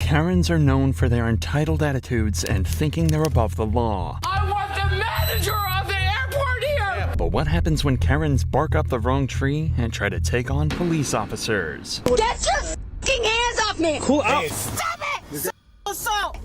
Karens are known for their entitled attitudes and thinking they're above the law. I want the manager of the airport here! But what happens when Karens bark up the wrong tree and try to take on police officers? Get your f***ing hands off me! Cool out. Stop it! Assault!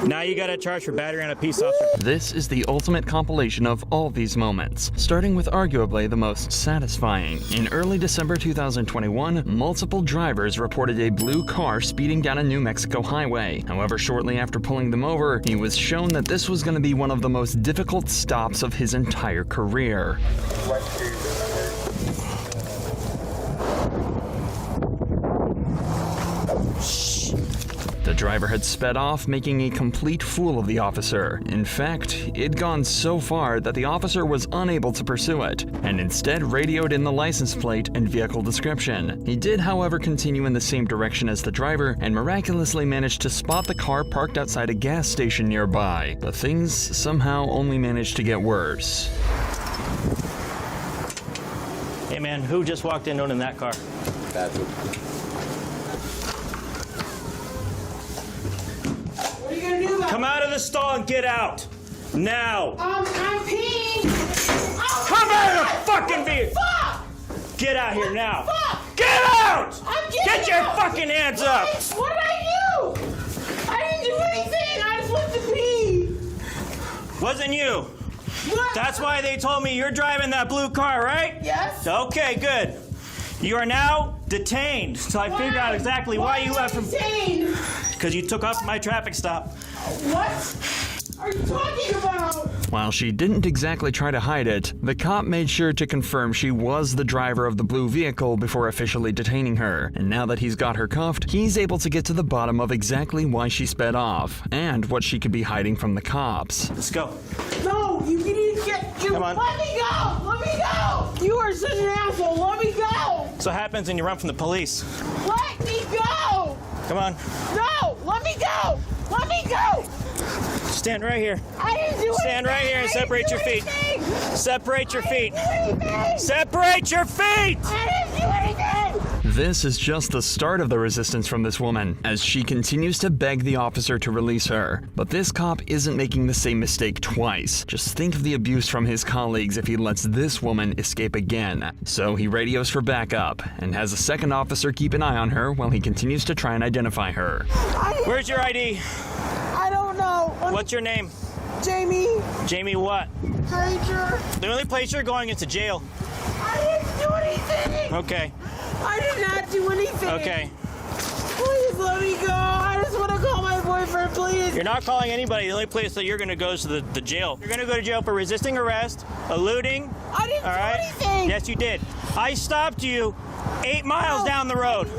Now you got a charge for battery on a peace officer. This is the ultimate compilation of all these moments, starting with arguably the most satisfying. In early December 2021, multiple drivers reported a blue car speeding down a New Mexico highway. However, shortly after pulling them over, he was shown that this was going to be one of the most difficult stops of his entire career. The driver had sped off, making a complete fool of the officer. In fact, it'd gone so far that the officer was unable to pursue it, and instead radioed in the license plate and vehicle description. He did, however, continue in the same direction as the driver, and miraculously managed to spot the car parked outside a gas station nearby. But things somehow only managed to get worse. Hey man, who just walked in owning that car? Bathroom. Come out of the stall and get out! Now! I'm peeing! Oh, Come out of the fucking vehicle! Fuck! Get out here now! Fuck! Get out! I'm Get getting your out! fucking hands up! What did I do? I didn't do anything! I just went to pee! Wasn't you? What? That's why they told me you're driving that blue car, right? Yes. Okay, good. You are now detained. So I figured out exactly why you left from... Insane. Because you took off my traffic stop. What are you talking about? While she didn't exactly try to hide it, the cop made sure to confirm she was the driver of the blue vehicle before officially detaining her. And now that he's got her cuffed, he's able to get to the bottom of exactly why she sped off, and what she could be hiding from the cops. Let's go. No, you need to get... Come on. Let me go! Let me go! You are such an asshole! Let me go! So what happens when you run from the police? Let me go! Come on. No! Let me go! Let me go! Stand right here. I didn't do Stand right here and separate your feet. Separate your feet. Anything. Separate your feet! I didn't do anything! This is just the start of the resistance from this woman, as she continues to beg the officer to release her. But this cop isn't making the same mistake twice. Just think of the abuse from his colleagues if he lets this woman escape again. So he radios for backup, and has a second officer keep an eye on her while he continues to try and identify her. Where's your ID? I don't know. What's your name? Jamie Jamie what? Granger. The only place you're going is to jail. I didn't do anything. Okay. I did not do anything. Okay. Please let me go. I just want to call my boyfriend, please. You're not calling anybody. The only place that you're going to go is to the jail. You're going to go to jail for resisting arrest, eluding. I didn't All do right? anything. Yes, you did. I stopped you 8 miles down the road.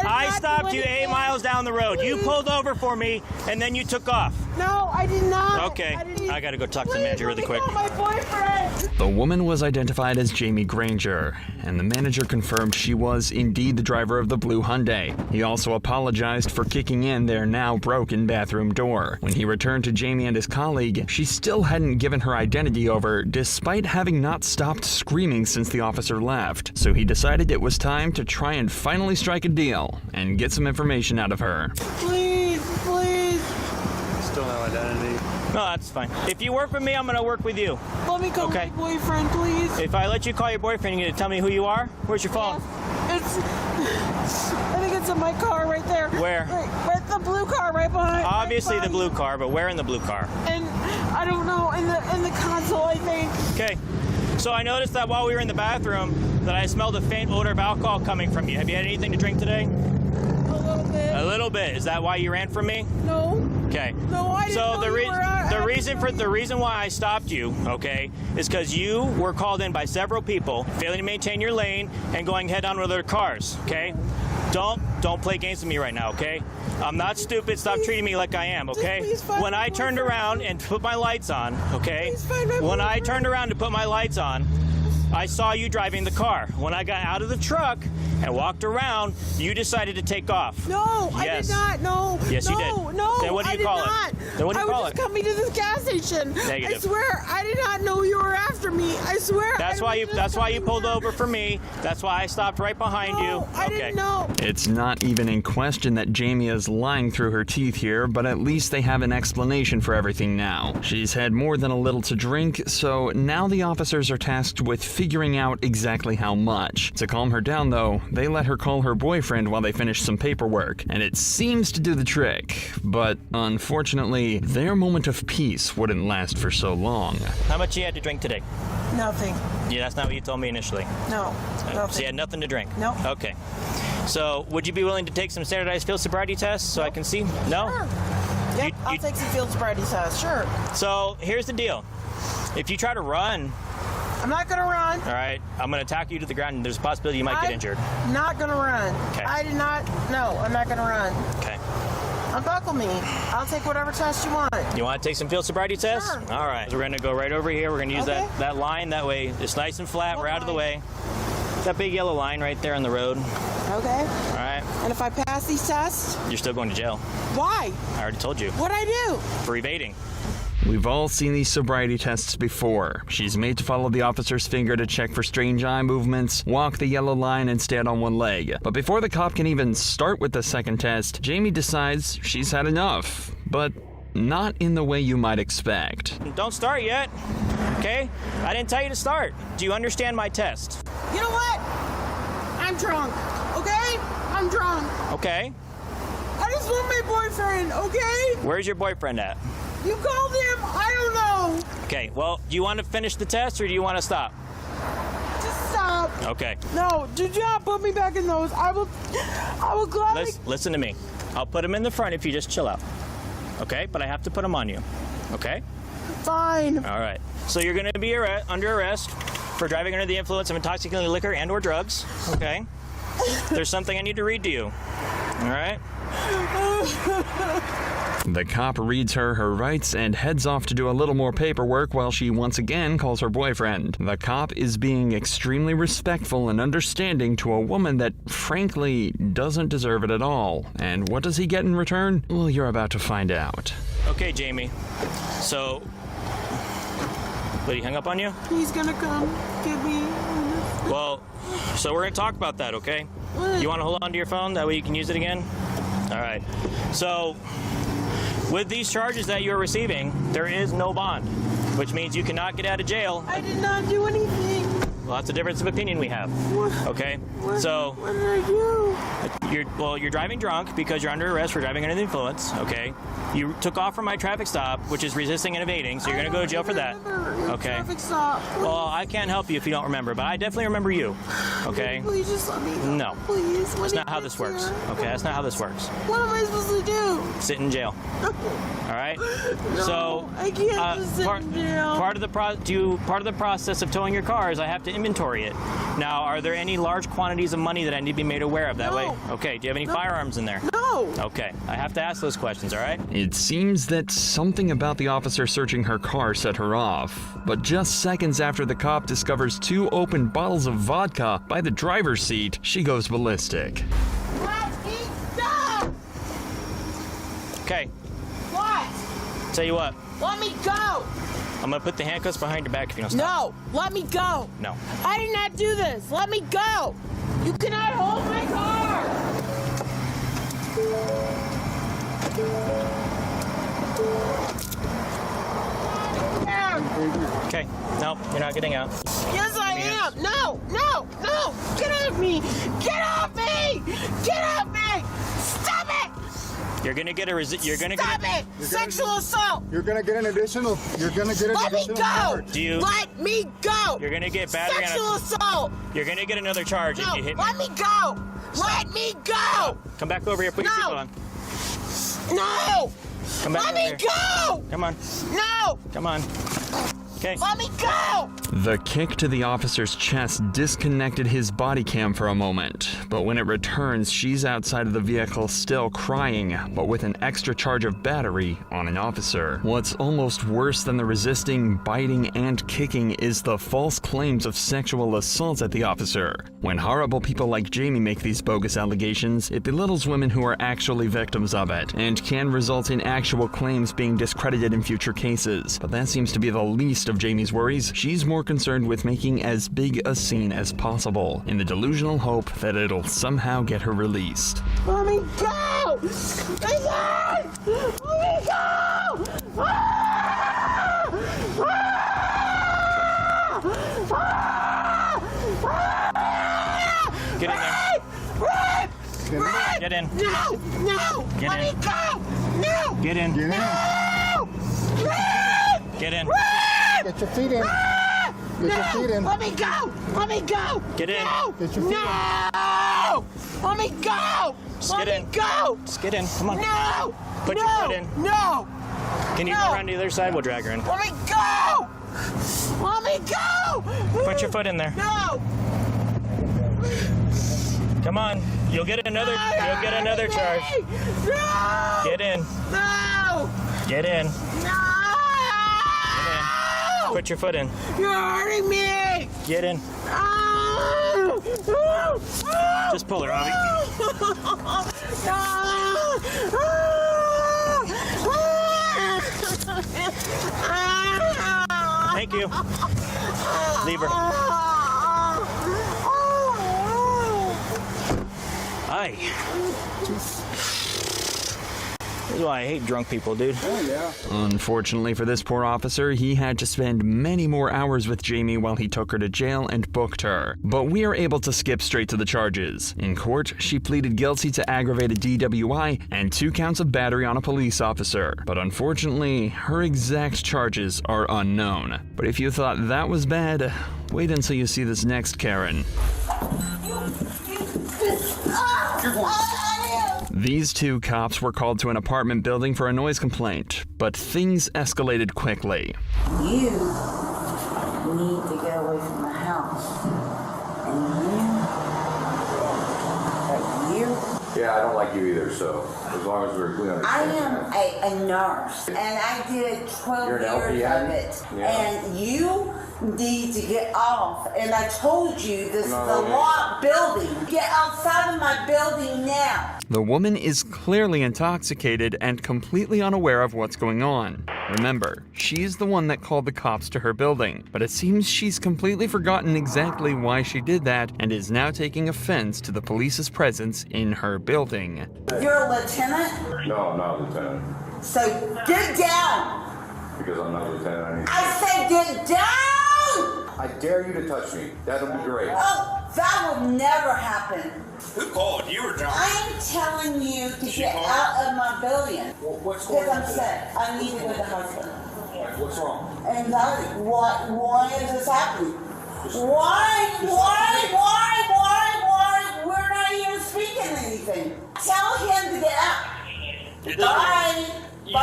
I stopped you 8 miles down the road. You pulled over for me, and then you took off. No, I did not. Okay. I got to go talk to the Please manager let really me quick. call my boyfriend. The woman was identified as Jamie Granger, and the manager confirmed she was indeed the driver of the blue Hyundai. He also apologized for kicking in their now broken bathroom door. When he returned to Jamie and his colleague, she still hadn't given her identity over, despite having not stopped screaming since the officer left. So he decided it was time to try and finally strike a deal and get some information out of her. Please, please. Still no identity. No, that's fine. If you work with me, I'm going to work with you. Let me call Okay. my boyfriend, please. If I let you call your boyfriend, you're going to tell me who you are? Where's your phone? It's. I think it's in my car right there. Where? Right, the blue car right behind. Obviously right the blue car, but where in the blue car? And I don't know, in the console, I think. Okay. So I noticed that while we were in the bathroom, that I smelled a faint odor of alcohol coming from you. Have you had anything to drink today? A little bit. A little bit. Is that why you ran from me? No. Okay. No, I didn't So know the you were out. the reason why I stopped you, okay, is because you were called in by several people failing to maintain your lane and going head on with other cars. Okay. Don't play games with me right now. Okay. I'm not stupid. Stop treating me like I am. Okay. Please find When my I turned boyfriend. around and put my lights on. Okay. Please find my When I boyfriend. turned around to put my lights on, I saw you driving the car. When I got out of the truck and walked around, you decided to take off. No, Yes. I did not. No. Yes, no, you did. No, Then what do you I call did it? not. Then what do you call I was it? just coming to this gas station. Negative. I swear, I did not know you were after me. I swear. That's why you pulled over for me. That's why I stopped right behind you. I didn't know. It's not even in question that Jamie is lying through her teeth here, but at least they have an explanation for everything now. She's had more than a little to drink, so now the officers are tasked with figuring out exactly how much. To calm her down, though, they let her call her boyfriend while they finish some paperwork, and it seems to do the trick. But unfortunately, their moment of peace wouldn't last for so long. How much you had to drink today? Nothing. Yeah, that's not what you told me initially. No. So Nothing. you had nothing to drink? No. Okay. So would you be willing to take some standardized field sobriety tests so I can see? No? Sure. Yep, I'll take some field sobriety tests. Sure. So here's the deal. If you try to run, I'm not gonna run. all right, I'm going to tack you to the ground and there's a possibility you might get injured. Not gonna run. Okay. I did not. No, I'm not gonna run. Okay. Unbuckle me. I'll take whatever test you want. You want to take some field sobriety tests? Sure. All right. So we're going to go right over here. We're going to use Okay. that line. That way it's nice and flat. What We're out of the line? way. That big yellow line right there on the road. Okay. All right. And if I pass these tests, You're still going to jail. why? I already told you. What'd I do? For evading. We've all seen these sobriety tests before. She's made to follow the officer's finger to check for strange eye movements, walk the yellow line, and stand on one leg. But before the cop can even start with the second test, Jamie decides she's had enough. But not in the way you might expect. Don't start yet. Okay? I didn't tell you to start. Do you understand my test? You know what? I'm drunk. Okay? I'm drunk. Okay. I just want my boyfriend. Okay? Where's your boyfriend at? You called him. I don't know. Okay. Well, do you want to finish the test or do you want to stop? Just stop. Okay. No, do not put me back in those. I will gladly. Listen to me. I'll put him in the front if you just chill out. Okay? But I have to put him on you. Okay? Fine. All right. So you're going to be under arrest for driving under the influence of intoxicating liquor and/or drugs. Okay? There's something I need to read to you. All right? The cop reads her rights and heads off to do a little more paperwork while she once again calls her boyfriend. The cop is being extremely respectful and understanding to a woman that, frankly, doesn't deserve it at all. And what does he get in return? Well, you're about to find out. Okay, Jamie. So, what, he hung up on you? He's gonna come get me. Well, so we're going to talk about that, okay? You want to hold on to your phone? That way you can use it again? All right. So, with these charges that you're receiving, there is no bond, which means you cannot get out of jail. I did not do anything. Well, that's a difference of opinion we have. Okay? So, What did I do? you're driving drunk because you're under arrest for driving under the influence, okay? You took off from my traffic stop, which is resisting and evading, so you're going to go to jail for that. Okay? Traffic stop. Well, I can't help you if you don't remember, but I definitely remember you. Okay? Please just let me go. No. Please. That's not how this works. Okay, that's not how this works. What am I supposed to do? Sit in jail. All right. No, So I can't just sit in jail. part of the process of towing your car is I have to inventory it. Now, are there any large quantities of money that I need to be made aware of that No. way? Okay. Do you have any firearms in there? No. Okay. I have to ask those questions. All right. It seems that something about the officer searching her car set her off. But just seconds after the cop discovers 2 open bottles of vodka by the driver's seat, she goes ballistic. Let me go. Okay. What? Tell you what. Let me go. I'm gonna put the handcuffs behind your back if you don't stop. No. Let me go. No. I did not do this. Let me go. You cannot hold my car. Okay. No, you're not getting out. Yes, I am. No. Get off me. Get off me. Get off me. Stop it. You're gonna get a Stop it. Sexual assault. You're gonna get an additional. Let me go. charge. Do you? Let me go. You're gonna get battery Sexual on assault. You're gonna get another charge if No. you hit me. Let me go. Let me go. Come back over here. Put your No. seatbelt on. No. Come back Let over me here. go. Come on. No. Come on. Okay. Let me go! The kick to the officer's chest disconnected his body cam for a moment, but when it returns, she's outside of the vehicle still crying, but with an extra charge of battery on an officer. What's almost worse than the resisting, biting, and kicking is the false claims of sexual assault at the officer. When horrible people like Jamie make these bogus allegations, it belittles women who are actually victims of it, and can result in actual claims being discredited in future cases. But that seems to be the least of Jamie's worries. She's more concerned with making as big a scene as possible, in the delusional hope that it'll somehow get her released. Let me go! Let me go! Get in there. Get in. No! Get Let in. me go! No! Get in. No! Get in. Get your feet in. Get your feet in. Let me go! Let me go! Get in. No! Get your feet in. No! Let me go! Just Let get me in. go! Just get in. Come on. No! Put no! your foot in. No! Can you No. go around to the other side? We'll drag her in. Let me go! Let me go! Put your foot in there. No! Come on. You'll get another charge. No! Get in. No! Get in. No! Put your foot in. You're hurting me! Get in. Just pull her, Avi. Thank you. Leave her. Aye. This is why I hate drunk people, dude. Unfortunately for this poor officer, he had to spend many more hours with Jamie while he took her to jail and booked her. But we are able to skip straight to the charges. In court, she pleaded guilty to aggravated DWI and 2 counts of battery on a police officer. But unfortunately, her exact charges are unknown. But if you thought that was bad, wait until you see this next Karen. These 2 cops were called to an apartment building for a noise complaint, but things escalated quickly. You need to get away from the house. And you? Yeah, I don't like you either, so as long as we understand. I am a nurse, and I did 12 You're an years LPN? of it. Yeah. And you need to get off. And I told you this is No, a no, locked building. Get outside of my building now. The woman is clearly intoxicated and completely unaware of what's going on. Remember, she's the one that called the cops to her building, but it seems she's completely forgotten exactly why she did that and is now taking offense to the police's presence in her building. You're a lieutenant, No, I'm not a lieutenant. so get down. Because I'm not a lieutenant. I said get down! I dare you to touch me. That'll be great. Oh, that will never happen. Who called? You were drunk. I'm telling you to get call? out of my building. What's going Because on I'm today? sick. I need to go to the hospital. What's wrong? Anxiety. Why is this happening? Why? We're not even speaking anything. Tell him to get out. It doesn't- Bye. You need to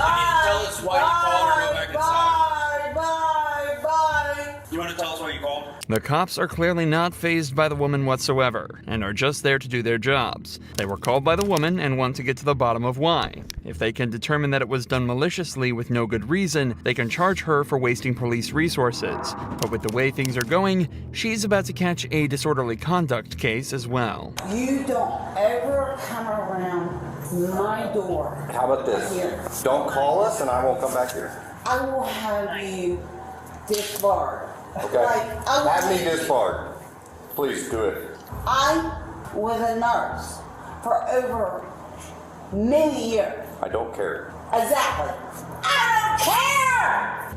tell us why you called or go back inside. Bye. You want to tell us why you called? The cops are clearly not fazed by the woman whatsoever, and are just there to do their jobs. They were called by the woman and want to get to the bottom of why. If they can determine that it was done maliciously with no good reason, they can charge her for wasting police resources. But with the way things are going, she's about to catch a disorderly conduct case as well. You don't ever come around my door. How about this? Here. Don't call us and I won't come back here. I will have you disbarred. Okay? Have me disbarred. Please do it. I was a nurse for over many years. I don't care. Exactly. I don't care!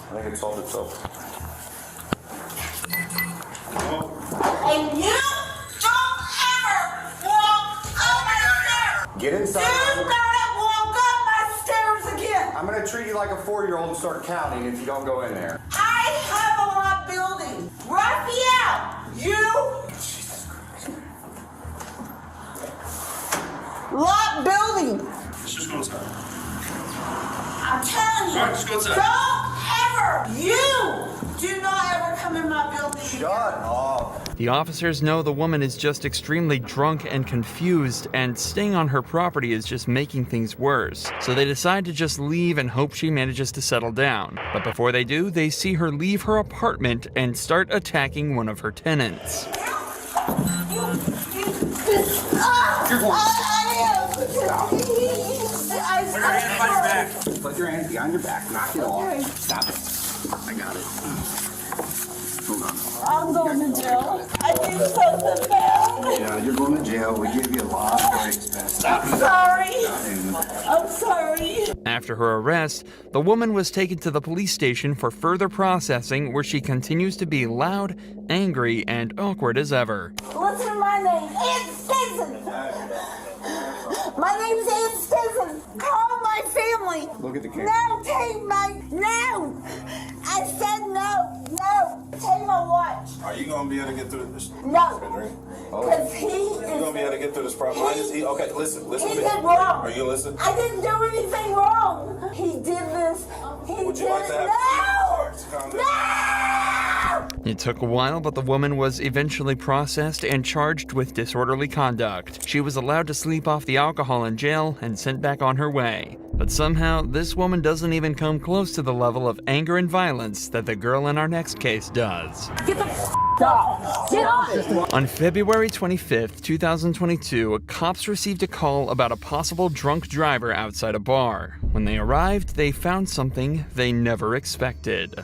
I think it solved itself. And you don't ever walk up my stairs! Get Do inside. not walk up my stairs again! I'm gonna treat you like a 4-year-old and start counting if you don't go in there. I have a locked building. Raphael, you... Locked building. Let's just go inside. I'm telling you. All right, just go inside. Do not ever come in my building. Shut up. The officers know the woman is just extremely drunk and confused, and staying on her property is just making things worse. So they decide to just leave and hope she manages to settle down. But before they do, they see her leave her apartment and start attacking one of her tenants. Put your hands behind your back. Knock it off. Stop it. I got it. Hold on. I'm going to jail. I did something bad. Yeah, you're going to jail. We give you a lot of breaks, man. Stop it. I'm sorry. After her arrest, the woman was taken to the police station for further processing, where she continues to be loud, angry, and awkward as ever. Listen to my name. Ann Stinson. My name's Ann Stinson. Call my family. Look at the camera. No, take my... No. I said no. No. Take my watch. Are you going to be able to get through this? No. Oh. Because he is... You're going to be able to get through this problem. Why is he? Okay, listen He to me. did wrong. Are you listening? I didn't do anything wrong. He did this. He Would did you like it. to have No. calm down? No. It took a while, but the woman was eventually processed and charged with disorderly conduct. She was allowed to sleep off the alcohol in jail and sent back on her way. But somehow, this woman doesn't even come close to the level of anger and violence that the girl in our next case does. Get the off. Get off. On February 25th, 2022, cops received a call about a possible drunk driver outside a bar. When they arrived, they found something they never expected.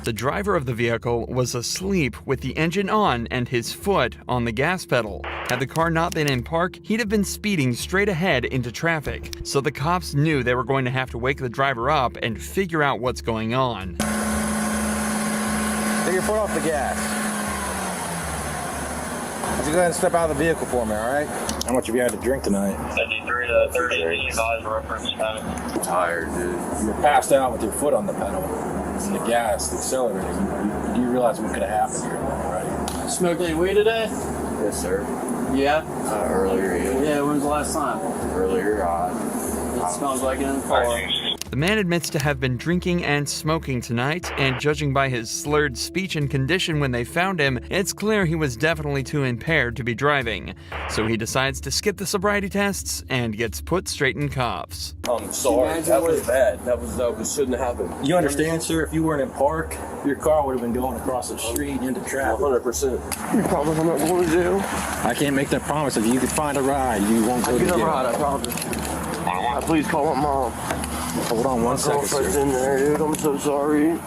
The driver of the vehicle was asleep with the engine on and his foot on the gas pedal. Had the car not been in park, he'd have been speeding straight ahead into traffic. So the cops knew they were going to have to wake the driver up and figure out what's going on. Take your foot off the gas. Just go ahead and step out of the vehicle for me, all right? How much have you had to drink tonight? 73 to 30 reference time. I'm tired, dude. You were passed out with your foot on the pedal. And the gas, the accelerator. You realize what could have happened here, right? Smoked any weed today? Yes, sir. Yeah? Earlier, yeah. Yeah, when was the last time? Earlier, It smells like it in the car. The man admits to have been drinking and smoking tonight, and judging by his slurred speech and condition when they found him, it's clear he was definitely too impaired to be driving. So he decides to skip the sobriety tests and gets put straight in cuffs. I'm sorry. That was bad. That shouldn't have happened. You understand, sir, if you weren't in park, your car would have been going across the street into traffic. 100%. You promise I'm not going to jail? I can't make that promise. If you could find a ride, you won't go to jail. Get a ride, I promise. Please call my mom. Hold on one second, sir. In there, dude. I'm so sorry.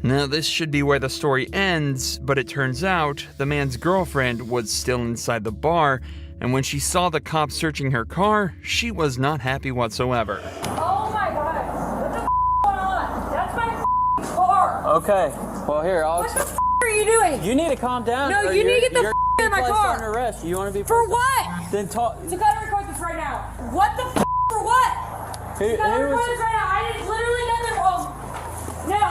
Now, this should be where the story ends, but it turns out the man's girlfriend was still inside the bar, and when she saw the cops searching her car, she was not happy whatsoever. Oh my god, what the going on? That's my car. Okay, well here, I'll... What the are you doing? You need to calm down. No, you need to get the out of my car. Under arrest. You want to be... For what? Then talk... To cut record this right now. What the for what? To cut record this right now. I did literally nothing wrong. No.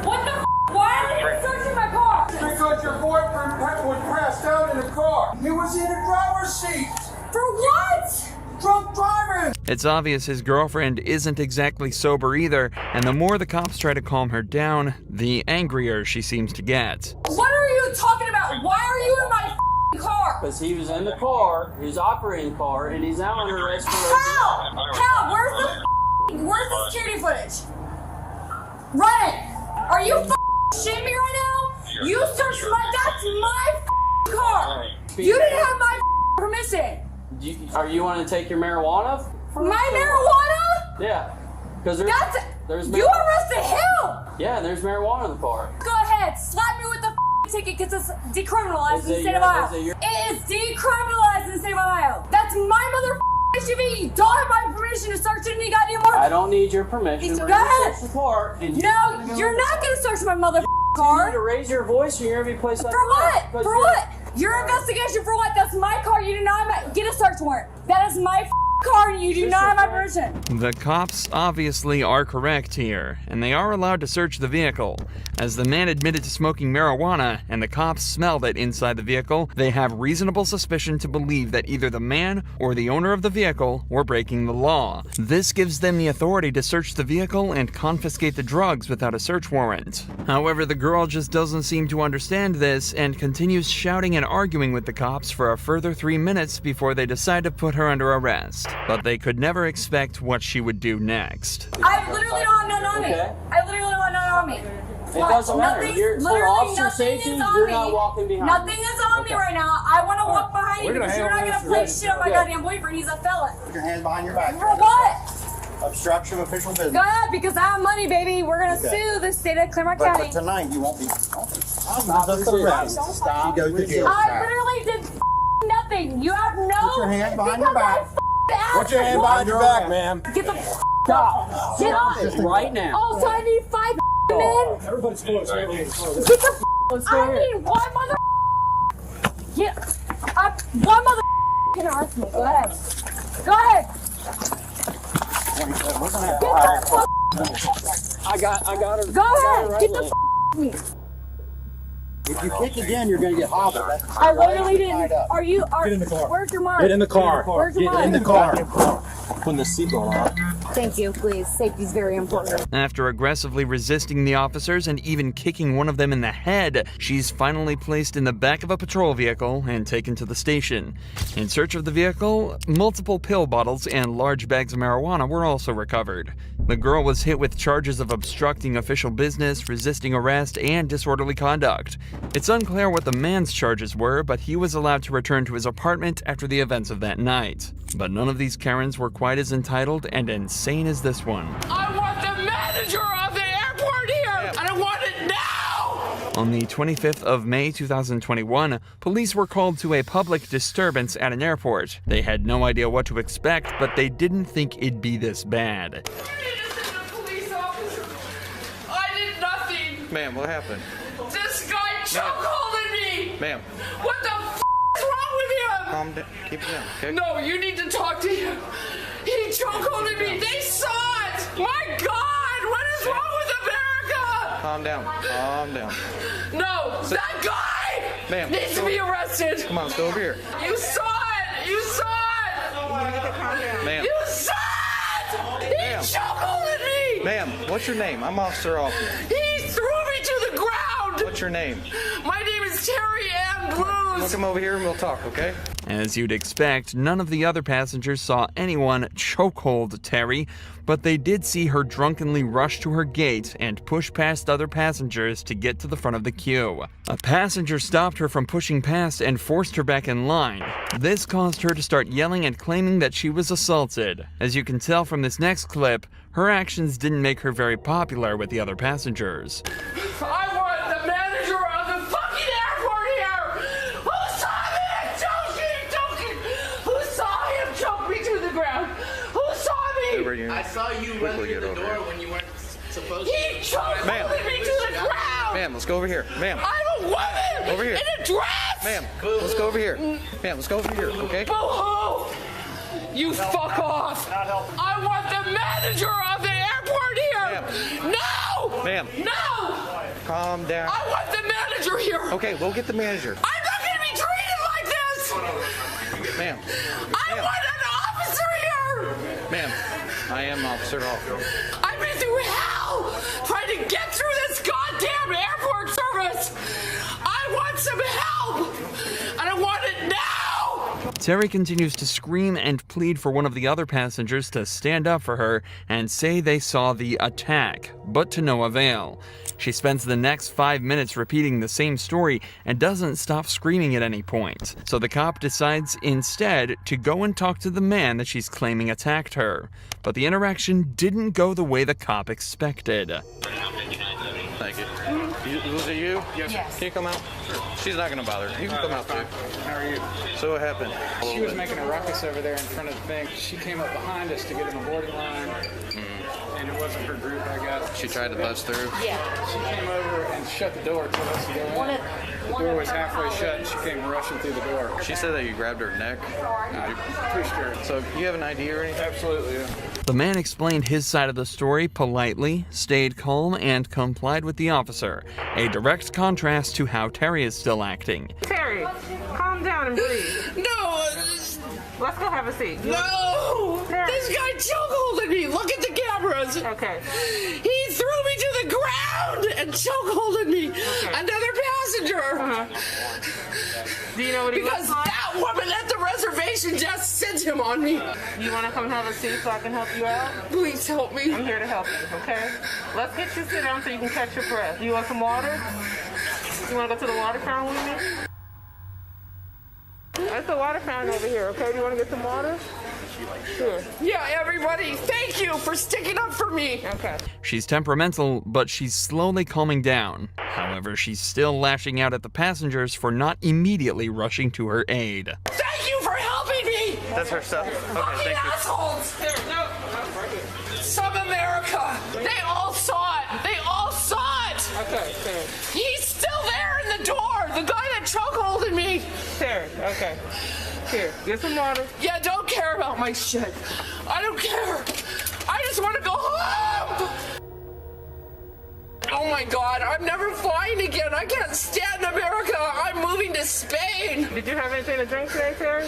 What the why are you searching my car? Because your boyfriend was passed out in the car. He was in the driver's seat. For what? Drunk driving. It's obvious his girlfriend isn't exactly sober either, and the more the cops try to calm her down, the angrier she seems to get. What are you talking about? Why are you in my car? Because he was in the car, he was operating the car, and he's now under arrest for... How? How? Where's the security footage? Run it! Are you shitting me right now? You searched that's my car! You didn't have my permission! Are you wanting to take your marijuana? My marijuana? Yeah. Because there's you arrested him! Yeah, there's marijuana in the car. Go ahead, slap me with the ticket because it's decriminalized in the state of Ohio. It is decriminalized in the state of Ohio. That's my mother SUV. You don't have my permission to search any goddamn more. I don't need your permission. Go ahead. Search the car and no, you're not going to search my mother car. You need to raise your voice or you're going to be placed for what? For what? Your investigation for what? That's my car. You did not get a search warrant. That is my car and you do not have my permission. The cops obviously are correct here, and they are allowed to search the vehicle. As the man admitted to smoking marijuana and the cops smelled it inside the vehicle, they have reasonable suspicion to believe that either the man or the owner of the vehicle were breaking the law. This gives them the authority to search the vehicle and confiscate the drugs without a search warrant. However, the girl just doesn't seem to understand this and continues shouting and arguing with the cops for a further 3 minutes before they decide to put her under arrest. But they could never expect what she would do next. I literally don't have none on me. I literally don't have none on me. It doesn't matter. Nothing's- You're for literally officer nothing safety. is on You're me. not walking behind. Nothing is on me right now. I want to walk behind you We're gonna because you're not handle gonna this play shit on my goddamn boyfriend. He's a felon. Put your hands behind your back. For what? Obstruction of official business. Go ahead, because I have money, baby. We're gonna sue the state of Claremont But County. tonight you won't be. Stop the arrest. Stop. You go to jail. I literally did nothing. You have no. Put your hand behind your back. Put your hand behind your back, ma'am. Get the Stop. Get off. Right now. Also, I need 5 men. Everybody's close. Everybody's close. Get the I need one mother. Get. One mother can arrest me. Go ahead. Go ahead. We're gonna have Get to the I got her. Go ahead. Get the me. If you kick again, you're gonna get hobbled. I literally didn't. Are you? Get in the car. Where's your mark? Get in the car. Where's your mark? Get in the car. Putting the seatbelt on. Thank you, please. Safety's very important. After aggressively resisting the officers and even kicking one of them in the head, she's finally placed in the back of a patrol vehicle and taken to the station. In search of the vehicle, multiple pill bottles and large bags of marijuana were also recovered. The girl was hit with charges of obstructing official business, resisting arrest, and disorderly conduct. It's unclear what the man's charges were, but he was allowed to return to his apartment after the events of that night. But none of these Karens were quite as entitled and insane as this one. I want the manager of the airport here, and I want it now! On the 25th of May 2021, police were called to a public disturbance at an airport. They had no idea what to expect, but they didn't think it'd be this bad. I did nothing. Ma'am, what happened? This guy chokeholded me. Ma'am. What the is wrong with him? Calm down. Keep it down, okay? No, you need to talk to him. He chokeholded me. They saw it. My God, what is wrong with America? Calm down. Calm down. No, that guy Ma'am, needs to be arrested. Come on, let's go over here. You saw it. You saw it. Ma'am. You saw it. He chokeholded me. Ma'am, what's your name? I'm Officer Hoffman. He threw me to the ground. What's your name? My name is Terry Ann Blues. Look him over here and we'll talk, okay? As you'd expect, none of the other passengers saw anyone chokehold Terry, but they did see her drunkenly rush to her gate and push past other passengers to get to the front of the queue. A passenger stopped her from pushing past and forced her back in line. This caused her to start yelling and claiming that she was assaulted. As you can tell from this next clip, her actions didn't make her very popular with the other passengers. I want the manager of the fucking airport here! Who saw me choking? Who saw him choke me to the ground? Who saw me? I saw you run through the door when you weren't supposed to. He chokeholded me to the ground! Ma'am, let's go over here. Ma'am. I'm a woman! Over here. In a dress! Ma'am, let's go over here. Ma'am, let's go over here, okay? Boo-hoo! You fuck off! I want the manager of the airport here! No! Ma'am. No! Calm down. I want the manager here! Okay, we'll get the manager. I'm not gonna be treated like this! Ma'am. I want an officer here! Ma'am, I am Officer Hoffman. I've been through hell trying to get through this goddamn airport service! I want some help! And I want it now! Terry continues to scream and plead for one of the other passengers to stand up for her and say they saw the attack, but to no avail. She spends the next 5 minutes repeating the same story and doesn't stop screaming at any point. So the cop decides instead to go and talk to the man that she's claiming attacked her. But the interaction didn't go the way the cop expected. Thank you. Was it you? Yes. Can you come out? Sure. She's not gonna bother. You can come out too. How are you? So what happened? She was making a ruckus over there in front of the thing. She came up behind us to get in the boarding line, and it wasn't her group, I guess. She tried to bust through? Yeah. She came over and shut the door, told us to go in. The door was halfway shut and she came rushing through the door. She said that you grabbed her neck. I pushed her. So you have an ID or anything? Absolutely, yeah. The man explained his side of the story politely, stayed calm, and complied with the officer, a direct contrast to how Terry is still acting. Terry, calm down and breathe. No! Let's go have a seat. No! Terry. This guy chokeholded me! Look at the cameras! Okay. He threw me to the ground and chokeholded me! Okay. Another passenger! Do you know what he Because looks like? that woman at the reservation just sent him on me! You want to come have a seat so I can help you out? Please help me. I'm here to help you, okay? Let's get you sit down so you can catch your breath. You want some water? You want to go to the water fountain with me? That's the water fountain over here, okay? Do you want to get some water? Sure. Yeah, everybody, thank you for sticking up for me! Okay. She's temperamental, but she's slowly calming down. However, she's still lashing out at the passengers for not immediately rushing to her aid. Thank you for helping me! That's her stuff. Okay, Fucking thank you. assholes! There, no, right here. Some America! They all saw it! They all saw it! Okay, Terry. He's still there in the door! The guy that chokeholded me! Terry, okay. Here, get some water. Yeah, don't care about my shit. I don't care. I just want to go home! Oh my God, I'm never flying again. I can't stand America. I'm moving to Spain. Did you have anything to drink today, Terry?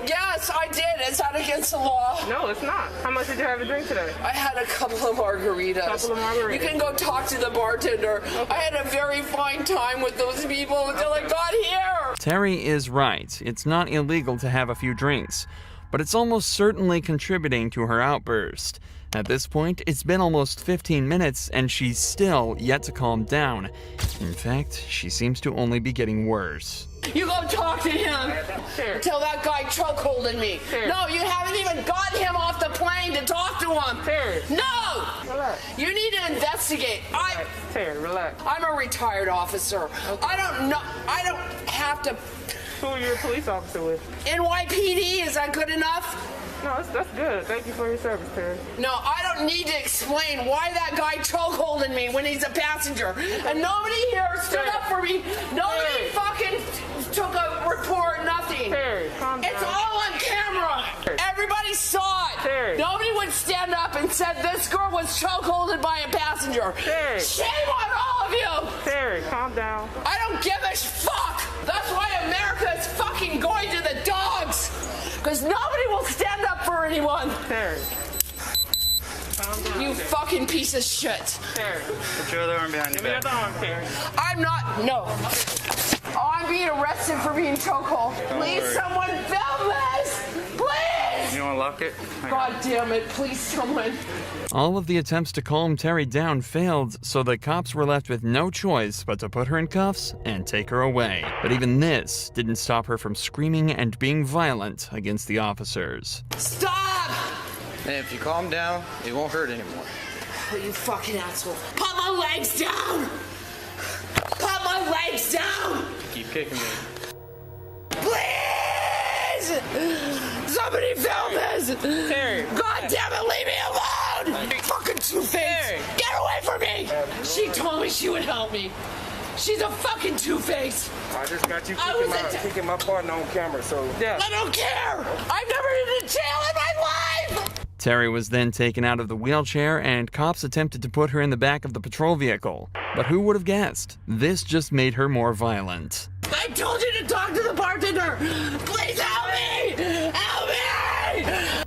Yes, I did. Is that against the law? No, it's not. How much did you have to drink today? I had a couple of margaritas. Couple of margaritas. You can go talk to the bartender. Okay. I had a very fine time with those people until I got here. Terry is right. It's not illegal to have a few drinks, but it's almost certainly contributing to her outburst. At this point, it's been almost 15 minutes and she's still yet to calm down. In fact, she seems to only be getting worse. You go talk to him until that guy chokeholded me. No, you haven't even gotten him off the plane to talk to him. No! Relax. You need to investigate. Terry, relax. I'm a retired officer. Okay. I don't know. I don't have to. Who are you a police officer with? NYPD, is that good enough? No, that's good. Thank you for your service, Terry. No, I don't need to explain why that guy chokeholded me when he's a passenger. And nobody here stood up for me. Nobody fucking took a report, nothing. Terry, calm down. It's all on camera. Everybody saw it. Terry. Nobody would stand up and said this girl was chokeholded by a passenger. Terry. Shame on all of you. Terry, calm down. I don't give a fuck. That's why America is fucking going to the dogs. Because nobody will stand up for anyone. Terry. Calm down. You fucking piece of shit. Terry. Put your other arm behind your Give me back. your arm, Terry. I'm not, no. Oh, I'm being arrested for being chokehold. Please, worry. someone film this. Please. You want to lock it? God damn it, please, someone. All of the attempts to calm Terry down failed, so the cops were left with no choice but to put her in cuffs and take her away. But even this didn't stop her from screaming and being violent against the officers. Stop! And if you calm down, it won't hurt anymore. Oh, you fucking asshole. Put my legs down! Put my legs down! Keep kicking me. Please! Somebody film this! Terry. God damn it, leave me alone! Fucking two-face! Get away from me! She told me she would help me. She's a fucking two-face. I just got you I was kicking my partner on camera, so... Yeah. I don't care! I've never been to jail in my life! Terry was then taken out of the wheelchair and cops attempted to put her in the back of the patrol vehicle. But who would have guessed? This just made her more violent. I told you to talk to the bartender! Please help me! Help me!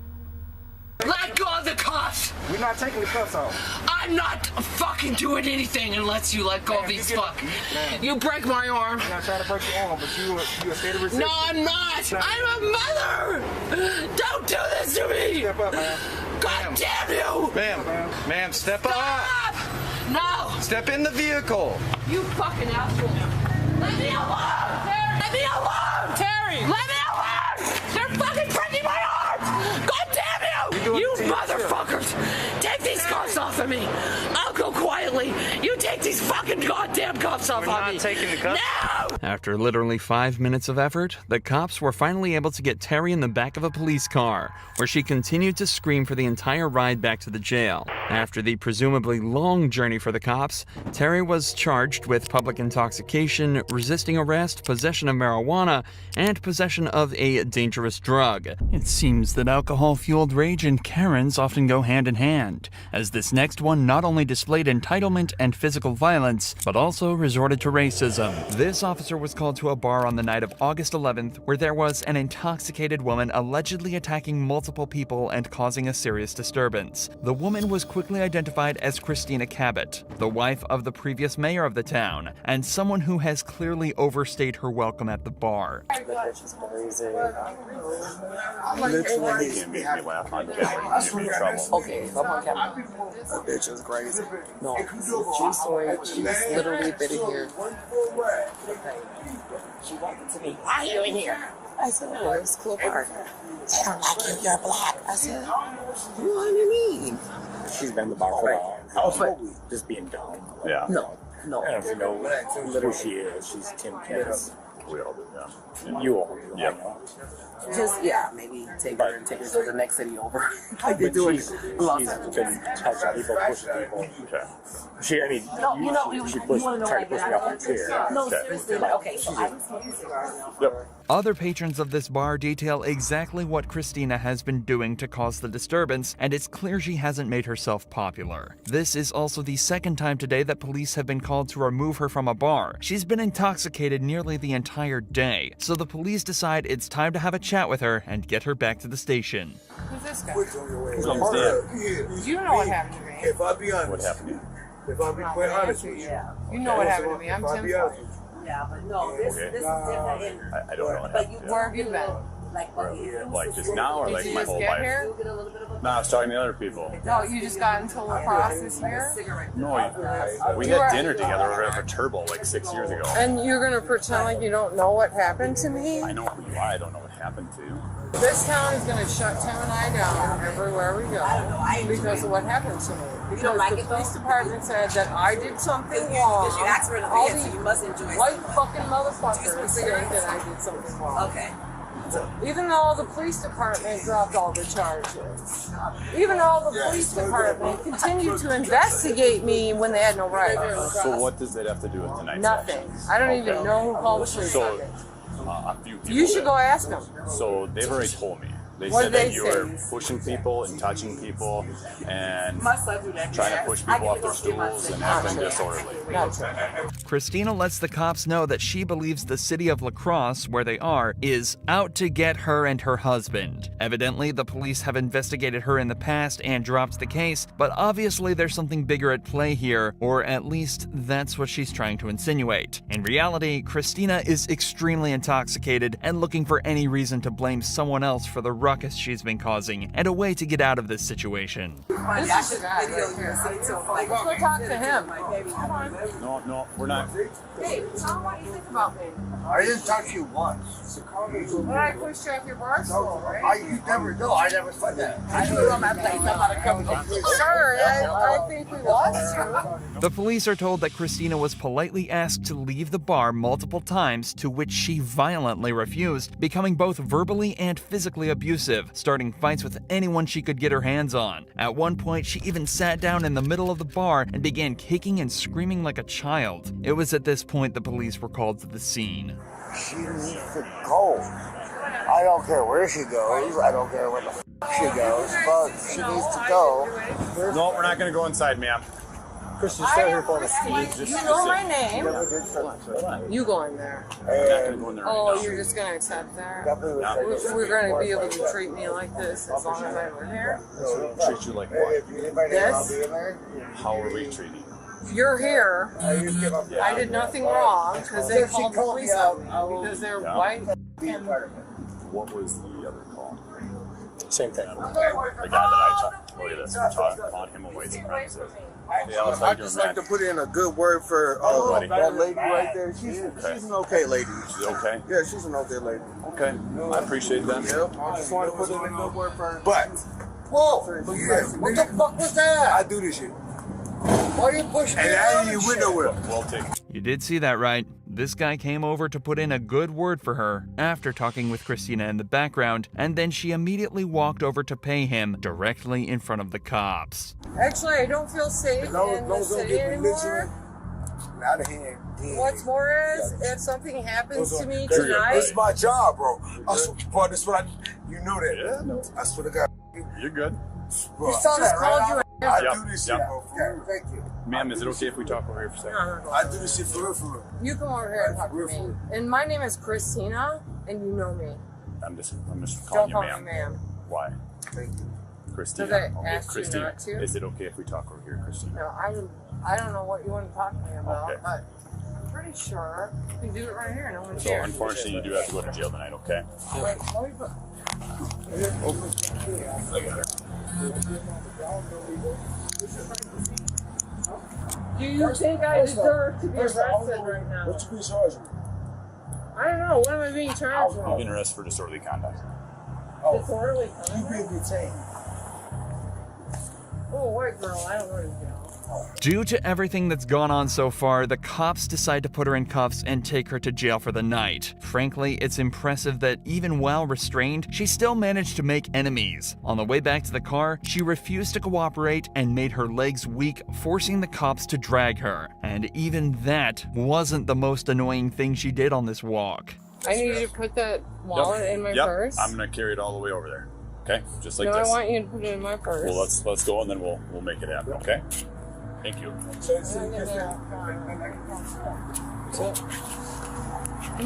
Let go of the cuffs! We're not taking the cuffs off. I'm not fucking doing anything unless you let go of these fuck. You break my arm. I'm not trying to break your arm, but you a state of resistance. No, I'm not. I'm a mother. Don't do this to me. Step up, man. God damn you. Ma'am, step up. Stop. No. Step in the vehicle. You fucking asshole. Let me alone. Let me alone. Terry. Let me alone. They're fucking breaking my arms. God damn you. You motherfuckers. Take these cuffs off of me. I'll go quietly immediately. You take these fucking goddamn cuffs off on me. We're not taking the cuffs. No! After literally 5 minutes of effort, the cops were finally able to get Terry in the back of a police car, where she continued to scream for the entire ride back to the jail. After the presumably long journey for the cops, Terry was charged with public intoxication, resisting arrest, possession of marijuana, and possession of a dangerous drug. It seems that alcohol-fueled rage and Karens often go hand in hand, as this next one not only displayed entitlement and physical violence, but also resorted to racism. This officer was called to a bar on the night of August 11th, where there was an intoxicated woman allegedly attacking multiple people and causing a serious disturbance. The woman was quickly identified as Christina Cabot, the wife of the previous mayor of the town, and someone who has clearly overstayed her welcome at the bar. That bitch is crazy. Literally, you can't make me laugh on camera. You get me in trouble. Okay, I'm on camera. That bitch is crazy. No, true story. She was literally been in here. She walked into me. Why are you in here? I said, oh, it's a cool park. They don't like you, you're black. I said, what do you mean? She's been in the bar for a while. Just being dumb. Yeah. No. I don't know if you know who she is. She's Tim Kennedy. We all do, yeah. You all do. Yeah. I know. Just, maybe take her to the next city over. Like they But do it she's a lot of times. been touching people, pushing people. Okay. She tried to push me off her chair. No, seriously. Okay, so I was smoking cigars. Yep. Other patrons of this bar detail exactly what Christina has been doing to cause the disturbance, and it's clear she hasn't made herself popular. This is also the second time today that police have been called to remove her from a bar. She's been intoxicated nearly the entire day, so the police decide it's time to have a chat with her and get her back to the station. Who's this guy? His name's Dan. You know what happened to me. If I be honest. What happened to you? If I be quite honest with you. You know what happened to me. I'm If I Tim be honest with you. Yeah, but no, this is different. I don't know what But happened. Where have you been? Like just now or Did like you my just whole get life? here? No, I was talking to other people. No, you just got into lacrosse this year? No, we had dinner together over at Turbo like 6 years ago. And you're going to pretend like you don't know what happened to me? I know who you are. I don't know what happened to you. This town is going to shut Tim and I down everywhere we go because of what happened to me. Because the police department said that I did something wrong. Because you asked for an All advance, these so you must enjoy white something. fucking motherfuckers think that I did something wrong. Okay. Even though the police department dropped all the charges. Even though the police department continued to investigate me when they had no right. So what does that have to do with tonight's Nothing. actions? I don't even know who called the police on So it. a few people. You should go ask them. So they've already told me. They What said did that they you were say? pushing people and touching people and My son do that. trying to push people off their stools and acting disorderly. Not true. Christina lets the cops know that she believes the city of La Crosse, where they are, is out to get her and her husband. Evidently, the police have investigated her in the past and dropped the case, but obviously there's something bigger at play here, or at least that's what she's trying to insinuate. In reality, Christina is extremely intoxicated and looking for any reason to blame someone else for the ruckus she's been causing, and a way to get out of this situation. This is the guy right here. Let's go talk to him. Come on. No, we're not. Hey, tell him what you think about me. I didn't talk to you once. When I pushed you off your bar stool, right? You never know. I never said that. I do it on my place. I'm not a company. Sure, I think we lost you. The police are told that Christina was politely asked to leave the bar multiple times, to which she violently refused, becoming both verbally and physically abusive, starting fights with anyone she could get her hands on. At one point, she even sat down in the middle of the bar and began kicking and screaming like a child. It was at this point the police were called to the scene. She needs to go. I don't care where she goes. I don't care where the she goes, but she needs to go. No, we're not going to go inside, ma'am. Christian, stay here for us. You know my name. You go in there. We're not going to go in there right Oh, now. you're just gonna accept that? No. We're gonna be able to treat me like this as long as I live here. Treat you like what? This? How are we treating you? You're here. I did nothing wrong because they called the police on me because they're white. What was the other call? Same thing. The guy that I talked. Look at this. We're talking about him on white supremacist. Yeah, I was I'd like, just you're like to mad. put in a good word for buddy. that lady right there. She's an okay lady. She's okay? Yeah, she's an okay lady. Okay. I appreciate that. Yep. I just want to put in a good word for her. But, whoa, what the fuck was that? I do this shit. Why you pushing me? And I around ain't and even shit? went nowhere. You did see that right. This guy came over to put in a good word for her after talking with Christina in the background, and then she immediately walked over to pay him directly in front of the cops. Actually, I don't feel safe in the city anymore. Out of hand. What's more is, if something happens to me tonight, This is my job, bro. Bro, this is what you know that. Yeah, no. I swear to God. You're good. Bro, you saw that, right? I do this shit, bro. Thank you. Ma'am, is it okay if we talk over here for a second? I do this shit for real, for real. You come over here and talk to me. And my name is Christina, and you know me. I'm just calling Don't you call ma'am. me ma'am. Why? Christina. Because I Okay, asked you Christina. not to. Is it okay if we talk over here, Christina? No, I don't know what you want to talk to me about, Okay. but I'm pretty sure you can do it right here. No one's So here. unfortunately, you do have to go to jail tonight, okay? Wait, let me put... I got her. Do you think I deserve to be arrested right now? What you being charged with? I don't know. What am I being charged with? You've been arrested for disorderly conduct. Disorderly You conduct? being detained. Oh, white girl. I don't want to jail. Due to everything that's gone on so far, the cops decide to put her in cuffs and take her to jail for the night. Frankly, it's impressive that even while restrained, she still managed to make enemies. On the way back to the car, she refused to cooperate and made her legs weak, forcing the cops to drag her. And even that wasn't the most annoying thing she did on this walk. I need you to put that wallet in my purse. I'm gonna carry it all the way over there. Okay? Just like No, this. I want you to put it in my purse. Well, let's go and then we'll make it happen, okay? Thank you. I'm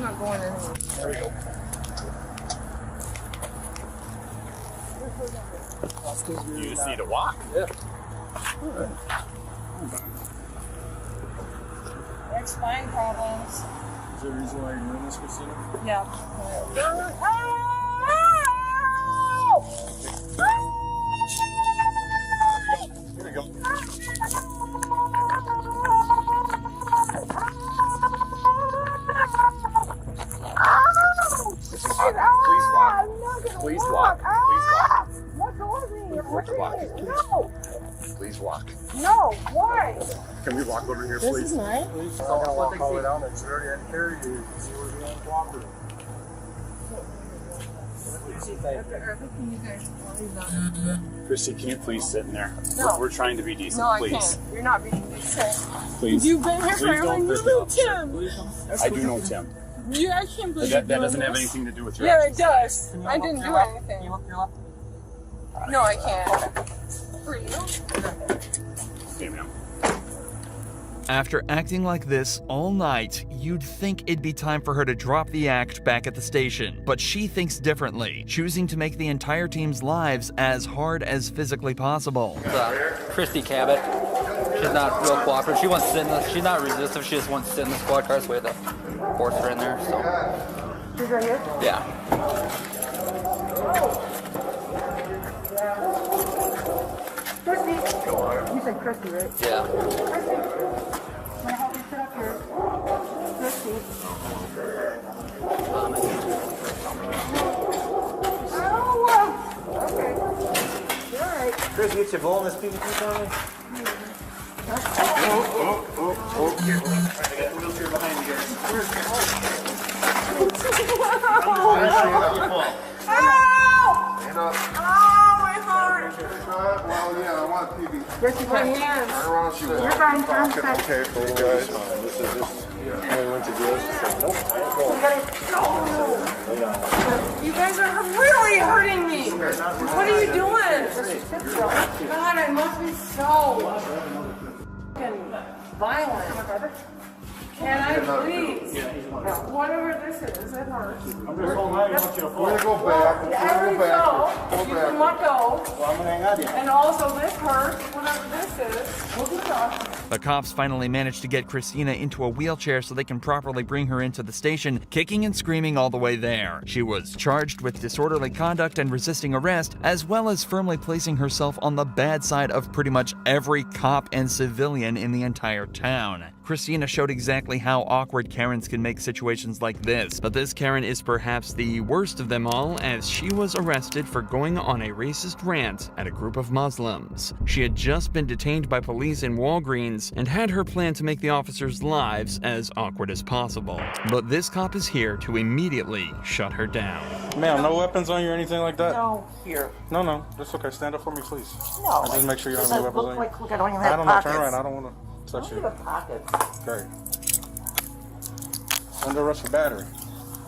not going anywhere. There we go. You just need to walk? Yeah. Spine problems. Is there a reason why you're doing this, Christina? Yeah. Here we go. Please walk. Please walk. Please walk. What's over here? Please walk. No. Please walk. No. Why? Can we walk over here, This please? is nice. I'm gonna walk all the way down there. It's already had to carry you. See where you're going to cooperate. Christy, can you please sit in there? No. We're trying to be decent, No, I please. can't. You're not being decent. Please. You've been here Please forever. don't You hurt the know officer. Tim. I do know Tim. You, I can't believe That you're doesn't doing have this. anything to do with your Yeah, it actions. does. I didn't do anything. No, I can't. For you? Okay, ma'am. After acting like this all night, you'd think it'd be time for her to drop the act back at the station. But she thinks differently, choosing to make the entire team's lives as hard as physically possible. Christy Cabot. She's not real cooperative. She wants to sit in the, she's not resistive. She just wants to sit in the squad car. So we had to force her in there. So. She's right here? Yeah. Christy. You said Christy, right? Yeah. Christy. Can I help you sit up here? Christy. Oh, okay. You're all right. Chris, get your bowl in this PVC for me. I got the wheelchair behind you guys. Oh, my heart. Well, yeah, I want TV. Christy, my hands. You're fine, I'm fine. Okay, for you guys. This is just. I went to jail. She said, nope. You guys are really hurting me. What are you doing? God, I must be so fucking violent. Can I please? Whatever this is, it hurts. I'm just holding on. I want you to fall. We're going to go back. We're There we going to go go. back. You can let go. Well, I'm going to hang on to you. And also this hurts, whatever this is. We'll do that. The cops finally managed to get Christina into a wheelchair so they can properly bring her into the station, kicking and screaming all the way there. She was charged with disorderly conduct and resisting arrest, as well as firmly placing herself on the bad side of pretty much every cop and civilian in the entire town. Christina showed exactly how awkward Karens can make situations like this, but this Karen is perhaps the worst of them all, as she was arrested for going on a racist rant at a group of Muslims. She had just been detained by police in Walgreens and had her plan to make the officers' lives as awkward as possible. But this cop is here to immediately shut her down. Ma'am, no weapons on you or anything like that? No, here. No, that's okay. Stand up for me, please. No. I'll just make sure you don't have any weapons on you. Look, I don't even have I don't know. pockets. Turn around. I don't want to touch you. I don't have pockets. Great. Under arrest for battery.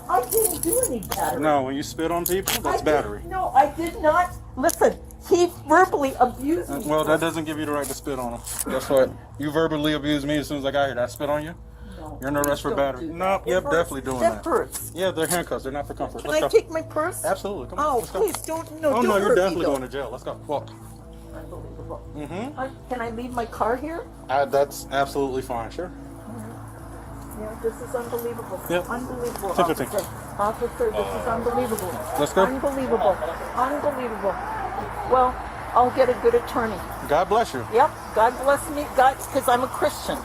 I didn't do any battery. No, when you spit on people, that's battery. No, I did not. Listen, he verbally abused me. Well, that doesn't give you the right to spit on them. Guess what? You verbally abused me as soon as I got here. Did I spit on you? No. You're under arrest for battery. No, yep, definitely doing that. That hurts. Yeah, they're handcuffs. They're not for comfort. Can Let's I go. take my purse? Absolutely. Come on. Oh, Let's go. please don't. No, Oh, don't no, hurt you're me, definitely though. going to jail. Let's go. Walk. Unbelievable. Mm-hmm. Can I leave my car here? That's absolutely fine. Sure. Yeah, this is unbelievable. Yep. Unbelievable. 10-15. Officer, this is unbelievable. Let's go. Unbelievable. Unbelievable. Well, I'll get a good attorney. God bless you. Yep. God bless me. God, because I'm a Christian.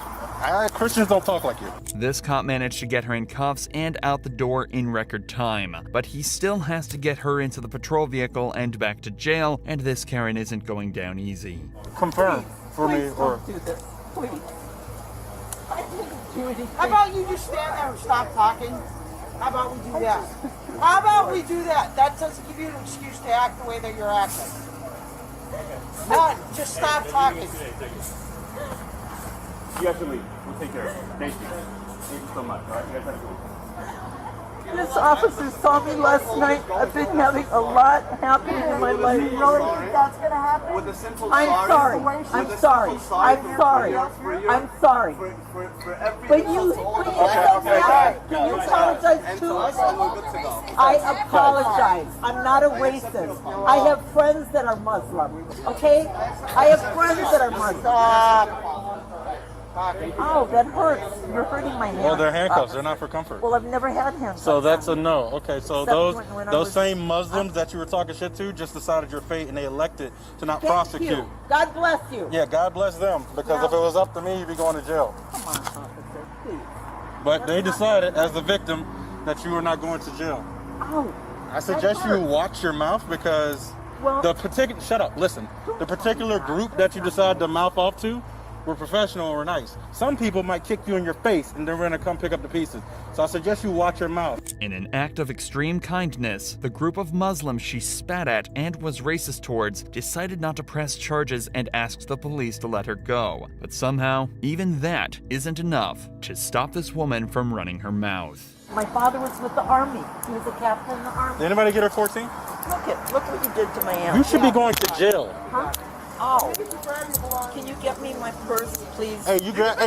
Christians don't talk like you. This cop managed to get her in cuffs and out the door in record time, but he still has to get her into the patrol vehicle and back to jail, and this Karen isn't going down easy. Confirm for me, or do this. Please. I didn't do anything. How about you just stand there and stop talking? How about we do that? How about we do that? That doesn't give you an excuse to act the way that you're acting. None. Just stop talking. You have to leave. We'll take care of it. Thank you. Thank you so much. All right, you guys have to leave. This officer saw me last night. I've been having a lot happening in my life. You really think that's gonna happen? With a simple I'm sorry. I'm sorry. I'm sorry. I'm sorry. But you can you apologize too? I apologize. I'm not a racist. I have friends that are Muslim. Okay? I have friends that are Muslim. Oh, that hurts. You're hurting my hand. well, they're handcuffs. They're not for comfort. Well, I've never had handcuffs. So that's a no. Okay, so Except when I those was- same Muslims that you were talking shit to just decided your fate and they elected to not prosecute. You. God bless you. Yeah, God bless them. Because if it was up to me, you'd be going to jail. Come on, officer, please. But they decided, as the victim, that you were not going to jail. Oh. I suggest you watch your mouth because the particular shut up, listen. The particular group that you decide to mouth off to were professional or nice. Some people might kick you in your face and they're gonna come pick up the pieces. So I suggest you watch your mouth. In an act of extreme kindness, the group of Muslims she spat at and was racist towards decided not to press charges and asked the police to let her go. But somehow, even that isn't enough to stop this woman from running her mouth. My father was with the Army. He was a captain in the Army. Did anybody get her 14? Look what you did to my aunt. You should be going to jail. Huh? Oh. Can you get me my purse, please? Hey, you got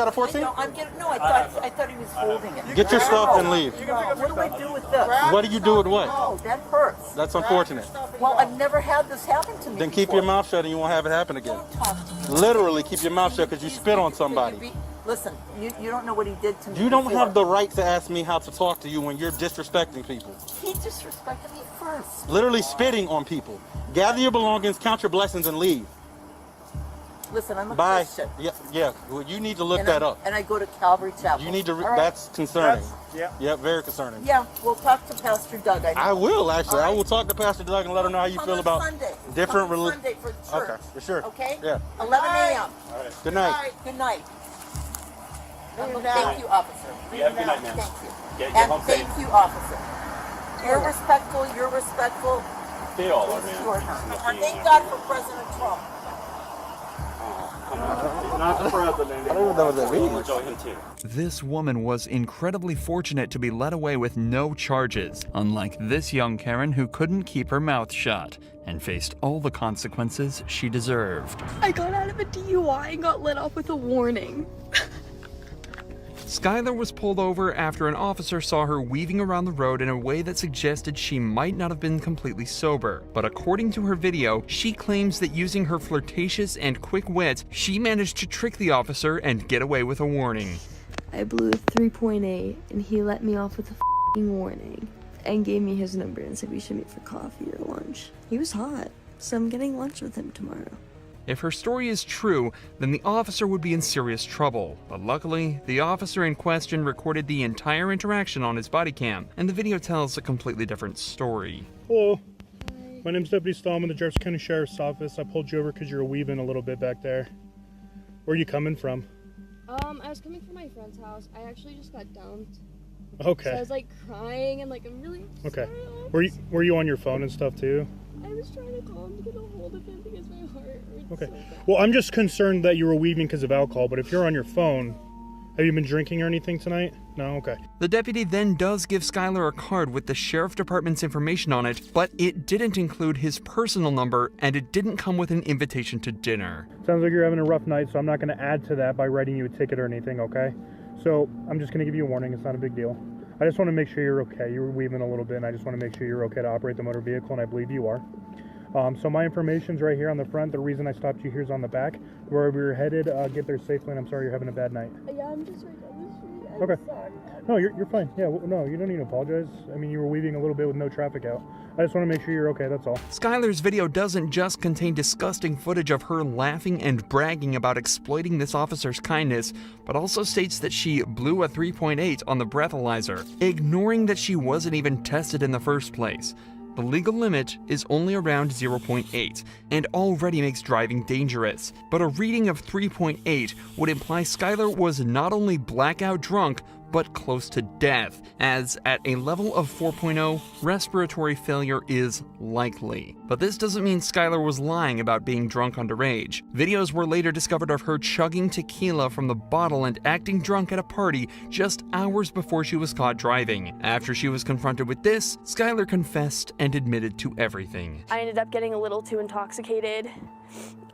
a 14? No, I thought he was holding it. Get your stuff and leave. No, what do I do with this? What do you do with what? Oh, that hurts. That's unfortunate. Well, I've never had this happen to me Then keep before. your mouth shut and you won't have it happen again. Don't talk to me. Literally keep your mouth shut because you spit on somebody. Listen, you don't know what he did to me. You don't before. have the right to ask me how to talk to you when you're disrespecting people. He disrespected me first. Literally spitting on people. Gather your belongings, count your blessings, and leave. Listen, I'm a Bye. Christian. Yeah. Well, you need to look And that I'm- up. And I go to Calvary Chapel. You need to. All right? That's concerning. Yeah, very concerning. Yeah, we'll talk to Pastor Doug. I will actually. I will talk to Pastor Doug and let him know how you Come feel on about Sunday. different Come on religions. Sunday for church. Okay, for sure. Okay? Yeah. 11 a.m. Good night. Good night. Good Thank you, officer. You have a good night, ma'am. Thank you. Get And home thank safe. you, officer. You're respectful. You're respectful. They all are, man. You are not. And thank God for President Trump. Not the president. I don't even know what that We'll means. enjoy him too. This woman was incredibly fortunate to be let away with no charges, unlike this young Karen who couldn't keep her mouth shut and faced all the consequences she deserved. I got out of a DUI and got let off with a warning. Skylar was pulled over after an officer saw her weaving around the road in a way that suggested she might not have been completely sober. But according to her video, she claims that using her flirtatious and quick wit, she managed to trick the officer and get away with a warning. I blew a 3.8 and he let me off with a f***ing warning and gave me his number and said we should meet for coffee or lunch. He was hot, so I'm getting lunch with him tomorrow. If her story is true, then the officer would be in serious trouble. But luckily, the officer in question recorded the entire interaction on his body cam, and the video tells a completely different story. Hello. My name's Deputy Stallman, the Jefferson County Sheriff's Office. I pulled you over because you were weaving a little bit back there. Where are you coming from? I was coming from my friend's house. I actually just got dumped. Okay. So I was like crying and like I'm really okay. sorry. Were you on your phone and stuff too? I was trying to call him to get a hold of him because my heart hurts Okay. so bad. Well, I'm just concerned that you were weaving because of alcohol, but if you're on your phone, have you been drinking or anything tonight? No? Okay. The deputy then does give Skylar a card with the sheriff department's information on it, but it didn't include his personal number and it didn't come with an invitation to dinner. Sounds like you're having a rough night, so I'm not going to add to that by writing you a ticket or anything, okay? So I'm just going to give you a warning. It's not a big deal. I just want to make sure you're okay. You were weaving a little bit, and I just want to make sure you're okay to operate the motor vehicle, and I believe you are. So my information's right here on the front. The reason I stopped you here is on the back. Wherever you're headed, get there safely, and I'm sorry you're having a bad night. Yeah, I'm just right down the street. I'm Okay. sorry. No, you're fine. Yeah, no, you don't need to apologize. I mean, you were weaving a little bit with no traffic out. I just want to make sure you're okay, that's all. Skylar's video doesn't just contain disgusting footage of her laughing and bragging about exploiting this officer's kindness, but also states that she blew a 3.8 on the breathalyzer, ignoring that she wasn't even tested in the first place. The legal limit is only around 0.8 and already makes driving dangerous, but a reading of 3.8 would imply Skylar was not only blackout drunk, but close to death, as at a level of 4.0, respiratory failure is likely. But this doesn't mean Skylar was lying about being drunk underage. Videos were later discovered of her chugging tequila from the bottle and acting drunk at a party just hours before she was caught driving. After she was confronted with this, Skylar confessed and admitted to everything. I ended up getting a little too intoxicated.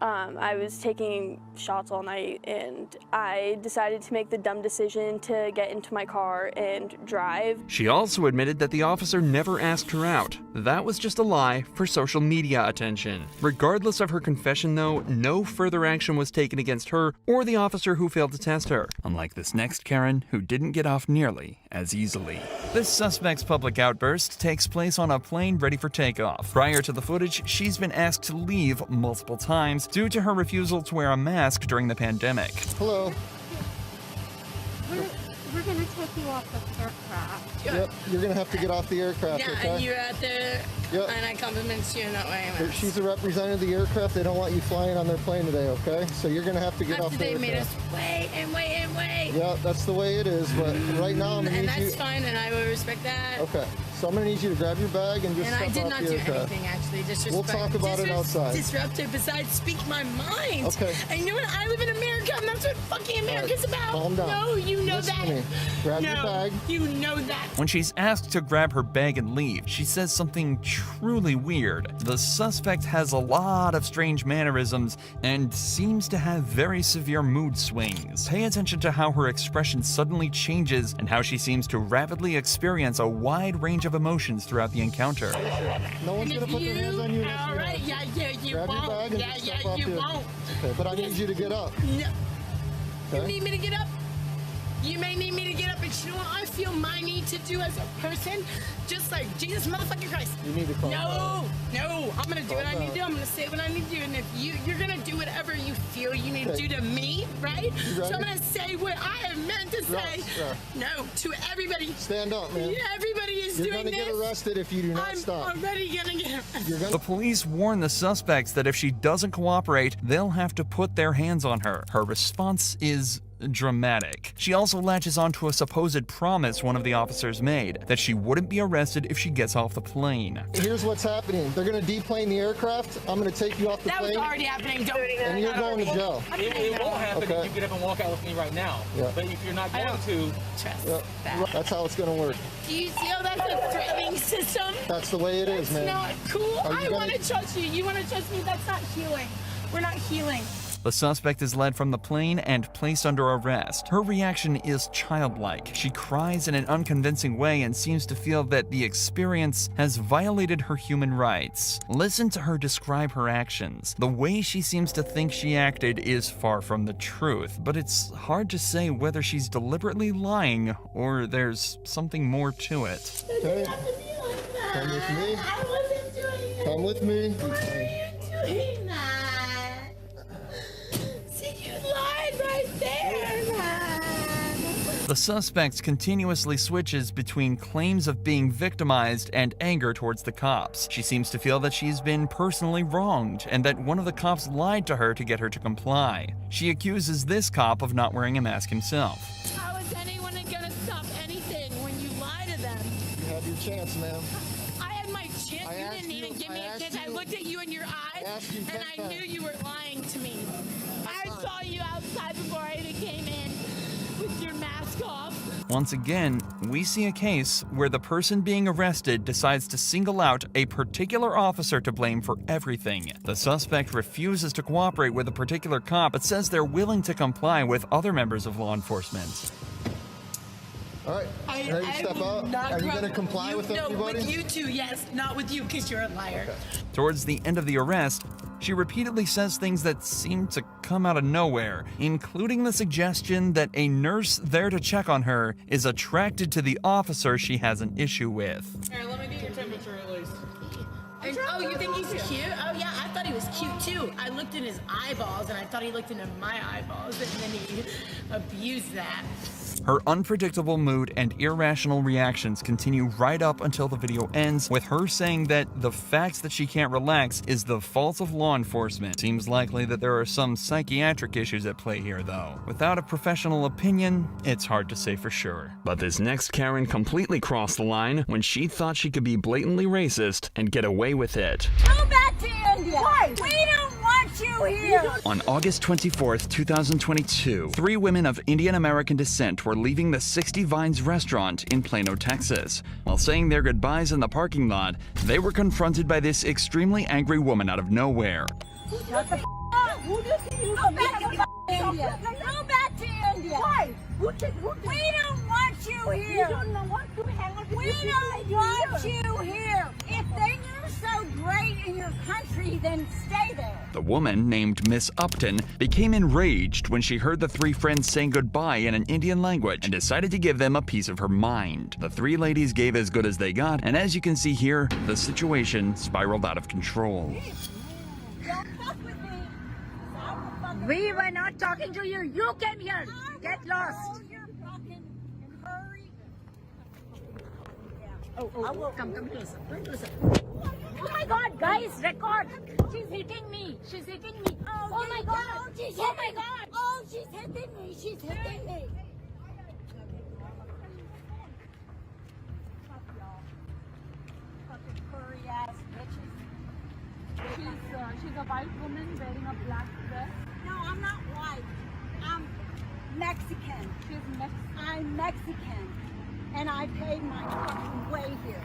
I was taking shots all night and I decided to make the dumb decision to get into my car and drive. She also admitted that the officer never asked her out. That was just a lie for social media attention. Regardless of her confession though, no further action was taken against her or the officer who failed to test her, unlike this next Karen who didn't get off nearly as easily. This suspect's public outburst takes place on a plane ready for takeoff. Prior to the footage, she's been asked to leave multiple times due to her refusal to wear a mask during the pandemic. Hello. We're gonna take you off the aircraft. Yep, you're gonna have to get off the aircraft, Yeah, okay? and you're out there, Yep. and I compliment you in that way. She's a representative of the aircraft. They don't want you flying on their plane today, okay? So you're gonna have to get off the They aircraft. made us wait and wait and wait. Yeah, that's the way it is, but right now I'm gonna And need you... that's fine, and I will respect that. Okay, so I'm gonna need you to grab your bag and just And I step did off not the do aircraft. anything, actually. Disrespect. We'll talk about it outside. Disruptive, besides speak my mind. Okay. And you know what? I live in America, and that's what fucking America's about. calm down. No, you know Listen that. to me. Grab your No, bag. you know that. When she's asked to grab her bag and leave, she says something truly weird. The suspect has a lot of strange mannerisms and seems to have very severe mood swings. Pay attention to how her expression suddenly changes and how she seems to rapidly experience a wide range of emotions throughout the encounter. No one's gonna put their hands on you. All right, yeah, you Grab your won't. bag and Yeah, just step off you the- won't. Okay, but I need you to get up. No. You Okay? need me to get up? You may need me to get up, but you know what I feel my need to do as a person? Just like Jesus motherfucking Christ. You need to calm No, no, I'm gonna do what I Calm need to do. I'm gonna say what I need to do. And if you're gonna do whatever you feel you need to Okay. do to me, right? You So ready? I'm gonna say what I have meant to say. Yeah. No, to everybody. Stand up, man. Everybody is You're doing gonna this. get arrested if you do not I'm stop. already gonna get arrested. You're gonna... The police warn the suspects that if she doesn't cooperate, they'll have to put their hands on her. Her response is dramatic. She also latches onto a supposed promise one of the officers made, that she wouldn't be arrested if she gets off the plane. Here's what's happening. They're gonna deplane the aircraft. I'm gonna take you off the That was plane. already happening. Don't. And you're going to jail. It won't happen Okay. if you get up and walk out with me right now. Yeah. But if you're not I going don't to, trust Yep. that. That's how it's gonna work. Do you feel that's a threatening system? That's the way it is, man. Not cool. Are you I gonna- want to trust you. You want to trust me? That's not healing. We're not healing. The suspect is led from the plane and placed under arrest. Her reaction is childlike. She cries in an unconvincing way and seems to feel that the experience has violated her human rights. Listen to her describe her actions. The way she seems to think she acted is far from the truth, but it's hard to say whether she's deliberately lying or there's something more to it. Okay. Come with me. I wasn't doing it. Come with me. Why are you doing that? The suspect continuously switches between claims of being victimized and anger towards the cops. She seems to feel that she's been personally wronged and that one of the cops lied to her to get her to comply. She accuses this cop of not wearing a mask himself. How is anyone gonna stop anything when you lie to them? You had your chance, ma'am. I had my chance. You didn't even give me a chance. I looked at you in your eyes and I knew you were lying to me. I saw you outside before I even came in with your mask off. Once again, we see a case where the person being arrested decides to single out a particular officer to blame for everything. The suspect refuses to cooperate with a particular cop but says they're willing to comply with other members of law enforcement. All right, ready to step out? Are you going to comply with everybody? No, with you too, yes. Not with you, because you're a liar. Okay. Towards the end of the arrest, she repeatedly says things that seem to come out of nowhere, including the suggestion that a nurse there to check on her is attracted to the officer she has an issue with. Here, let me get your temperature at least. And, oh, you think he's cute? Oh, yeah, I thought he was cute too. I looked in his eyeballs and I thought he looked into my eyeballs, and then he abused that. Her unpredictable mood and irrational reactions continue right up until the video ends, with her saying that the fact that she can't relax is the fault of law enforcement. Seems likely that there are some psychiatric issues at play here, though. Without a professional opinion, it's hard to say for sure. But this next Karen completely crossed the line when she thought she could be blatantly racist and get away with it. Go back to India. Why? We don't want you here. On August 24th, 2022, 3 women of Indian American descent were leaving the 60 Vines restaurant in Plano, Texas. While saying their goodbyes in the parking lot, they were confronted by this extremely angry woman out of nowhere. Shut the f*** up. Who do you think you go back to India? Go back to India. Why? We don't want you here. We don't want to hang out with We don't want you here. If things are so great in your country, then stay there. The woman, named Miss Upton, became enraged when she heard the 3 friends saying goodbye in an Indian language and decided to give them a piece of her mind. The 3 ladies gave as good as they got, and as you can see here, the situation spiraled out of control. We were not talking to you. You came here. Get lost. Oh, come closer. Come closer. Oh my God, guys, record. She's hitting me. She's hitting me. Oh my God. Oh my God. Oh, she's hitting me. She's hitting me. Fucking furry ass bitches. She's a white woman wearing a black dress. No, I'm not white. I'm Mexican. I'm Mexican. And I paid my fucking way here.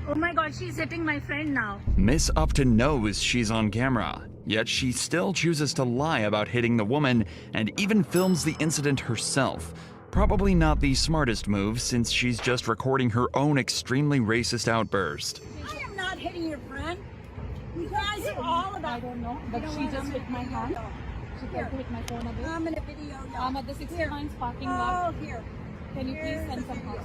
Oh my God, she's hitting my friend now. Miss Upton knows she's on camera, yet she still chooses to lie about hitting the woman and even films the incident herself. Probably not the smartest move, since she's just recording her own extremely racist outburst. I am not hitting your friend. You guys are all about... I don't know, but she just hit my hand. She tried to hit my phone away. I'm in a video. I'm at the 60 Vines parking lot. Oh, here. Can you please send some help?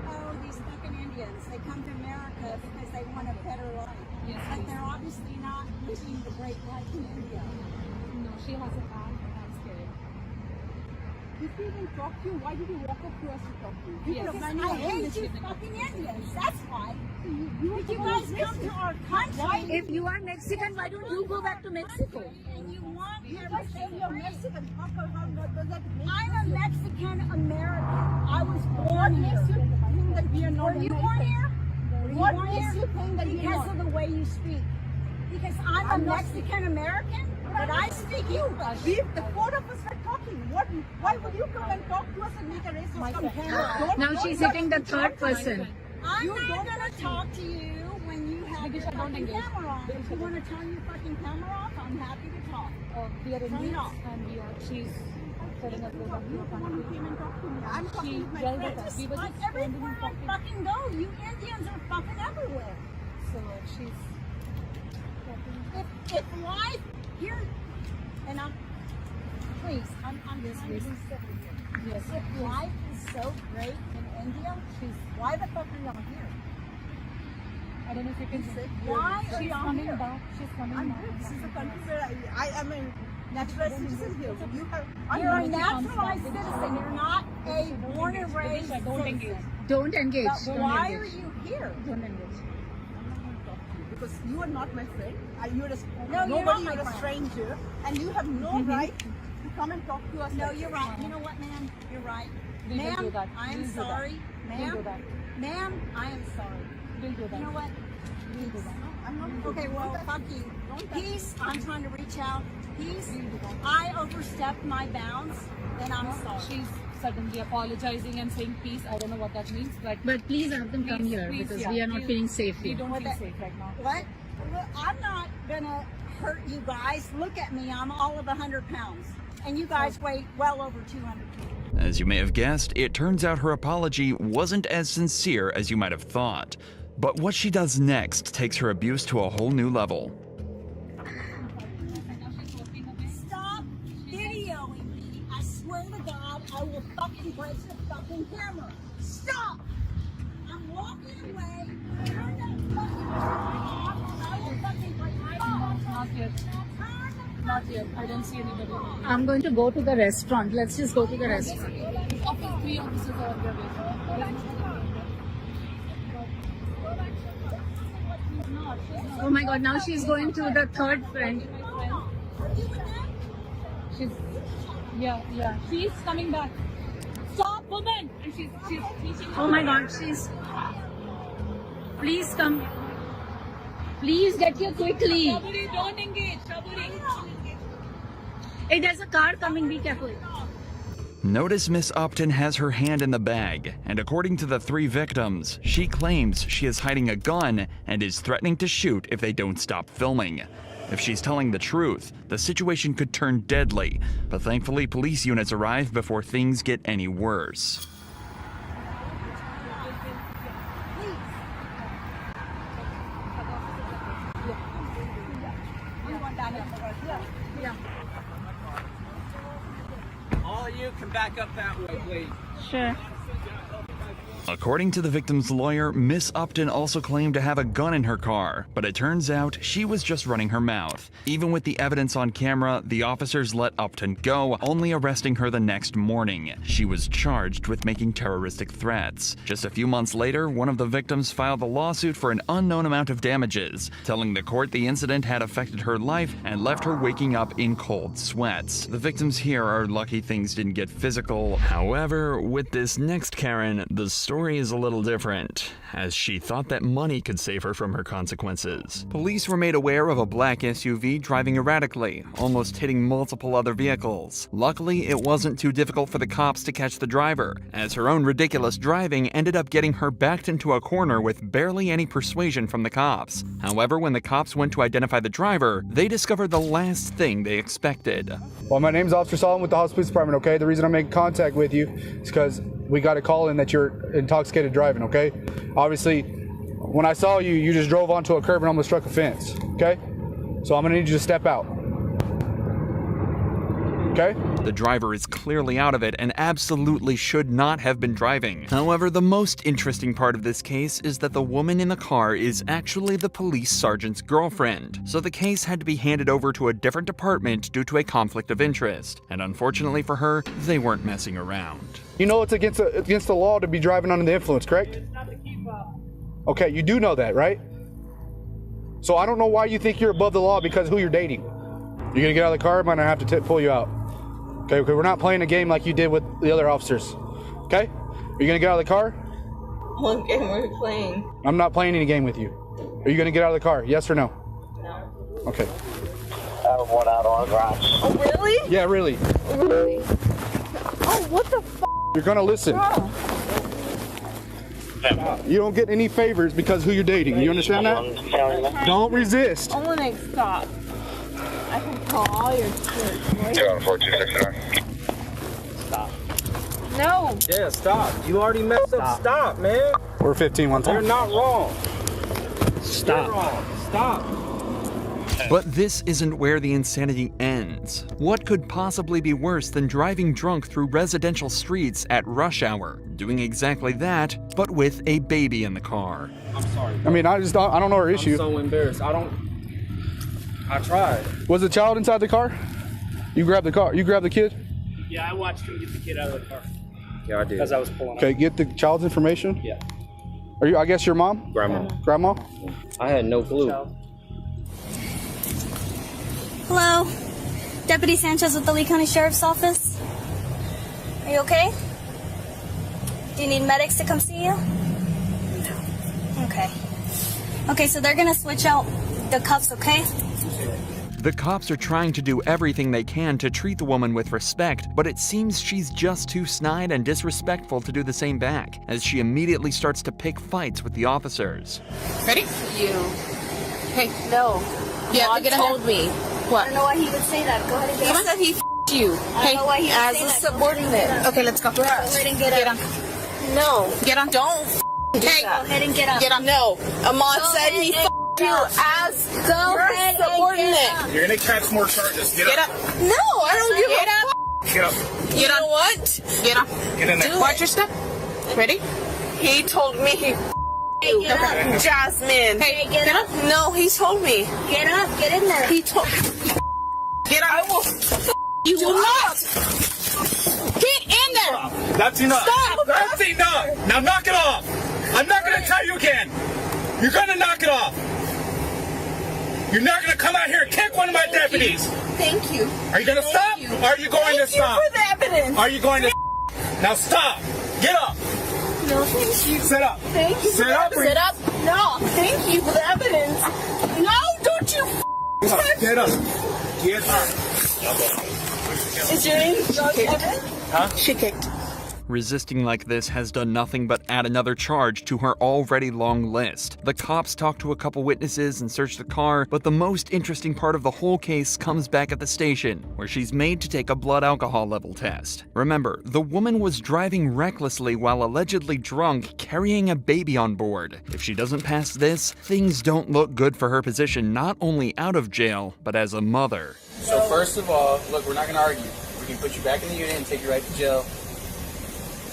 Oh, these fucking Indians. They come to America because they want a better life. Yes, but they're obviously not living the great life in India. No, she has a car. I'm scared. If we even talk to you, why did you walk up to us to talk to you? Yes. I hate you fucking Indians. That's why. Did you guys come to our country? If you are Mexican, why don't you go back to Mexico? And you want here to say you're Mexican. I'm a Mexican American. I was born here. Were you born here? What makes you think that because of the way you speak? Because I'm a Mexican American, but I speak English. The 4 of us are talking. Why would you come and talk to us and make a racist comment? Now she's hitting the 3rd person. I'm not going to talk to you when you have your fucking camera on. If you want to turn your fucking camera off, I'm happy to talk. We are in turn it off. And she's telling us about your country. I'm talking with my friends. We were just Everywhere I fucking go, you Indians are fucking everywhere. So she's... If life here, and please, I'm just raising stuff here. Yes. If life is so great in India, why the fuck are y'all here? I don't know if you can say. Why are She's y'all coming here? back. She's coming back. This is a country where I am in Naturalized citizen here. You're a naturalized citizen. You're not a born and raised citizen. Don't engage. But why are you here? Don't engage. Because you are not my friend. You're a, No, you're not my you're a friend. stranger, and you have no right to come and talk to us. No, you're right. You know what, ma'am? You're right. We will do Ma'am, that. I We am will do that. sorry. We'll do Ma'am, that. ma'am, I am sorry. We'll do that. You know what? We'll do that. Okay, well, fuck you. Peace, I'm trying to reach out. Peace, I overstepped my bounds, and I'm sorry. She's suddenly apologizing and saying peace. I don't know what that means, but please have them come here because we are not feeling safe here. We don't feel safe right now. What? Look, I'm not gonna hurt you guys. Look at me, I'm all of 100 pounds. And you guys weigh well over 200 pounds. As you may have guessed, it turns out her apology wasn't as sincere as you might have thought. But what she does next takes her abuse to a whole new level. Stop videoing me. I swear to God, I will fucking break the fucking camera. Stop! I'm walking away. Turn that fucking camera off, or I will fucking break my phone. Not yet. Not yet. I don't see anybody. I'm going to go to the restaurant. Let's just go to the restaurant. Three officers are on their way. Oh my God! Now she's going to the third friend. She's yeah. She's coming back. Stop, woman! And she's teaching. Oh my God! She's. Please come. Please get here quickly. Shaburi, don't engage. Shaburi. Hey, there's a car coming. Be careful. Notice Miss Upton has her hand in the bag, and according to the three victims, she claims she is hiding a gun and is threatening to shoot if they don't stop filming. If she's telling the truth, the situation could turn deadly, but thankfully police units arrive before things get any worse. All you can back up that way, please. Sure. According to the victim's lawyer, Miss Upton also claimed to have a gun in her car, but it turns out she was just running her mouth. Even with the evidence on camera, the officers let Upton go, only arresting her the next morning. She was charged with making terroristic threats. Just a few months later, one of the victims filed a lawsuit for an unknown amount of damages, telling the court the incident had affected her life and left her waking up in cold sweats. The victims here are lucky things didn't get physical. However, with this next Karen, the story is a little different, as she thought that money could save her from her consequences. Police were made aware of a black SUV driving erratically, almost hitting multiple other vehicles. Luckily, it wasn't too difficult for the cops to catch the driver, as her own ridiculous driving ended up getting her backed into a corner with barely any persuasion from the cops. However, when the cops went to identify the driver, they discovered the last thing they expected. Well, my name's Officer Solomon with the Hollis Police Department, okay? The reason I'm making contact with you is because we got a call in that you're intoxicated driving, okay? Obviously, when I saw you, you just drove onto a curb and almost struck a fence, okay? So I'm gonna need you to step out. Okay? The driver is clearly out of it and absolutely should not have been driving. However, the most interesting part of this case is that the woman in the car is actually the police sergeant's girlfriend. So the case had to be handed over to a different department due to a conflict of interest. And unfortunately for her, they weren't messing around. You know it's against the law to be driving under the influence, correct? Okay, you do know that, right? So I don't know why you think you're above the law because who you're dating. You're gonna get out of the car, I'm gonna have to pull you out. Okay, we're not playing a game like you did with the other officers. Okay? Are you gonna get out of the car? What game are we playing? I'm not playing any game with you. Are you gonna get out of the car? Yes or no? No. Okay. I have one out on the ground. Oh, really? Yeah, really. Really? Oh, what the f***? You're gonna listen. You don't get any favors because who you're dating. You understand that? Don't resist. I want to stop. I can call all your shit. 21469. Stop. No. Yeah, stop. You already messed up. Stop, man. We're 15 one time. You're not wrong. Stop. You're wrong. Stop. But this isn't where the insanity ends. What could possibly be worse than driving drunk through residential streets at rush hour? Doing exactly that, but with a baby in the car. I'm sorry. I mean, I don't know her issue. I'm so embarrassed. I tried. Was the child inside the car? You grab the car. You grab the kid. Yeah, I watched him get the kid out of the car. Yeah, I did. As I was pulling Okay, get the child's information. Yeah. Are you? I guess your mom. Grandma. Grandma. I had no clue. Hello, Deputy Sanchez with the Lee County Sheriff's Office. Are you okay? Do you need medics to come see you? Okay. Okay, so they're gonna switch out the cuffs, okay? The cops are trying to do everything they can to treat the woman with respect, but it seems she's just too snide and disrespectful to do the same back, as she immediately starts to pick fights with the officers. Ready? You. Hey. No. Yeah, Mom get told me. What? I don't know why he would say that. Go ahead and get He on. said he f***ed you. I don't know why he would as say a that. Go subordinate. Okay, let's go. Go ahead and get on. No. Get on. Don't Go ahead and get up. Get on. No. Ahmad Go said ahead he and f***ed you as your subordinate. You're gonna catch more charges. Get up. No, I don't give a f***. Get up. You know what? Get up. Get in there. Watch your step. Ready? He told me he Hey, get up. Jasmine. Hey, get up. No, he told me. Get up. Get in there. He told. Get up. I will. You will not. Get in there. That's enough. Stop. That's enough. Now knock it off. I'm not gonna tell you again. You're gonna knock it off. You're not gonna come out here and kick one of my deputies. Thank you. Are you gonna stop? Are you going to stop? Thank you for the evidence. Are you going to now stop? Get up. No, thank you. Sit up. Thank you. Sit up. Sit up. No, thank you for the evidence. No, don't you Get up. Get up. Is your name Evan? Huh? She kicked. Resisting like this has done nothing but add another charge to her already long list. The cops talk to a couple witnesses and search the car, but the most interesting part of the whole case comes back at the station, where she's made to take a blood alcohol level test. Remember, the woman was driving recklessly while allegedly drunk, carrying a baby on board. If she doesn't pass this, things don't look good for her position not only out of jail, but as a mother. So first of all, look, we're not going to argue. We can put you back in the unit and take you right to jail.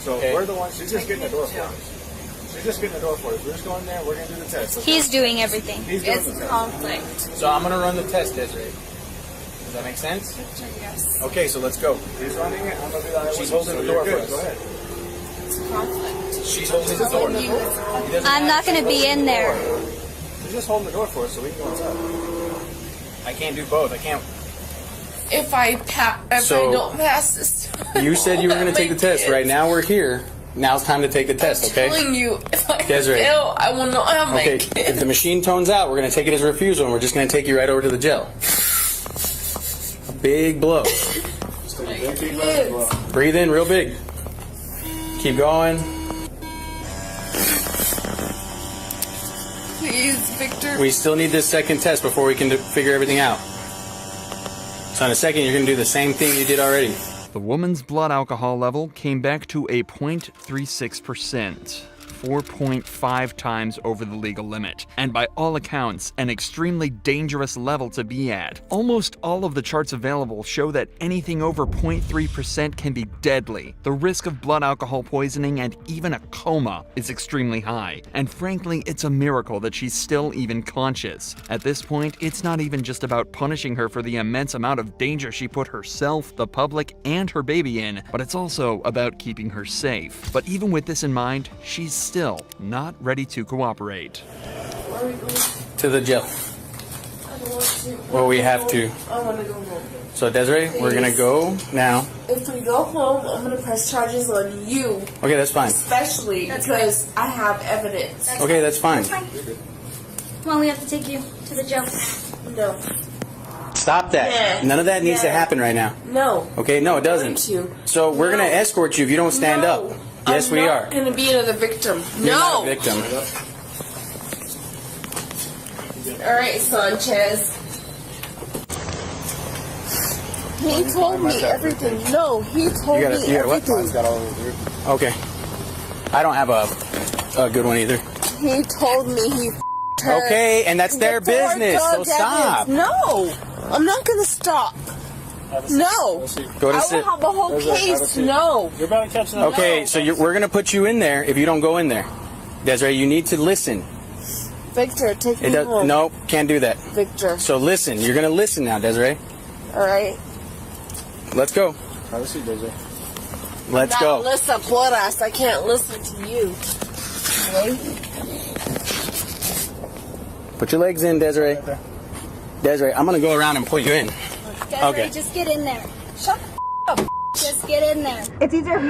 So we're the ones, she's just getting the door for us. She's just getting the door for us. We're just going there, we're going to do the test. He's doing everything. He's doing It's the test. conflict. So I'm going to run the test, Desiree. Does that make sense? Yes. Okay, so let's go. He's running it, I'm going to do that. She's holding the door for us. Go ahead. It's conflict. She's holding the door. I'm not going to be in there. She's just holding the door for us so we can go inside. I can't do both. I can't. If I don't pass this, You said you were going to take the test. Right now we're here. Now it's time to take the test, okay? I'm telling you, if I Desiree. fail, I will not have my Okay, kid. if the machine tones out, we're going to take it as a refusal, and we're just going to take you right over to the jail. A big blow. Breathe in real big. Keep going. Please, Victor. We still need this second test before we can figure everything out. So in a second, you're going to do the same thing you did already. The woman's blood alcohol level came back to a 0.36%, 4.5 times over the legal limit, and by all accounts, an extremely dangerous level to be at. Almost all of the charts available show that anything over 0.3% can be deadly. The risk of blood alcohol poisoning and even a coma is extremely high, and frankly, it's a miracle that she's still even conscious. At this point, it's not even just about punishing her for the immense amount of danger she put herself, the public, and her baby in, but it's also about keeping her safe. But even with this in mind, she's still not ready to cooperate. Where are we going? To the jail. I don't want to. Well, we have to. I want to go home. So Desiree, we're going to go now. If we go home, I'm going to press charges on you. Okay, that's fine. Especially because I have evidence. Okay, that's fine. Come on, we have to take you to the jail. No. Stop that. Yeah. None of that needs to Yeah. happen right now. No. Okay, no, it doesn't. So we're going to escort you if you don't stand up. Yes, we are. I'm going to be another victim. You're not No. a victim. All right, Sanchez. He told me everything. No, he told me everything. Okay. I don't have a good one either. He told me he her. Okay, and that's their before business, so drug stop. evidence. No, I'm not going to stop. No. Go to I sit. will have a whole case. No. You're about to catch another. Okay, so we're going to put you in there if you don't go in there. Desiree, you need to listen. Victor, take me home. No, can't do that. Victor. So listen, you're going to listen now, Desiree. All right. Let's go. Have a seat, Desiree. Let's go. Listen, Floras, I can't listen to you. Put your legs in, Desiree. Desiree, I'm gonna go around and pull you in. Desiree, Okay. just get in there. Shut the up. Just get in there. It's easier if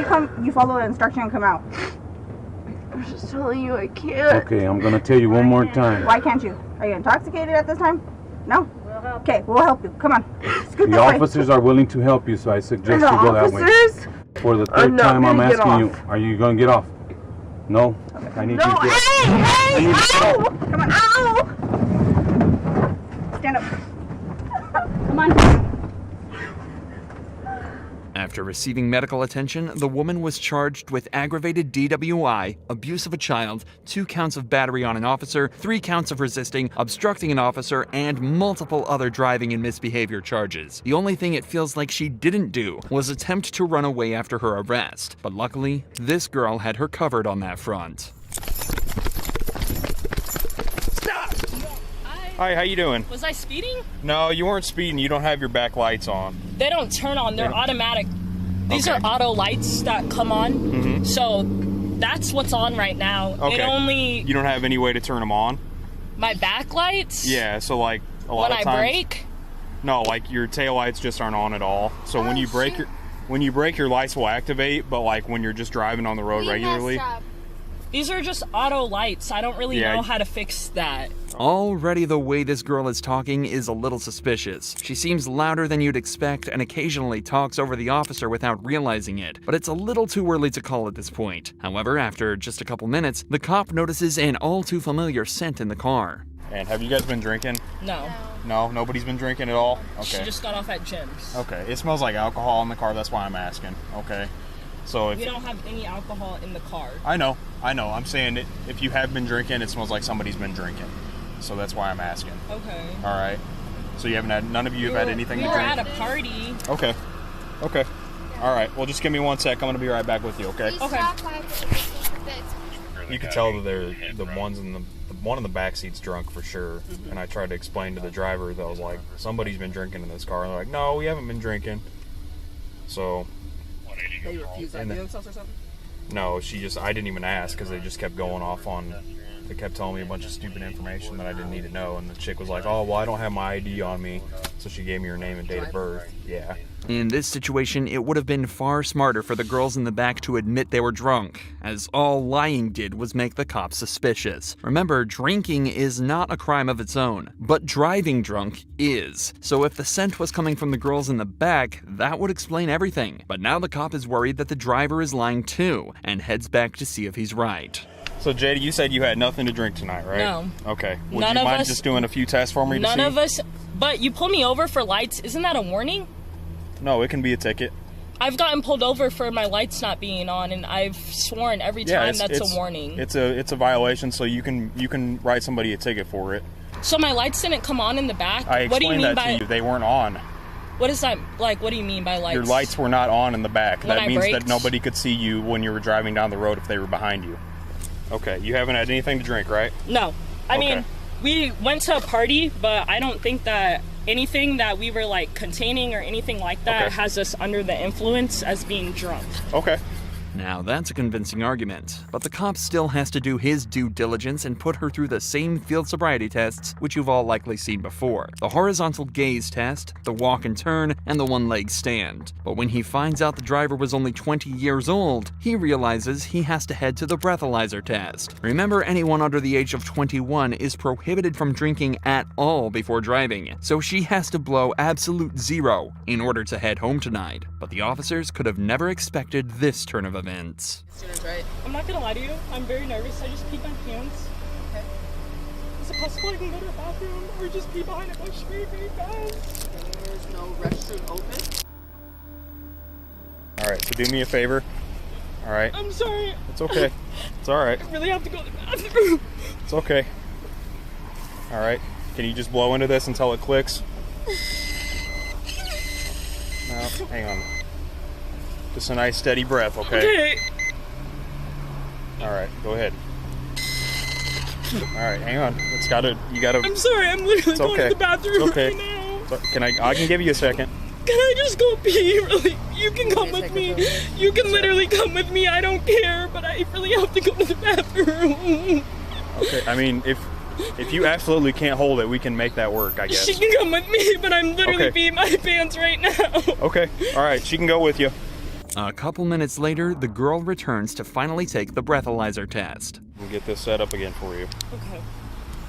you follow the instruction and come out. I'm just telling you I can't. Okay, I'm gonna tell you one more time. Why can't you? Are you intoxicated at this time? No? Okay, we'll help you. Come on. Scoot The that way. officers are willing to help you, so I suggest The you go that way. officers? For the I'm third not time, I'm gonna get asking you, off. are you gonna get off? No? I need you to get Hey! Ow! Come on. Ow! Stand up. Come on. After receiving medical attention, the woman was charged with aggravated DWI, abuse of a child, 2 counts of battery on an officer, 3 counts of resisting, obstructing an officer, and multiple other driving and misbehavior charges. The only thing it feels like she didn't do was attempt to run away after her arrest. But luckily, this girl had her covered on that front. Hi, how you doing? Was I speeding? No, you weren't speeding. You don't have your back lights on. They don't turn on. They're automatic. These Okay. are auto lights that come on. Mhm. So that's what's on right now. Okay. It only You don't have any way to turn them on? my back lights. Yeah, so like a lot When of I times. brake. No, like your tail lights just aren't on at all. So when you brake your lights will activate, but like when you're just driving on the road regularly. These are just auto lights. I don't really Yeah. know how to fix that. Already the way this girl is talking is a little suspicious. She seems louder than you'd expect and occasionally talks over the officer without realizing it, but it's a little too early to call at this point. However, after just a couple minutes, the cop notices an all too familiar scent in the car. And have you guys been drinking? No. No, nobody's been drinking at all? She Okay. just got off at Jim's. Okay, it smells like alcohol in the car, that's why I'm asking. Okay. So if We don't have any alcohol in the car. I know. I'm saying it, if you have been drinking, it smells like somebody's been drinking. So that's why I'm asking. Okay. All right. So you haven't had, none of you have had anything We to were drink? at a party. Okay. Okay. All right. Well, just give me 1 sec. I'm gonna be right back with you. Okay. Okay. You could tell that they're the ones in the one in the back seat's drunk for sure. And I tried to explain to the driver that I was like, somebody's been drinking in this car. And they're like, no, we haven't been drinking. So. They refuse And then- themselves or something? No, I didn't even ask because they just kept going off on. They kept telling me a bunch of stupid information that I didn't need to know, and the chick was like, "Oh, well, I don't have my ID on me," so she gave me her name and date of birth. Yeah. In this situation, it would have been far smarter for the girls in the back to admit they were drunk, as all lying did was make the cops suspicious. Remember, drinking is not a crime of its own, but driving drunk is. So if the scent was coming from the girls in the back, that would explain everything. But now the cop is worried that the driver is lying too, and heads back to see if he's right. So, JD, you said you had nothing to drink tonight, right? No. Okay. Would None you of mind us- just doing a few tests for me to see? None of us. But you pulled me over for lights. Isn't that a warning? No, it can be a ticket. I've gotten pulled over for my lights not being on, and I've sworn every time that's a warning. It's a violation, so you can write somebody a ticket for it. So my lights didn't come on in the back. I What do you explained mean that by? to you. They weren't on. What is that like? What do you mean by lights? Your lights were not on in the back. When That I means that braked? nobody could see you when you were driving down the road if they were behind you. Okay, you haven't had anything to drink, right? No. I Okay. mean, we went to a party, but I don't think that anything that we were like containing or anything like that Okay. has us under the influence as being drunk. Okay. Now that's a convincing argument, but the cop still has to do his due diligence and put her through the same field sobriety tests which you've all likely seen before. The horizontal gaze test, the walk and turn, and the one-leg stand. But when he finds out the driver was only 20 years old, he realizes he has to head to the breathalyzer test. Remember, anyone under the age of 21 is prohibited from drinking at all before driving, so she has to blow absolute zero in order to head home tonight. But the officers could have never expected this turn of events. I'm not gonna lie to you. I'm very nervous. I just peed my pants. Okay. Is it possible I can go to the bathroom or just pee behind a bush very, very fast? There's no restroom open. All right. So do me a favor. All right. I'm sorry. It's okay. It's all right. I really have to go to the bathroom. It's okay. All right. Can you just blow into this until it clicks? No, hang on. Just a nice steady breath, okay? Okay. All right, go ahead. All right, hang on. I'm sorry, I'm literally It's going okay. to the bathroom It's okay. right now. So, I can give you a second. Can I just go pee? Really? You can come with me. You can literally come with me. I don't care, but I really have to go to the bathroom. Okay, I mean, if you absolutely can't hold it, we can make that work, I guess. She can come with me, but I'm literally Okay. peeing my pants right now. Okay, all right, she can go with you. A couple minutes later, the girl returns to finally take the breathalyzer test. We'll get this set up again for you. Okay.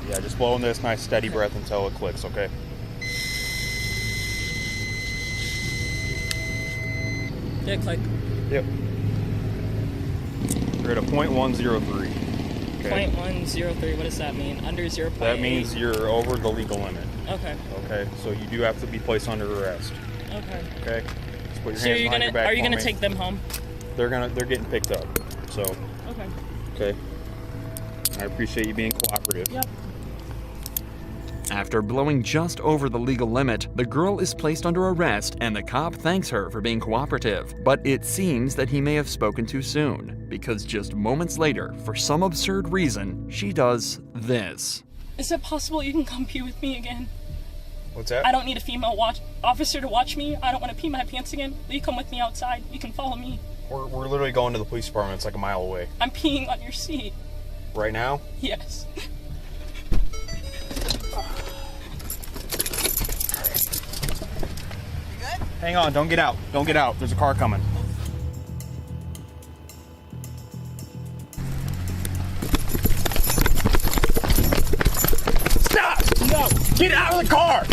Yeah, just blow in this nice steady breath until it clicks, okay? Yeah, click. Yep. You're at a 0.103. Okay. 0.103, what does that mean? Under 0.8? That means you're over the legal limit. Okay. Okay, so you do have to be placed under arrest. Okay. Okay? Just put your So hands you're behind your back are you for gonna me. take them home? They're getting picked up. So, Okay. okay. I appreciate you being cooperative. Yep. After blowing just over the legal limit, the girl is placed under arrest and the cop thanks her for being cooperative. But it seems that he may have spoken too soon, because just moments later, for some absurd reason, she does this. Is it possible you can come pee with me again? What's that? I don't need a female officer to watch me. I don't want to pee my pants again. Will you come with me outside? You can follow me. We're literally going to the police department. It's like a mile away. I'm peeing on your seat. Right now? Yes. Hang on, don't get out. Don't get out. There's a car coming. Stop! No! Get out of the car!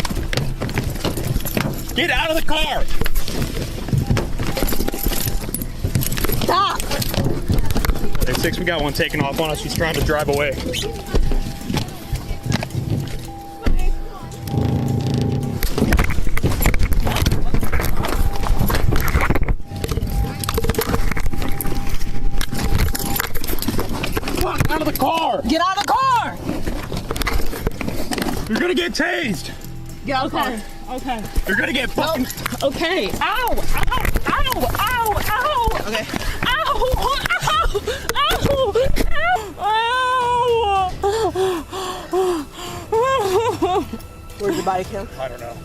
Get out of the car! Stop! Hey, 6, we got one taking off on us. He's trying to drive away. Out of the car! Get out of the car! You're gonna get tased! Get out of the car. Okay. You're gonna get fucking... Okay. Ow! Ow! Ow! Ow! Ow! Okay. Ow! Ow! Ow! Where's the body kill? I don't know.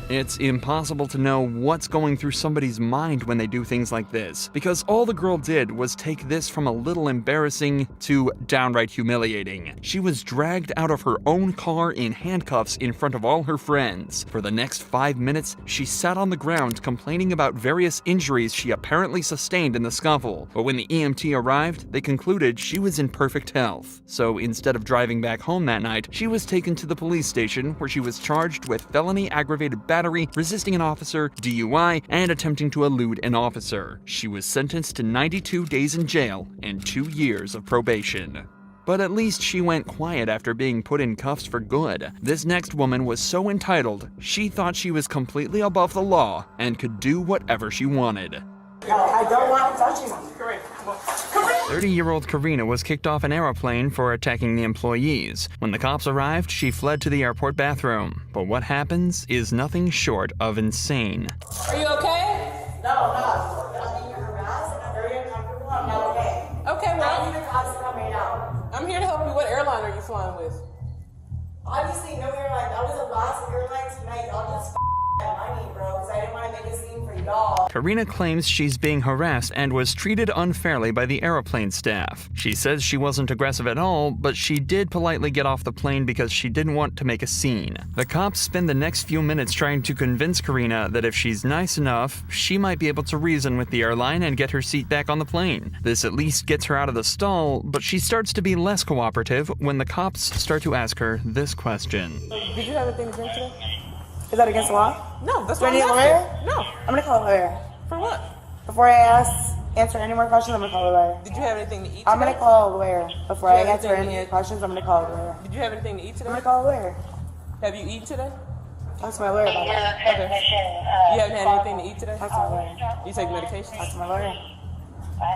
It's impossible to know what's going through somebody's mind when they do things like this, because all the girl did was take this from a little embarrassing to downright humiliating. She was dragged out of her own car in handcuffs in front of all her friends. For the next 5 minutes, she sat on the ground complaining about various injuries she apparently sustained in the scuffle. But when the EMT arrived, they concluded she was in perfect health. So instead of driving back home that night, she was taken to the police station where she was charged with felony aggravated battery, resisting an officer, DUI, and attempting to elude an officer. She was sentenced to 92 days in jail and 2 years of probation. But at least she went quiet after being put in cuffs for good. This next woman was so entitled, she thought she was completely above the law and could do whatever she wanted. I don't want touching you. 30-year-old Karina was kicked off an aeroplane for attacking the employees. When the cops arrived, she fled to the airport bathroom. But what happens is nothing short of insane. Are you okay? No, I'm being harassed and I'm very uncomfortable. I'm not okay. Okay, I well, need the cops to come right now. I'm here to help you. What airline are you flying with? Obviously, no airline. I was a Alaska Airlines tonight. Y'all just money, bro, because I didn't want to make a scene for y'all. Karina claims she's being harassed and was treated unfairly by the airplane staff. She says she wasn't aggressive at all, but she did politely get off the plane because she didn't want to make a scene. The cops spend the next few minutes trying to convince Karina that if she's nice enough, she might be able to reason with the airline and get her seat back on the plane. This at least gets her out of the stall, but she starts to be less cooperative when the cops start to ask her this question. Did you have anything to drink today? Is that against the law? No, that's Do I what need a I'm lawyer? asking. No. I'm gonna call a lawyer. For what? Before I answer any more questions, I'm gonna call a lawyer. Did you have anything to eat today? I'm gonna call a lawyer. Before I Did you have answer anything any to eat? questions, I'm gonna call a lawyer. Did you have anything to eat today? I'm gonna call a lawyer. Have you eaten today? Talk to my lawyer about it. Okay. You haven't had anything to eat today? Talk to my lawyer. You take medication? Talk to my lawyer.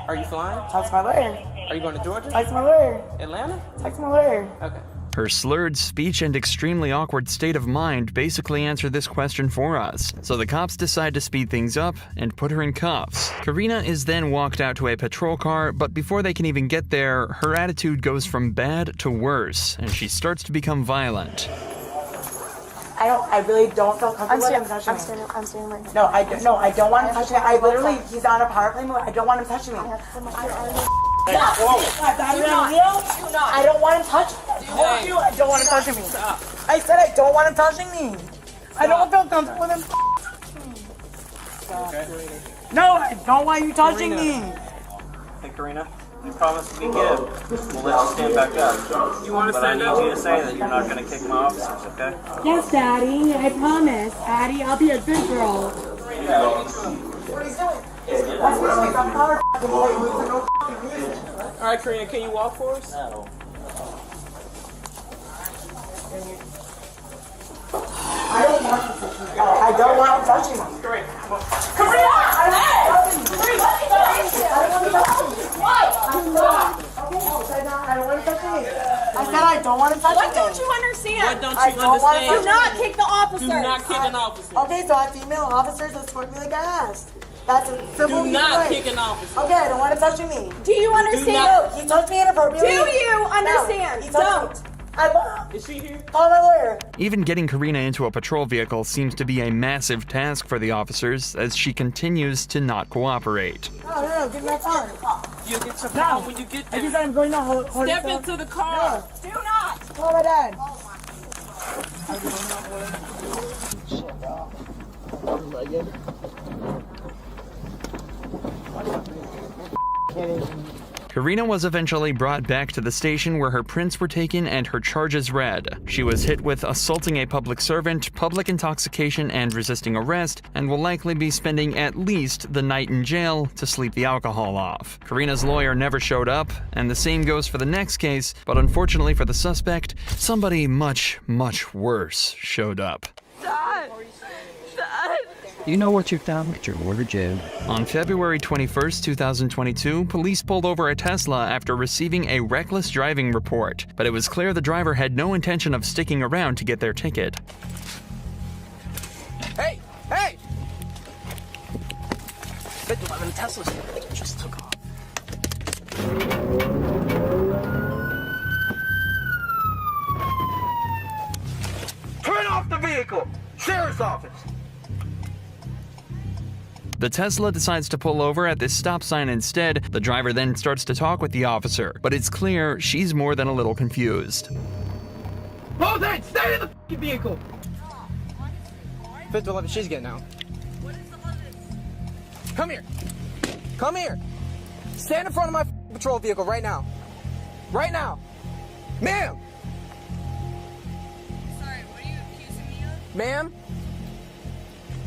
Are you flying? Talk to my lawyer. Are you going to Georgia? Talk to my lawyer. Atlanta? Talk to my lawyer. Okay. Her slurred speech and extremely awkward state of mind basically answer this question for us, so the cops decide to speed things up and put her in cuffs. Karina is then walked out to a patrol car, but before they can even get there, her attitude goes from bad to worse, and she starts to become violent. I really don't feel comfortable with him touching me. I'm standing right here. No, I don't want him touching me. I literally, he's on a power play move. I don't want him touching me. I don't want him touching me. I told you I don't want him touching me. I said I don't want him touching me. I don't feel comfortable with him touching me. No, I don't want you touching me. Hey, Karina, you promised to be good. We'll let you stand back up. You want to stand up? But I need you to say that you're not going to kick my officers, okay? Yes, Daddy. I promise. Daddy, I'll be a good girl. All right, Karina, can you walk for us? I don't want him touching me. Karina! I said I don't want him touching me. What don't you understand? What don't you understand? Do not kick the officers. Do not kick an officer. Okay, so I have female officers that escort me like I asked. That's a simple Do not way. kick an officer. Okay, I don't want him touching me. Do you understand? No, he touched me inappropriately. Do you understand? No, he touched me. Is she here? Call my lawyer. Even getting Karina into a patrol vehicle seems to be a massive task for the officers as she continues to not cooperate. No, give me my phone. You get your phone when you get there. I just said I'm going to hold Step it. into the car. Do not. Call my dad. Karina was eventually brought back to the station where her prints were taken and her charges read. She was hit with assaulting a public servant, public intoxication, and resisting arrest, and will likely be spending at least the night in jail to sleep the alcohol off. Karina's lawyer never showed up, and the same goes for the next case, but unfortunately for the suspect, somebody much, much worse showed up. Dad! Dad! You know what you've done? Get your order, Joe. On February 21st, 2022, police pulled over a Tesla after receiving a reckless driving report, but it was clear the driver had no intention of sticking around to get their ticket. Hey! Hey! 511 Tesla's here. They just took off. Turn off the vehicle! Sheriff's office! The Tesla decides to pull over at this stop sign instead. The driver then starts to talk with the officer, but it's clear she's more than a little confused. Oh, then stay in the vehicle! 511, she's getting out. Come here. Come here. Stand in front of my patrol vehicle right now. Right now. Ma'am! Sorry, what are you accusing me of? Ma'am?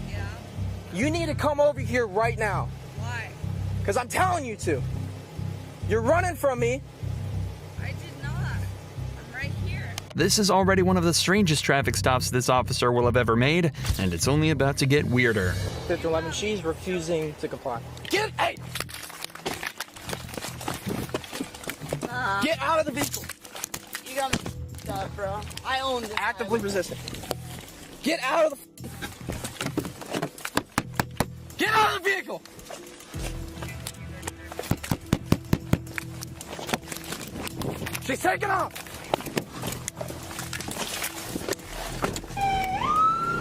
Yeah. You need to come over here right now. Why? Because I'm telling you to. You're running from me. I did not. I'm right here. This is already one of the strangest traffic stops this officer will have ever made, and it's only about to get weirder. 511, she's refusing to comply. Hey! Get out of the vehicle! You got me up, bro. I own this. Actively resisting. Get out of the... Get out of the vehicle! She's taking off!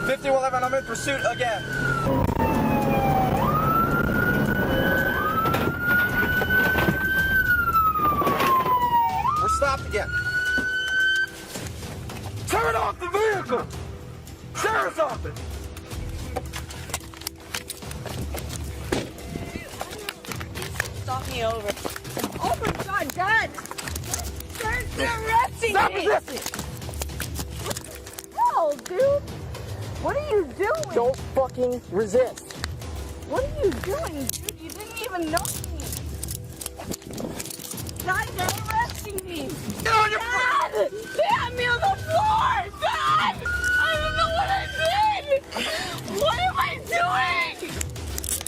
5111, I'm in pursuit again. We're stopped again. Turn off the vehicle! Sheriff's office! Stop me over. Oh my God, Dad! They're arresting Stop me! resisting! No, dude! What are you doing? Don't fucking resist. What are you doing, dude? You didn't even know me. Dad, they're arresting me. Get on your Dad! They had me on the floor! Dad! I don't know what I did! What am I doing?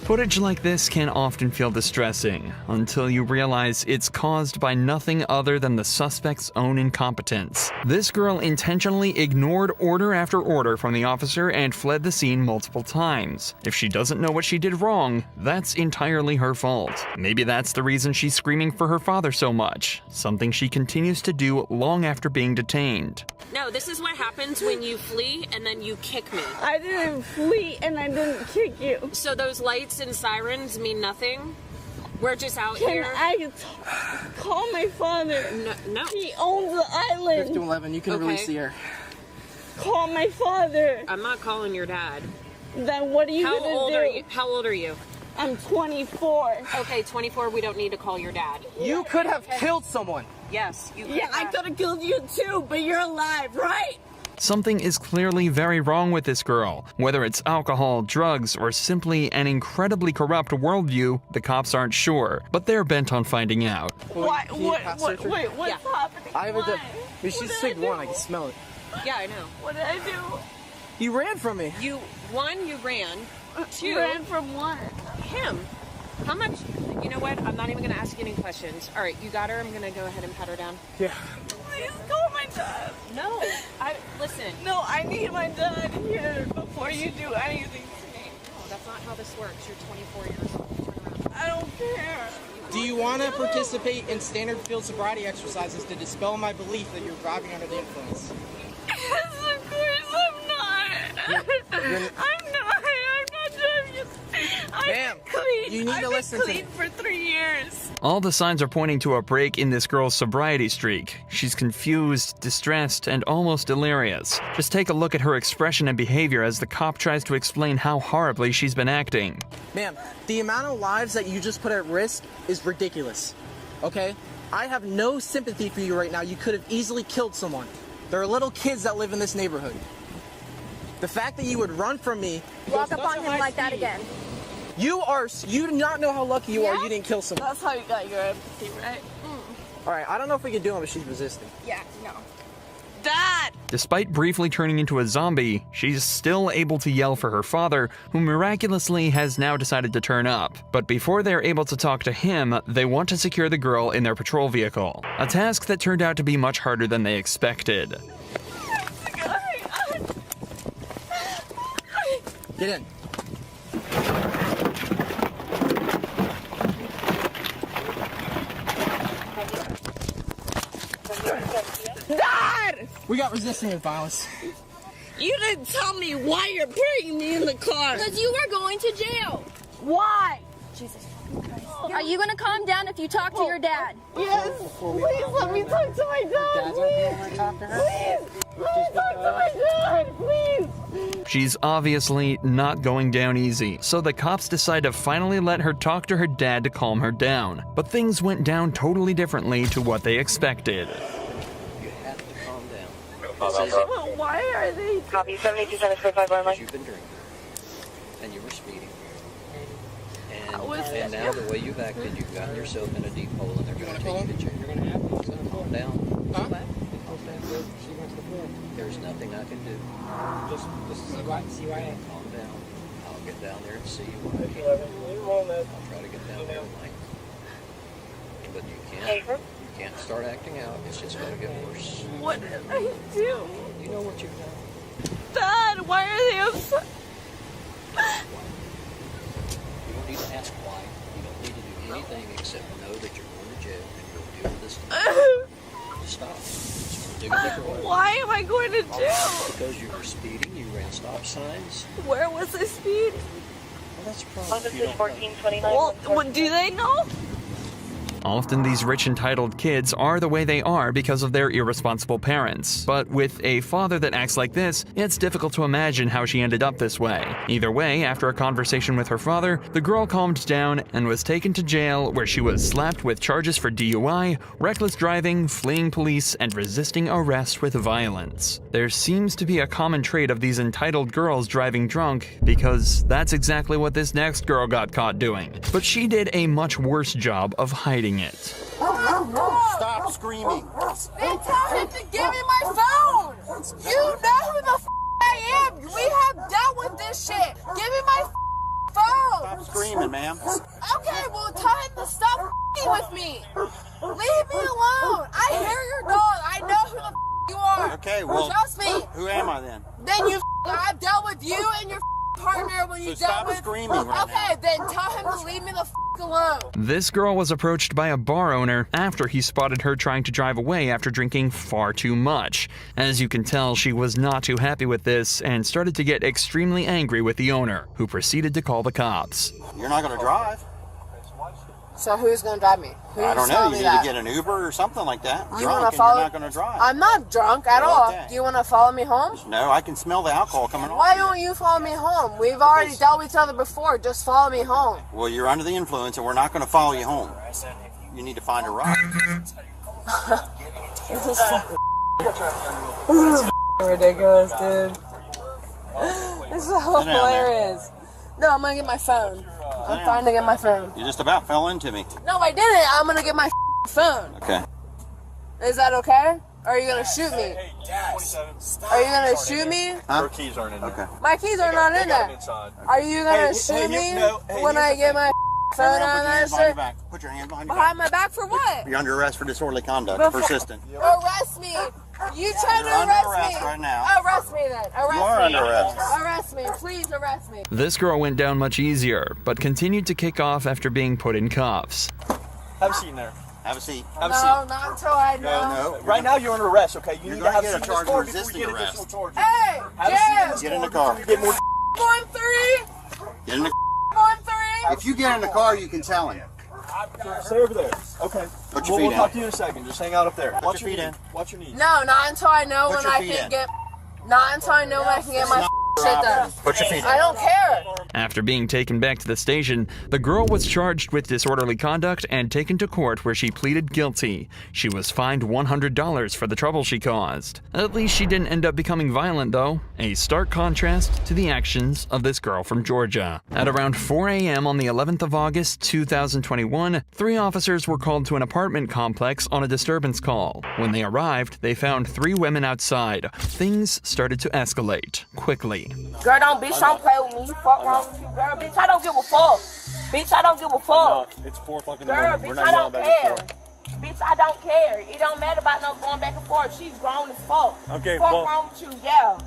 Footage like this can often feel distressing, until you realize it's caused by nothing other than the suspect's own incompetence. This girl intentionally ignored order after order from the officer and fled the scene multiple times. If she doesn't know what she did wrong, that's entirely her fault. Maybe that's the reason she's screaming for her father so much, something she continues to do long after being detained. No, this is what happens when you flee and then you kick me. I didn't flee and I didn't kick you. So those lights and sirens mean nothing? We're just out here. Can I call my father? No. He owns the island. 5-11, you can release the air. Call my father. I'm not calling your dad. Then what are you How gonna old do? are you? How old are you? I'm 24. Okay, 24. We don't need to call your dad. You could have killed someone. Yes, you could Yeah, I have. could have killed you too, but you're alive, right? Something is clearly very wrong with this girl. Whether it's alcohol, drugs, or simply an incredibly corrupt worldview, the cops aren't sure, but they're bent on finding out. Wait, what's happening? I have a Why? she's sick one, I can smell it. Yeah, I know. What did I do? You ran from me. You ran. Two. Ran from what? Him. How much? You know what? I'm not even gonna ask you any questions. All right, you got her. I'm gonna go ahead and pat her down. Yeah. Please call my dad. No, listen. No, I need my dad here before you do anything to me. No, that's not how this works. You're 24 years old. Turn around. I don't care. Do you want to participate in standard field sobriety exercises to dispel my belief that you're driving under the influence? Yes, of course I'm not. I'm not driving. Ma'am, you need to listen to me. I've been clean for 3 years. All the signs are pointing to a break in this girl's sobriety streak. She's confused, distressed, and almost delirious. Just take a look at her expression and behavior as the cop tries to explain how horribly she's been acting. Ma'am, the amount of lives that you just put at risk is ridiculous. Okay? I have no sympathy for you right now. You could have easily killed someone. There are little kids that live in this neighborhood. The fact that you would run from me. Walk up on him like that again. You do not know how lucky you are you didn't kill someone. That's how you got your empathy, right? Alright, I don't know if we can do it, but she's resisting. Yeah, no. Dad! Despite briefly turning into a zombie, she's still able to yell for her father, who miraculously has now decided to turn up. But before they're able to talk to him, they want to secure the girl in their patrol vehicle. A task that turned out to be much harder than they expected. Get in. Dad! We got resisting with violence. You didn't tell me why you're putting me in the car. Because you were going to jail. Why? Jesus Christ. Are you going to calm down if you talk to your dad? Yes. Please let me talk to my dad. Please. Let me talk to my dad. Please. She's obviously not going down easy, so the cops decide to finally let her talk to her dad to calm her down. But things went down totally differently to what they expected. You have to calm down. Well, why are they? Copy 7275 line. You've been drinking, and you were speeding. was And now the way you've acted, you've gotten yourself in a deep hole, and they're going to take you to jail. You're going to have to calm down. Huh? There's nothing I can do. Just see why Calm down. I'll get down there and see what I can do. I'll try to get down there tonight. But you can't start acting out. It's just going to get worse. What did I do? You know what you've done. Dad, why are they upset? You don't need to ask why. You don't need to do anything except know that you're going to jail and you'll deal with this. Just stop. Just dig a different way. Why am I going to jail? Because you were speeding, you ran stop signs. Where was I speeding? Well, that's a problem. This is 1429. Well, do they know? Often these rich entitled kids are the way they are because of their irresponsible parents. But with a father that acts like this, it's difficult to imagine how she ended up this way. Either way, after a conversation with her father, the girl calmed down and was taken to jail, where she was slapped with charges for DUI, reckless driving, fleeing police, and resisting arrest with violence. There seems to be a common trait of these entitled girls driving drunk, because that's exactly what this next girl got caught doing. But she did a much worse job of hiding it. Stop screaming. They tell him to give me my phone. You know who the I am. We have dealt with this shit. Give me my phone. Stop screaming, ma'am. Okay, well tell him to stop with me. Leave me alone. I hear your dog. I know who the you are. Okay, well, trust me. Who am I then? Then you I've dealt with you and your partner when you So dealt stop with. screaming right okay, then tell him to leave me the alone. This girl was approached by a bar owner after he spotted her trying to drive away after drinking far too much. As you can tell, she was not too happy with this and started to get extremely angry with the owner, who proceeded to call the cops. You're not going to drive. So who's going to drive me? Who's I don't know. telling You me need that? to get an Uber or something like that. You Drunk want and to follow? You're not going to drive. I'm not drunk at all. Okay. Do you want to follow me home? No, I can smell the alcohol coming off. Why don't you follow me home? We've already dealt with each other before. Just follow me home. Well, you're under the influence, and we're not going to follow you home. You need to find a ride. This is ridiculous, dude. This is hilarious. No, I'm gonna get my phone. I'm trying to get my phone. You just about fell into me. No, I didn't. I'm gonna get my phone. Okay. Is that okay? Or are you gonna shoot me? Are you gonna shoot me? Huh? Your keys aren't in there. Okay. My keys are not in there. Are you gonna shoot me when I get my phone out of that shit? Put your hand behind your Behind my back for what? You're under arrest for disorderly conduct. Before- Persistent. Arrest me. You try to You're under arrest arrest me. right now. Arrest me then. Arrest You are me. under arrest. Arrest me. Please arrest me. This girl went down much easier, but continued to kick off after being put in cuffs. Have a seat in there. Have a seat. Have a No, seat. not until I know. No. Right now you're under arrest, okay? You You're need gonna to have get a a seat in charge this car of before resisting you get arrest. additional charges. Hey, Have a seat in Jim. this Get in the car car. before you get more 1-3. Get in the. 1-3. If you get in the car, you can tell him. Stay over there. Okay. Put your We'll feet talk in. to you in a second. Just hang out up there. Put your feet in. Watch your knees. No, not until I know Put when your I feet can in. get. Not until I know when I can get my shit done. Put your feet in. I don't care. After being taken back to the station, the girl was charged with disorderly conduct and taken to court where she pleaded guilty. She was fined $100 for the trouble she caused. At least she didn't end up becoming violent though, a stark contrast to the actions of this girl from Georgia. At around 4 a.m. on the 11th of August 2021, 3 officers were called to an apartment complex on a disturbance call. When they arrived, they found 3 women outside. Things started to escalate quickly. Girl, bitch, don't play with me. Fuck wrong with you, girl. Bitch, I don't give a fuck. Bitch, I don't give a fuck. It's 4 o'clock in the Girl, morning. We're bitch, not I yelling don't back care. and forth. Bitch, I don't care. It don't matter about no going back and forth. She's grown as fuck. Okay, fuck well- wrong with you, yeah.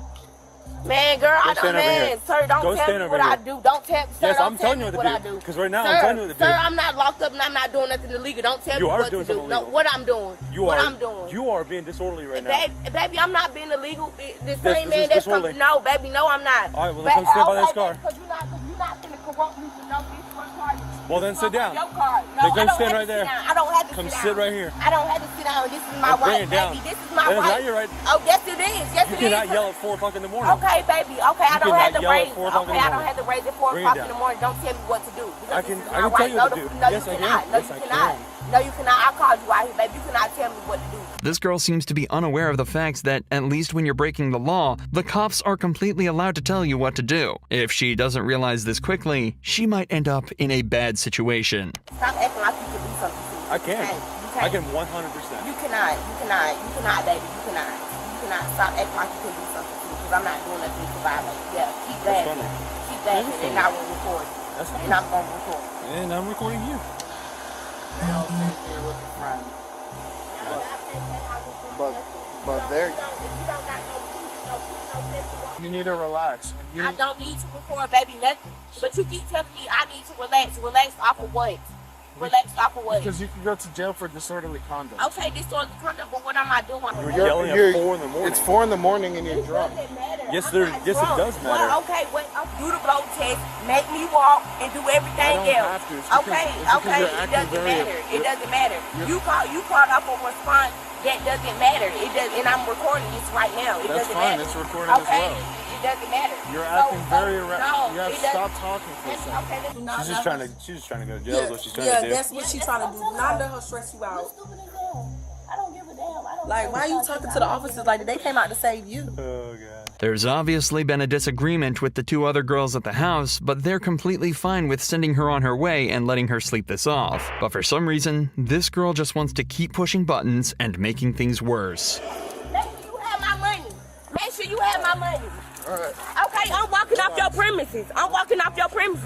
Man, girl, I stand don't, over man, here. sir, don't Go tell stand me over what I here. do. Don't tell, sir, Yes, don't I'm tell telling me you what what I to do. do. Because right now sir, I'm telling you what to do. Sir, I'm not locked up and I'm not doing nothing illegal. Don't tell You me are what doing to do. something No, illegal. what I'm doing. You what are. I'm doing. You are being disorderly right now. Baby, I'm not being illegal. The This same man is that's disorderly. coming. No, baby, no, I'm not. All right, well, then come stand by this car. Because you're not finna corrupt me for no bitch for a car. Well, then sit down. Your car. No, Then I go don't stand have right to there. sit down. I don't have to Come sit sit down. right here. I don't have to sit down. This is my Now bring right, it down. baby. This is my That is right. not your right. Oh, yes, it is. Yes, You it is. cannot yell at 4 o'clock in the morning. Okay, baby. Okay, I don't cannot have to yell at raise. 4 o'clock in Okay, the I don't morning. have to raise at 4 Bring it o'clock down. in the morning. Don't tell me what to do. Because I this can is tell my you right. what to do. No, Yes, you I cannot. can. No, Yes, you I cannot. can. No, you cannot. I called you out here, baby. You cannot tell me what to do. This girl seems to be unaware of the fact that, at least when you're breaking the law, the cops are completely allowed to tell you what to do. If she doesn't realize this quickly, she might end up in a bad situation. Stop acting like you can do something to me. I can. You I can't. can 100%. You cannot. You cannot. You cannot, baby. You cannot. You cannot. Stop acting like you can do something to me because I'm not doing nothing to violate. Yeah, keep That's that. funny. Keep that, That's and funny. I will record. That's And funny. I'm going to record. And I'm recording you. But there. You need to relax. I don't need to record, baby, nothing. But you keep telling me I need to relax. Relax off of what? Relax off of what? Because you can go to jail for disorderly conduct. Okay, disorderly conduct, but what am I doing? You're yelling at 4 in the morning. It's 4 in the morning and you're drunk. Yes, it does matter. Well, okay, wait, do the blow test, make me walk, and do everything I don't else. have to. It's because- Okay, it's because okay, you're it acting doesn't very- matter. It doesn't matter. You called up a response. That doesn't matter. It does, and I'm recording this right now. It That's doesn't fine. matter. It's recorded as okay, well. it doesn't matter. You're So- acting so, very no, You have it to doesn't- stop talking for a That's second. okay. That's not She's just trying to go to jail. Is what she's trying Yeah, to do. that's what she's trying to do. Not let her stress you out. I don't give a damn. I don't Like, why are you talking to the officers like they came out to save you? Oh, God. There's obviously been a disagreement with the 2 other girls at the house, but they're completely fine with sending her on her way and letting her sleep this off. But for some reason, this girl just wants to keep pushing buttons and making things worse. Make sure you have my money. Make sure you have my money. Okay, I'm walking off your premises. I'm walking off your premises.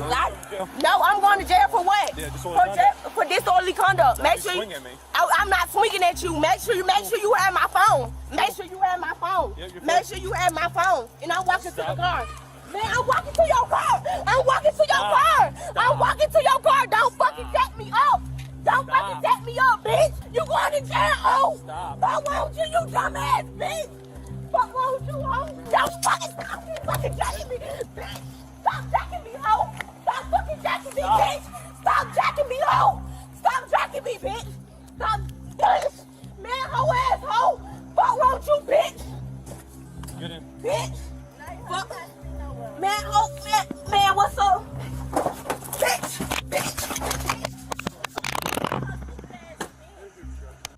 No, I'm going to jail for what? Yeah, disorderly For disorderly conduct. Make sure you, swing at me. I'm not swinging at you. Make sure you have my phone. Make sure you have my phone. Yeah, your phone. Make sure you have my phone. And I'm walking to the car. Man, I'm walking to your car. I'm walking to your car. I'm walking to your car. Don't fucking set me up. Don't fucking set me up, bitch. You going to jail, oh. Fuck wrong with you dumbass bitch. Fuck wrong with you, oh. Don't fucking stop me fucking jacking me, bitch. Stop jacking me, oh. Stop fucking jacking me, bitch. Stop jacking me, oh. Stop jacking me, bitch. Stop, bitch. Man, hoe ass hoe. Fuck wrong with you, bitch. Get in. Bitch. Fuck. Man, hoe, man, what's up? Bitch.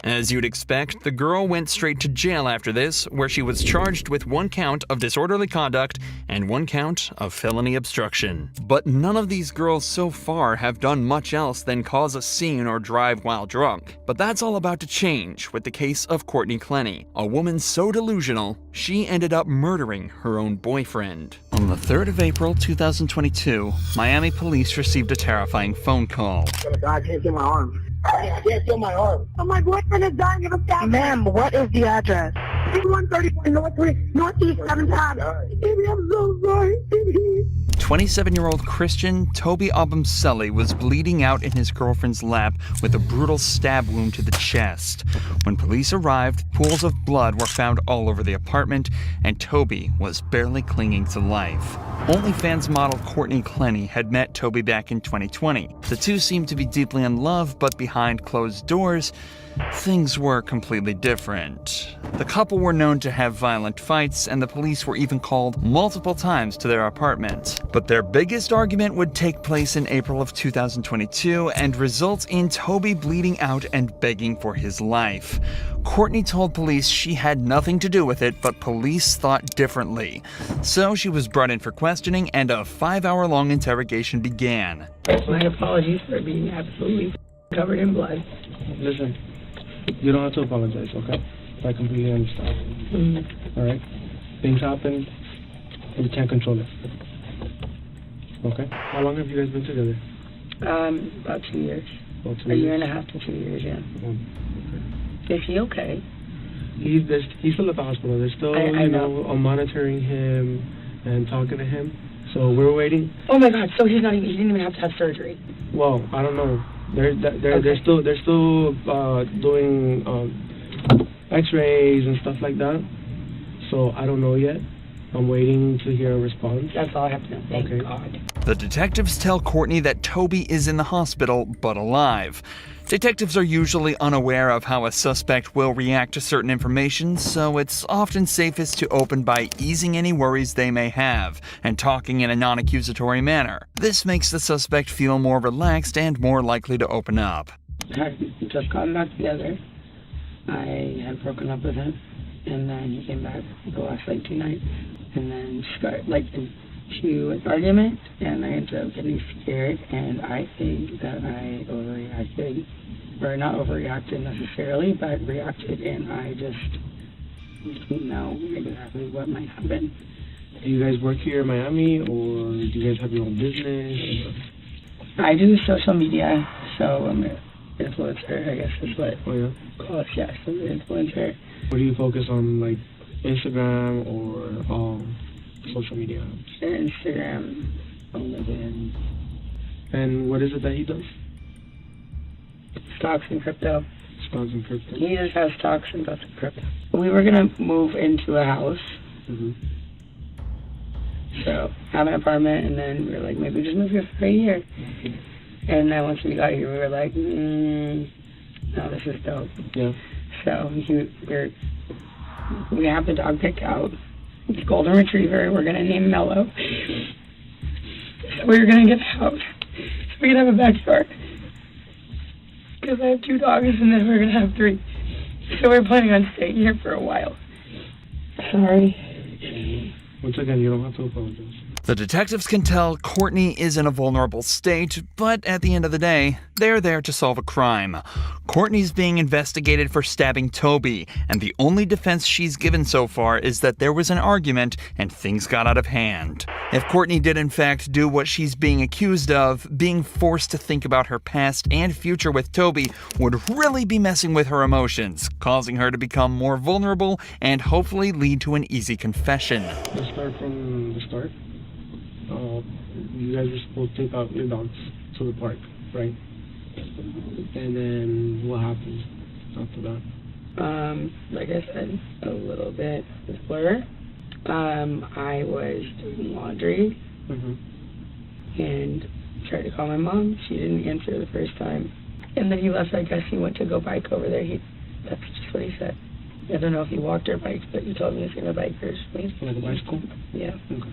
As you'd expect, the girl went straight to jail after this, where she was charged with 1 count of disorderly conduct and 1 count of felony obstruction. But none of these girls so far have done much else than cause a scene or drive while drunk. But that's all about to change with the case of Courtney Clenny, a woman so delusional, she ended up murdering her own boyfriend. On the 3rd of April 2022, Miami police received a terrifying phone call. I can't get my arm. I can't feel my arm. Oh, my boyfriend is dying of a stab. Ma'am, what is the address? 134 Northeast 7th Ave. Baby, I'm so sorry. 27-year-old Christian Toby Abumseli was bleeding out in his girlfriend's lap with a brutal stab wound to the chest. When police arrived, pools of blood were found all over the apartment, and Toby was barely clinging to life. OnlyFans model Courtney Clenny had met Toby back in 2020. The two seemed to be deeply in love, but behind closed doors, things were completely different. The couple were known to have violent fights, and the police were even called multiple times to their apartment. But their biggest argument would take place in April of 2022 and result in Toby bleeding out and begging for his life. Courtney told police she had nothing to do with it, but police thought differently. So she was brought in for questioning, and a 5-hour-long interrogation began. My apologies for being absolutely covered in blood. Listen, you don't have to apologize, okay? I completely understand. Alright? Things happen, and you can't control it. Okay? How long have you guys been together? About 2 years. A year and a half to 2 years, yeah. Is he okay? He's still at the hospital. They're still, I know. Monitoring him and talking to him. So we're waiting. Oh my God! So he didn't even have to have surgery. Well, I don't know. They're still doing X-rays and stuff like that. So I don't know yet. I'm waiting to hear a response. That's all I have to know. Thank God. The detectives tell Courtney that Toby is in the hospital, but alive. Detectives are usually unaware of how a suspect will react to certain information, so it's often safest to open by easing any worries they may have and talking in a non-accusatory manner. This makes the suspect feel more relaxed and more likely to open up. I had just gotten back together. I had broken up with him, and then he came back the last 2 nights, and then started into an argument, and I ended up getting scared, and I think that I overreacted, or not overreacted necessarily, but reacted, and I just didn't know exactly what might happen. Do you guys work here in Miami, or do you guys have your own business? I do social media, so I'm an influencer, I guess is what call it, yes, I'm an influencer. What do you focus on, like Instagram or social media? Instagram, LinkedIn. And what is it that he does? Stocks and crypto. Stocks and crypto. He just has stocks and stocks and crypto. We were gonna move into a house. So have an apartment, and then we were like, maybe just move here for a year. And then once we got here, we were like, no, this is dope. Yeah. So we have the dog picked out. It's a golden retriever. We're gonna name Mello. So we're gonna get the house. So we can have a backyard. Because I have 2 dogs, and then we're gonna have 3. So we're planning on staying here for a while. Sorry. Once again, you don't have to apologize. The detectives can tell Courtney is in a vulnerable state, but at the end of the day, they're there to solve a crime. Courtney's being investigated for stabbing Toby, and the only defense she's given so far is that there was an argument and things got out of hand. If Courtney did in fact do what she's being accused of, being forced to think about her past and future with Toby would really be messing with her emotions, causing her to become more vulnerable and hopefully lead to an easy confession. Let's start from the start. you guys were supposed to take out your dogs to the park, right? And then what happened after that? Like I said, a little bit before, I was doing laundry and tried to call my mom. She didn't answer the first time. And then he left. I guess he went to go bike over there. That's just what he said. I don't know if he walked or biked, but he told me he was going to bike first. Like a bicycle? Yeah. Okay.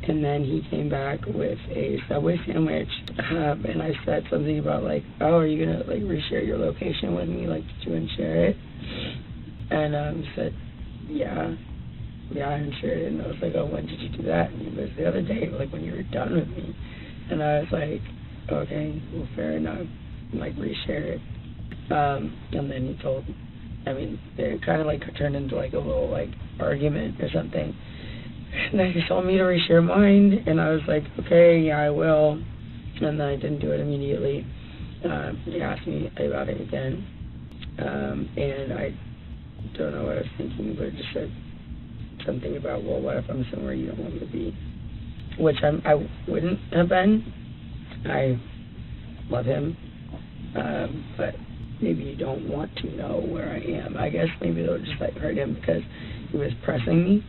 And then he came back with a Subway sandwich, and I said something about like, oh, are you going to like reshare your location with me? Like, did you unshare it? And he said, yeah, I unshared it. And I was like, oh, when did you do that? And he goes, the other day, like when you were done with me. And I was like, okay, well, fair enough. Like, reshare it. And then he told, I mean, it kind of like turned into like a little like argument or something. And then he told me to reshare mine, and I was like, okay, yeah, I will. And then I didn't do it immediately. He asked me about it again, and I don't know what I was thinking, but it just said something about, well, what if I'm somewhere you don't want me to be? Which I wouldn't have been. I love him, but maybe you don't want to know where I am. I guess maybe they'll just like hurt him because he was pressing me.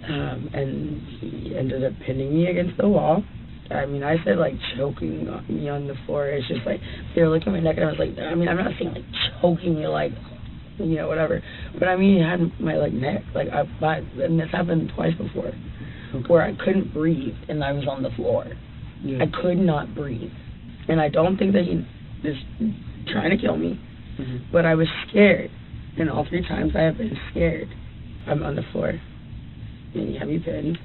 And he ended up pinning me against the wall. I mean, I said like choking me on the floor. It's just like, here, look at my neck. And I was like, I mean, I'm not saying like choking me like, you know, whatever. But I mean, he had my like neck. Like, and this happened twice before, where I couldn't breathe and I was on the floor. Yeah. I could not breathe. And I don't think that he was trying to kill me, but I was scared. And all 3 times I have been scared. I'm on the floor. And you have me pinned.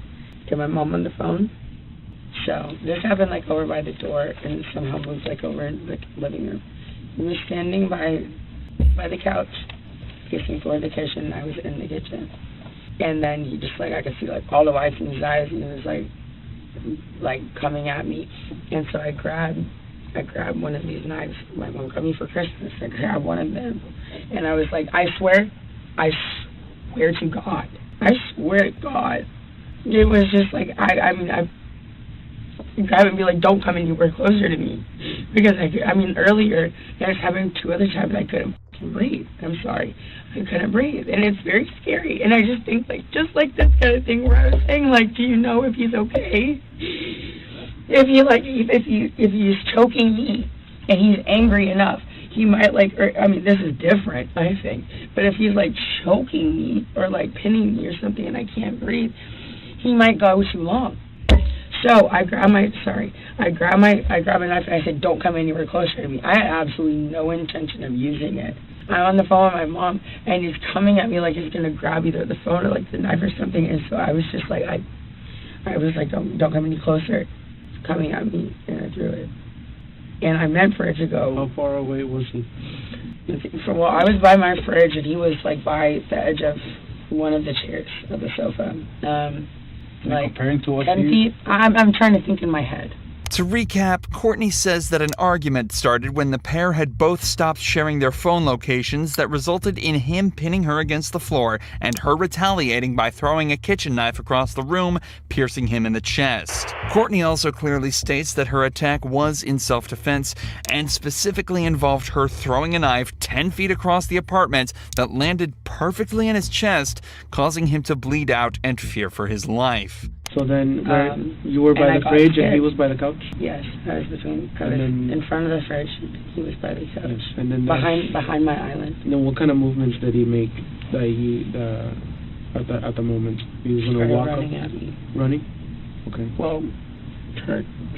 Get my mom on the phone. So this happened like over by the door and somehow moved like over in the living room. He was standing by the couch, facing toward the kitchen, and I was in the kitchen. And then he just like, I could see like all the whites in his eyes, and he was like coming at me. And so I grabbed one of these knives. My mom got me for Christmas. I grabbed one of them, and I was like, I swear to God. I swear to God. It was just like, I mean, I grab and be like, don't come anywhere closer to me. Because, I mean, earlier, I was having 2 other times I couldn't breathe. I'm sorry. I couldn't breathe. And it's very scary. And I just think, like, just like this kind of thing where I was saying, like, do you know if he's okay? If he's choking me and he's angry enough, he might like, or, I mean, this is different, I think. But if he's like choking me or like pinning me or something and I can't breathe, he might go too long. So I grab a knife and I said, don't come anywhere closer to me. I had absolutely no intention of using it. I'm on the phone with my mom and he's coming at me like he's gonna grab either the phone or like the knife or something. And so I was just like, I was like, don't come any closer. It's coming at me, and I threw it. And I meant for it to go. How far away was he? Well, I was by my fridge, and he was like by the edge of one of the chairs of the sofa. Like comparing to what 10 feet. I'm trying to think in my head. To recap, Courtney says that an argument started when the pair had both stopped sharing their phone locations that resulted in him pinning her against the floor and her retaliating by throwing a kitchen knife across the room, piercing him in the chest. Courtney also clearly states that her attack was in self-defense and specifically involved her throwing a knife 10 feet across the apartment that landed perfectly in his chest, causing him to bleed out and fear for his life. So then, you were by the fridge and he was by the couch? Yes, I was in front of the fridge. He was by the couch. Yes. And then behind my island. And then what kind of movements did he make at the moment? He was going to walk running at me. Running? Okay. Well,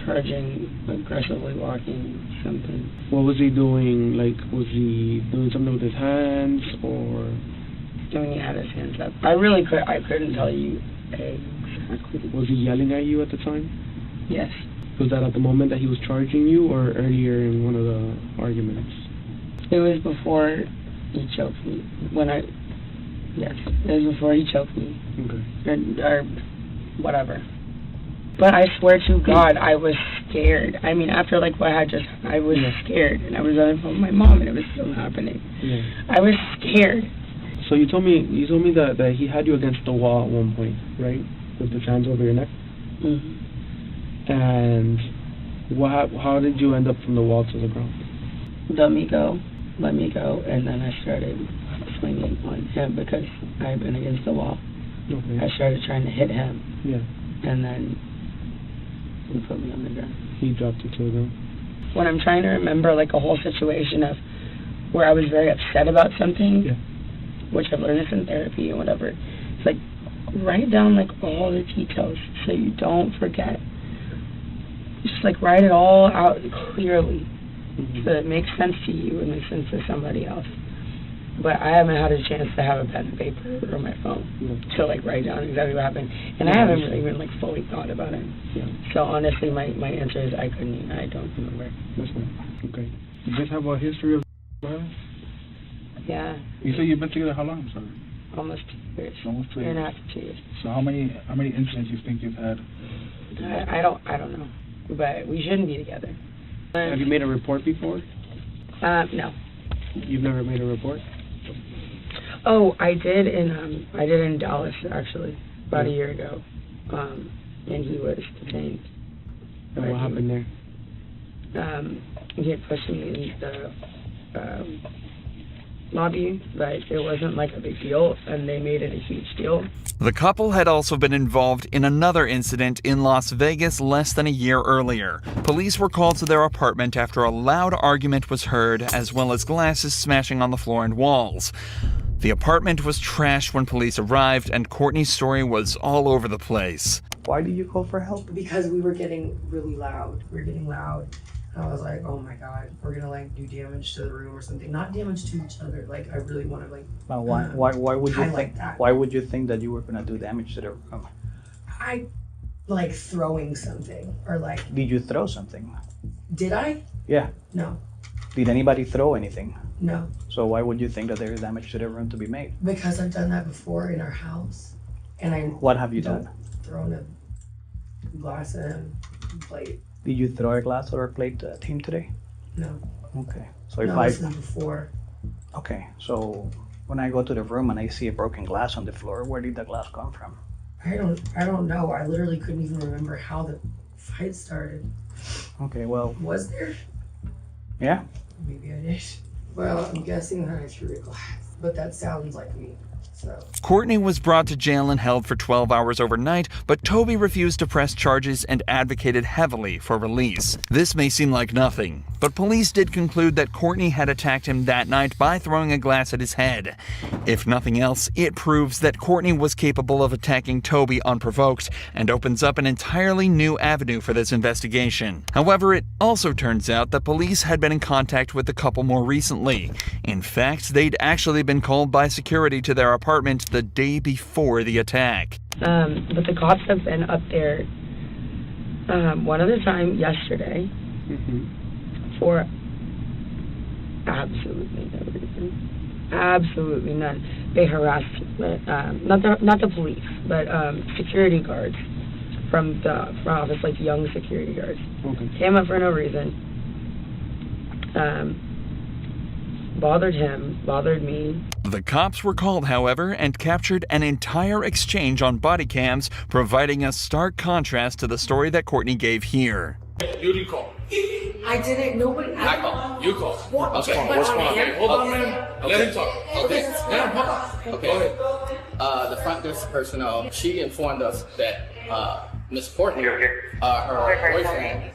charging, aggressively walking, something. What was he doing? Like, was he doing something with his hands or? He had his hands up. I couldn't tell you exactly. Was he yelling at you at the time? Yes. Was that at the moment that he was charging you or earlier in one of the arguments? It was before he choked me. Yes, it was before he choked me. Okay. Or whatever. But I swear to God, I was scared. I mean, after like what I was scared. And I was on the phone with my mom and it was still happening. Yeah. I was scared. So you told me that he had you against the wall at one point, right? With his hands over your neck? Mm-hmm. And how did you end up from the wall to the ground? Let me go, and then I started swinging on him because I had been against the wall. Okay. I started trying to hit him. Yeah. And then he put me on the ground. He dropped you to the ground. When I'm trying to remember like a whole situation of where I was very upset about something, which I've learned this in therapy and whatever, it's like write down like all the details so you don't forget. Just like write it all out clearly so it makes sense to you and makes sense to somebody else. But I haven't had a chance to have a pen and paper or my phone to like write down exactly what happened, and I haven't really even like fully thought about it. So honestly, my answer is I don't remember. That's fine. Okay. You guys have a history of violence? Yeah. You say you've been together how long? Sorry. Almost 2 years. Almost 2 years. Year and a half to 2 years. So how many incidents you think you've had? I don't know, but we shouldn't be together. Have you made a report before? No. You've never made a report? Oh, I did in Dallas actually about a year ago, and he was detained. And what happened there? He had pushed me in the lobby, but it wasn't like a big deal, and they made it a huge deal. The couple had also been involved in another incident in Las Vegas less than a year earlier. Police were called to their apartment after a loud argument was heard, as well as glasses smashing on the floor and walls. The apartment was trashed when police arrived, and Courtney's story was all over the place. Why did you call for help? Because we were getting really loud. And I was like, oh my God, we're gonna like do damage to the room or something. Not damage to each other. Like I really want to like. Why would you think that? Why would you think that you were gonna do damage to the room? I like throwing something or like. Did you throw something? Did I? Yeah. No. Did anybody throw anything? No. So why would you think that there is damage to the room to be made? Because I've done that before in our house, and I. What have you done? Thrown a glass and a plate. Did you throw a glass or a plate at him today? No. Okay. So No, this was before. Okay. So when I go to the room and I see a broken glass on the floor, where did the glass come from? I don't know. I literally couldn't even remember how the fight started. Okay. Well. Was there? Yeah. Maybe I did. Well, I'm guessing that I threw a glass, but that sounds like me. So. Courtney was brought to jail and held for 12 hours overnight, but Toby refused to press charges and advocated heavily for release. This may seem like nothing, but police did conclude that Courtney had attacked him that night by throwing a glass at his head. If nothing else, it proves that Courtney was capable of attacking Toby unprovoked and opens up an entirely new avenue for this investigation. However, it also turns out that police had been in contact with the couple more recently. In fact, they'd actually been called by security to their apartment the day before the attack. But the cops have been up there one other time yesterday for absolutely no reason. Absolutely none. They harassed not the police, but security guards from office, like young security guards. Okay. Came up for no reason. Bothered him, bothered me. The cops were called, however, and captured an entire exchange on body cams, providing a stark contrast to the story that Courtney gave here. You didn't call. I didn't. Nobody. I called. You called. What? Okay. What's going on? Okay, hold on, man. Let him talk. Okay. Let him talk. Okay. Go ahead. The front desk personnel, she informed us that Miss Courtney, her boyfriend,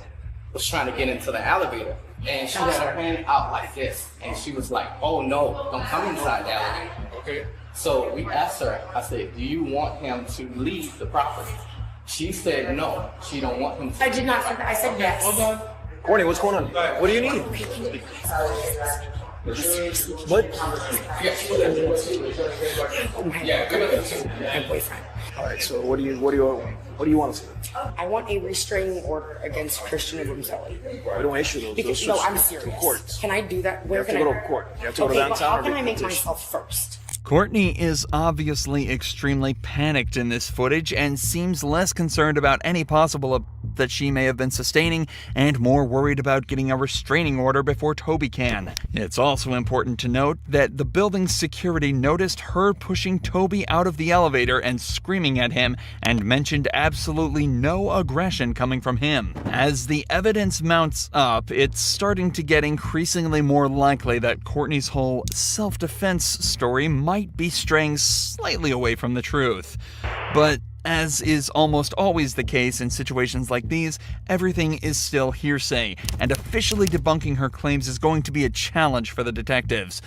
was trying to get into the elevator. And she had her hand out like this. And she was like, oh no, don't come inside the elevator. Okay. So we asked her, I said, do you want him to leave the property? She said no, she don't want him to. I did not say that. I said yes. Hold on. Courtney, what's going on? What do you need? What? Yeah, good. Boyfriend. All right. So what do you want us to do? I want a restraining order against Christian Rubinselli. We don't issue those. Because, those no, I'm to serious. courts. Can I do that? Where You have can to go I to court. You have to go to Okay, but downtown. how or can get I make petition. myself first? Courtney is obviously extremely panicked in this footage and seems less concerned about any possible that she may have been sustaining and more worried about getting a restraining order before Toby can. It's also important to note that the building's security noticed her pushing Toby out of the elevator and screaming at him and mentioned absolutely no aggression coming from him. As the evidence mounts up, it's starting to get increasingly more likely that Courtney's whole self-defense story might be straying slightly away from the truth. But as is almost always the case in situations like these, everything is still hearsay, and officially debunking her claims is going to be a challenge for the detectives.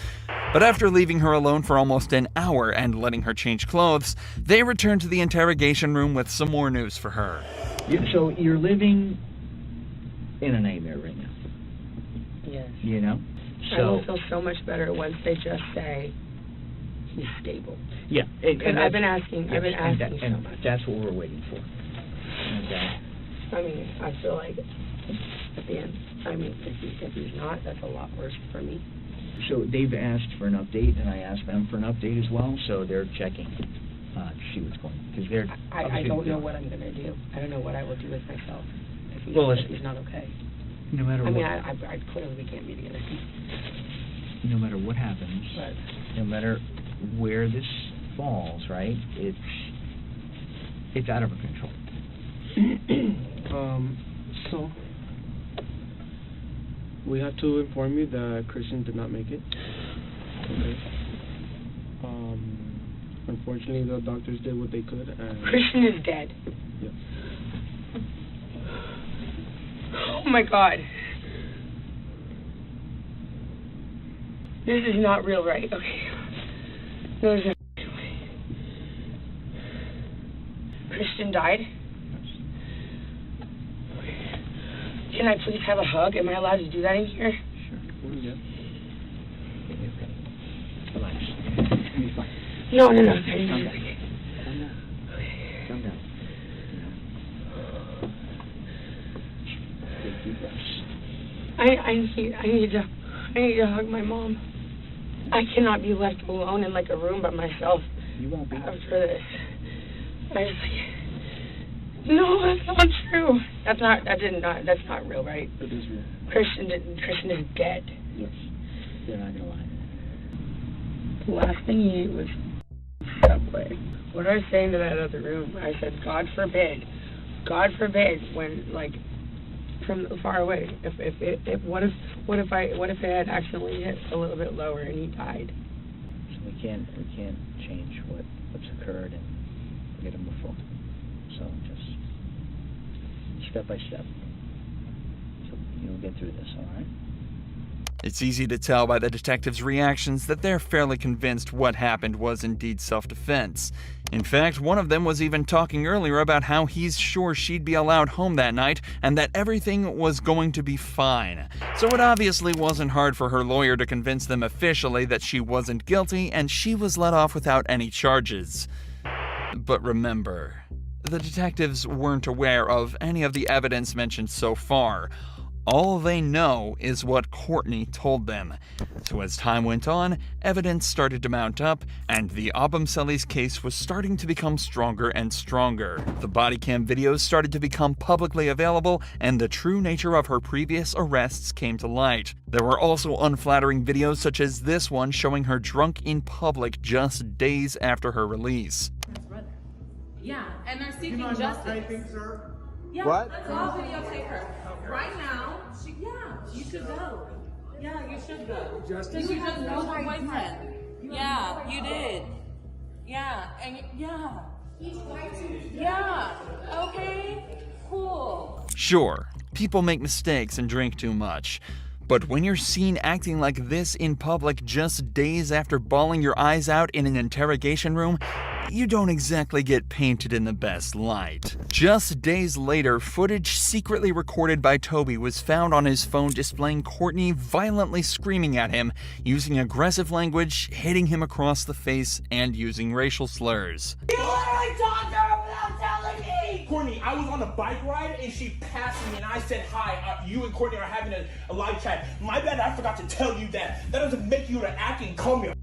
But after leaving her alone for almost an hour and letting her change clothes, they return to the interrogation room with some more news for her. So you're living in a nightmare right now. Yes. You know? I will feel so much better once they just say he's stable. Yeah. And I've been asking so and much. that's what we're waiting for. Okay. I mean, I feel like at the end, I mean, if he's not, that's a lot worse for me. So they've asked for an update, and I asked them for an update as well, so they're checking to see what's going on. Because they're I don't know what I'm going to do. I don't know what I will do with myself if he's not okay. No matter what. I mean, I clearly can't be together. No matter what happens, no matter where this falls, right? It's out of our control. So we have to inform you that Christian did not make it. Okay. Unfortunately, the doctors did what they could. And Christian is dead. Yes. Oh my God. This is not real, right? Okay. No, there's no way. Christian died? Can I please have a hug? Am I allowed to do that in here? Sure. Yeah. Relax. It's gonna be fine. No. Calm down. Calm down. Take deep breaths. I need to hug my mom. I cannot be left alone in like a room by myself. You won't be. After this. No, that's not true. That's not real, right? It is real. Christian is dead. Yes. They're not gonna lie. The last thing he ate was Subway. What I was saying to that other room, I said, God forbid, when like from far away, what if it had accidentally hit a little bit lower and he died? So we can't change what's occurred and forget him before. So just step by step. So you'll get through this, all right? It's easy to tell by the detectives' reactions that they're fairly convinced what happened was indeed self-defense. In fact, one of them was even talking earlier about how he's sure she'd be allowed home that night and that everything was going to be fine. So it obviously wasn't hard for her lawyer to convince them officially that she wasn't guilty and she was let off without any charges. But remember, the detectives weren't aware of any of the evidence mentioned so far. All they know is what Courtney told them. So as time went on, evidence started to mount up, and the Abumseli's case was starting to become stronger and stronger. The body cam videos started to become publicly available, and the true nature of her previous arrests came to light. There were also unflattering videos such as this one showing her drunk in public just days after her release. Yeah, and they're seeking justice. Sir? Yeah, What? let's all videotape her. Right now, you should go. Yeah, you should go. You just know her boyfriend. Yeah, you did. Yeah, and yeah, okay, cool. Sure, people make mistakes and drink too much. But when you're seen acting like this in public just days after bawling your eyes out in an interrogation room, you don't exactly get painted in the best light. Just days later, footage secretly recorded by Toby was found on his phone displaying Courtney violently screaming at him, using aggressive language, hitting him across the face, and using racial slurs. You literally talked to her without telling me! Courtney, I was on a bike ride and she passed me and I said hi. You and Courtney are having a live chat. My bad, I forgot to tell you that. That doesn't make you to act and call me a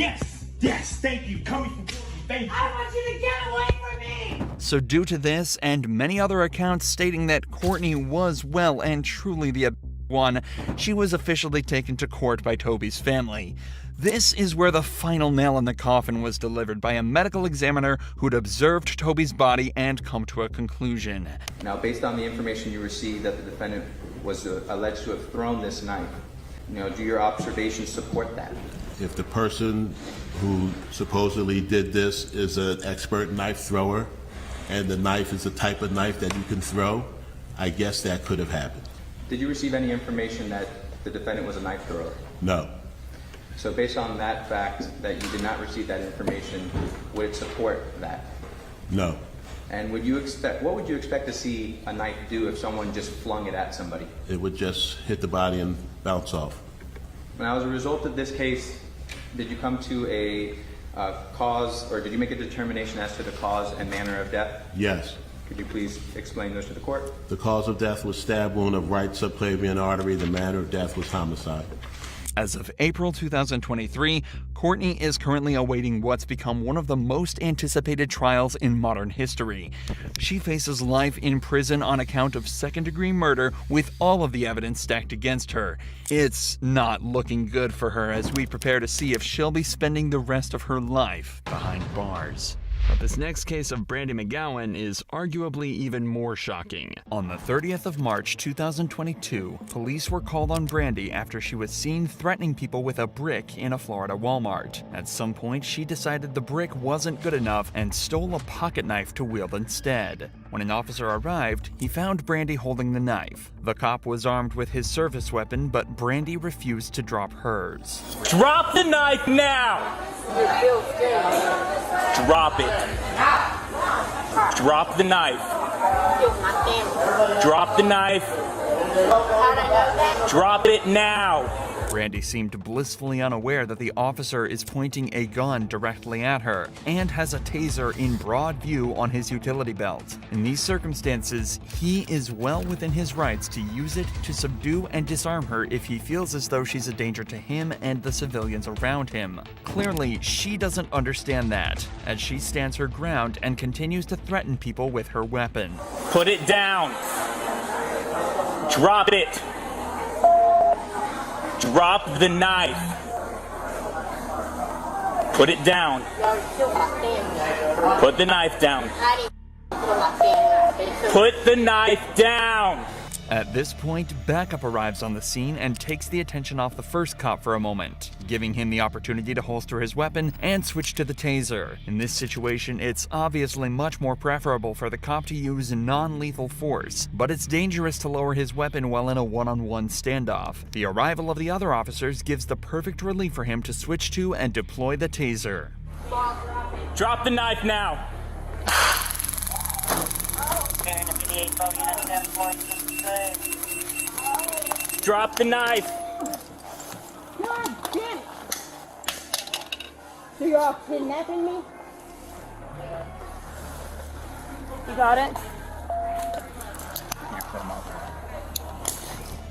Yes, thank you. Coming from Courtney, thank you. I want you to get away from me! So due to this and many other accounts stating that Courtney was well and truly the one, she was officially taken to court by Toby's family. This is where the final nail in the coffin was delivered by a medical examiner who'd observed Toby's body and come to a conclusion. Now, based on the information you received that the defendant was alleged to have thrown this knife, do your observations support that? If the person who supposedly did this is an expert knife thrower, and the knife is the type of knife that you can throw, I guess that could have happened. Did you receive any information that the defendant was a knife thrower? No. So based on that fact that you did not receive that information, would it support that? No. And what would you expect to see a knife do if someone just flung it at somebody? It would just hit the body and bounce off. Now, as a result of this case, did you come to a cause, or did you make a determination as to the cause and manner of death? Yes. Could you please explain those to the court? The cause of death was stab wound of right subclavian artery. The manner of death was homicide. As of April 2023, Courtney is currently awaiting what's become one of the most anticipated trials in modern history. She faces life in prison on account of second-degree murder with all of the evidence stacked against her. It's not looking good for her as we prepare to see if she'll be spending the rest of her life behind bars. But this next case of Brandy McGowan is arguably even more shocking. On the 30th of March 2022, police were called on Brandy after she was seen threatening people with a brick in a Florida Walmart. At some point, she decided the brick wasn't good enough and stole a pocket knife to wield instead. When an officer arrived, he found Brandy holding the knife. The cop was armed with his service weapon, but Brandy refused to drop hers. Drop the knife now! Drop it. Drop the knife. Drop the knife. Drop it now. Brandy seemed blissfully unaware that the officer is pointing a gun directly at her and has a taser in broad view on his utility belt. In these circumstances, he is well within his rights to use it to subdue and disarm her if he feels as though she's a danger to him and the civilians around him. Clearly, she doesn't understand that, as she stands her ground and continues to threaten people with her weapon. Put it down. Drop it. Drop the knife. Put it down. Put the knife down. Put the knife down. At this point, backup arrives on the scene and takes the attention off the first cop for a moment, giving him the opportunity to holster his weapon and switch to the taser. In this situation, it's obviously much more preferable for the cop to use non-lethal force, but it's dangerous to lower his weapon while in a one-on-one standoff. The arrival of the other officers gives the perfect relief for him to switch to and deploy the taser. Drop the knife now. Drop the knife. God damn it! So you're all kidnapping me? You got it?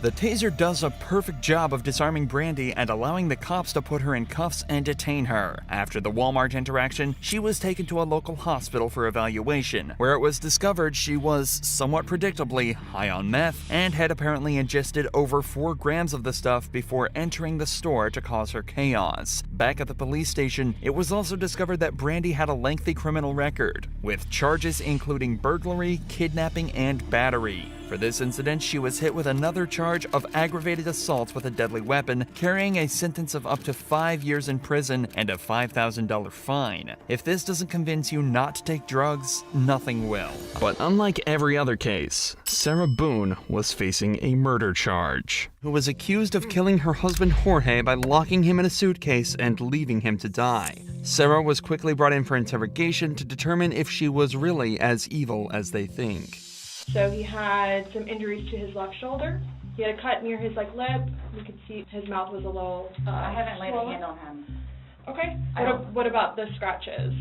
The taser does a perfect job of disarming Brandy and allowing the cops to put her in cuffs and detain her. After the Walmart interaction, she was taken to a local hospital for evaluation, where it was discovered she was, somewhat predictably, high on meth and had apparently ingested over 4 grams of the stuff before entering the store to cause her chaos. Back at the police station, it was also discovered that Brandy had a lengthy criminal record, with charges including burglary, kidnapping, and battery. For this incident, she was hit with another charge of aggravated assault with a deadly weapon, carrying a sentence of up to 5 years in prison and a $5,000 fine. If this doesn't convince you not to take drugs, nothing will. But unlike every other case, Sarah Boone was facing a murder charge, who was accused of killing her husband Jorge by locking him in a suitcase and leaving him to die. Sarah was quickly brought in for interrogation to determine if she was really as evil as they think. So he had some injuries to his left shoulder. He had a cut near his lip. You could see his mouth was a little I haven't laid a swollen. hand on him. Okay. What about the scratches?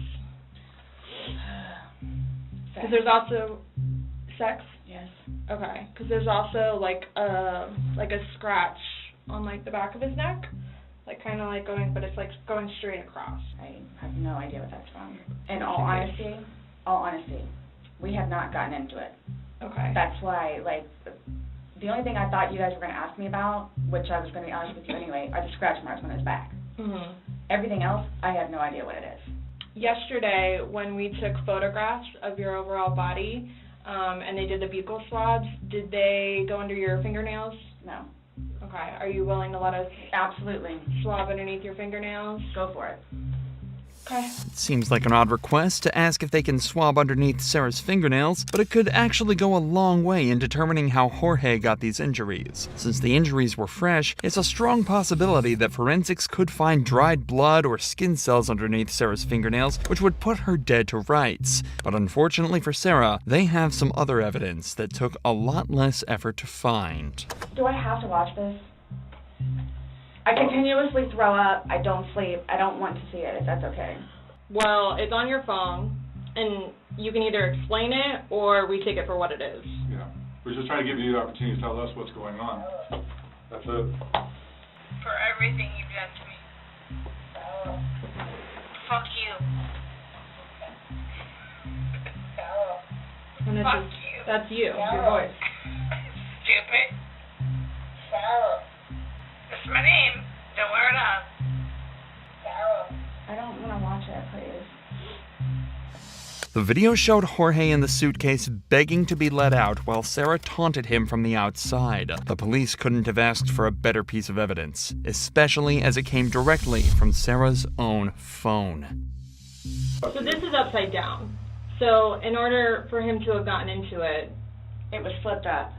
Because there's also sex. Yes. Okay. Because there's also like a scratch on like the back of his neck, Like kind of like going, but it's like going straight across. I have no idea what that's from. In all honesty, we have not gotten into it. Okay. That's why, like, the only thing I thought you guys were going to ask me about, which I was going to be honest with you anyway, are the scratch marks on his back. Mhm. Everything else, I have no idea what it is. Yesterday, when we took photographs of your overall body, and they did the buccal swabs, did they go under your fingernails? No. Okay. Are you willing to let us Absolutely. swab underneath your fingernails? Go for it. Okay. It seems like an odd request to ask if they can swab underneath Sarah's fingernails, but it could actually go a long way in determining how Jorge got these injuries. Since the injuries were fresh, it's a strong possibility that forensics could find dried blood or skin cells underneath Sarah's fingernails, which would put her dead to rights. But unfortunately for Sarah, they have some other evidence that took a lot less effort to find. Do I have to watch this? I continuously throw up. I don't sleep. I don't want to see it, if that's okay. Well, it's on your phone, and you can either explain it or we take it for what it is. Yeah. We're just trying to give you the opportunity to tell us what's going on. That's it. For everything you've done to me. Fuck you. And it's Fuck just, you. that's you, your voice. Stupid. That's my name. Don't wear it up. I don't want to watch it, please. The video showed Jorge in the suitcase begging to be let out while Sarah taunted him from the outside. The police couldn't have asked for a better piece of evidence, especially as it came directly from Sarah's own phone. So this is upside down. So in order for him to have gotten into it, it was flipped up.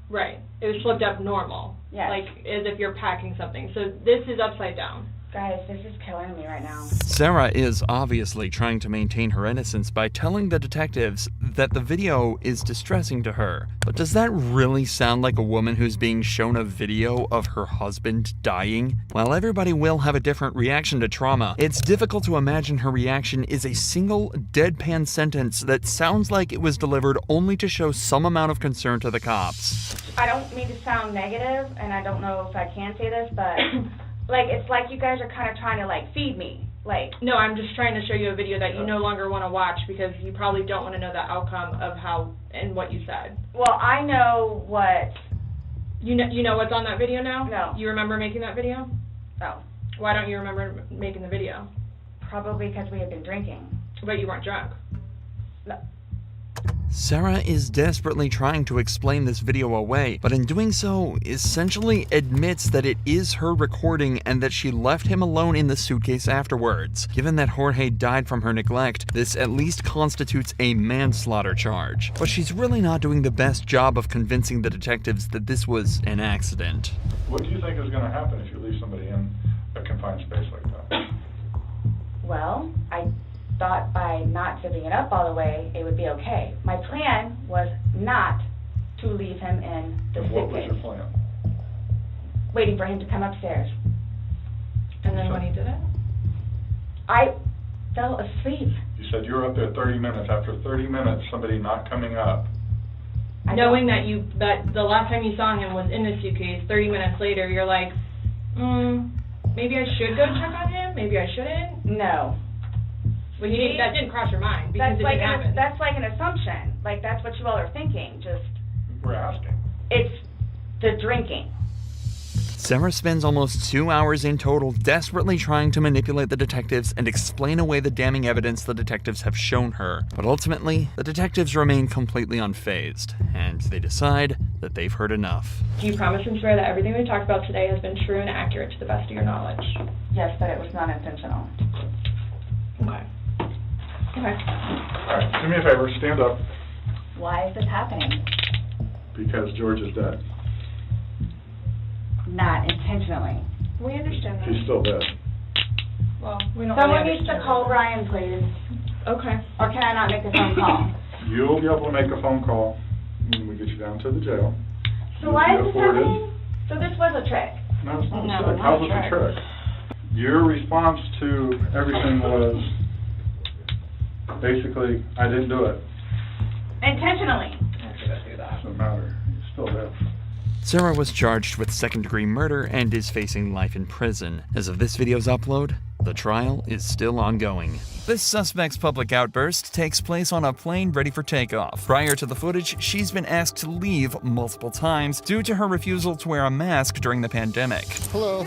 Right. It was flipped up normal. Yes. Like as if you're packing something. So this is upside down. Guys, this is killing me right now. Sarah is obviously trying to maintain her innocence by telling the detectives that the video is distressing to her. But does that really sound like a woman who's being shown a video of her husband dying? While everybody will have a different reaction to trauma, it's difficult to imagine her reaction is a single deadpan sentence that sounds like it was delivered only to show some amount of concern to the cops. I don't mean to sound negative, and I don't know if I can say this, but like it's like you guys are kind of trying to like feed me. Like, no, I'm just trying to show you a video that you no longer want to watch because you probably don't want to know the outcome of how and what you said. Well, I know what. You know what's on that video now? No. You remember making that video? No. Why don't you remember making the video? Probably because we had been drinking. But you weren't drunk. No. Sarah is desperately trying to explain this video away, but in doing so, essentially admits that it is her recording and that she left him alone in the suitcase afterwards. Given that Jorge died from her neglect, this at least constitutes a manslaughter charge. But she's really not doing the best job of convincing the detectives that this was an accident. What do you think is going to happen if you leave somebody in a confined space like that? Well, I thought by not giving it up all the way, it would be okay. My plan was not to leave him in the suitcase. What was your plan? Waiting for him to come upstairs. And then when he did it? I fell asleep. You said you were up there 30 minutes. After 30 minutes, somebody not coming up. Knowing that the last time you saw him was in the suitcase, 30 minutes later, you're like, maybe I should go check on him? Maybe I shouldn't? No. Well, that didn't cross your mind because it didn't happen. That's like an assumption. Like, that's what you all are thinking. Just. We're asking. It's the drinking. Sarah spends almost 2 hours in total desperately trying to manipulate the detectives and explain away the damning evidence the detectives have shown her. But ultimately, the detectives remain completely unfazed, and they decide that they've heard enough. Do you promise and swear that everything we talked about today has been true and accurate to the best of your knowledge? Yes, but it was not intentional. Okay. Okay. All right, do me a favor, stand up. Why is this happening? Because George is dead. Not intentionally. We understand that. He's still dead. Well, we don't Someone really needs to call Brian, please. Okay. Or can I not make a phone call? You'll be able to make a phone call when we get you down to the jail. So why is this happening? So this was a trick? No, it's not a trick. How was it a trick? Your response to everything was basically, I didn't do it. Intentionally. Doesn't matter. He's still dead. Sarah was charged with second-degree murder and is facing life in prison. As of this video's upload, the trial is still ongoing. This suspect's public outburst takes place on a plane ready for takeoff. Prior to the footage, she's been asked to leave multiple times due to her refusal to wear a mask during the pandemic. Hello.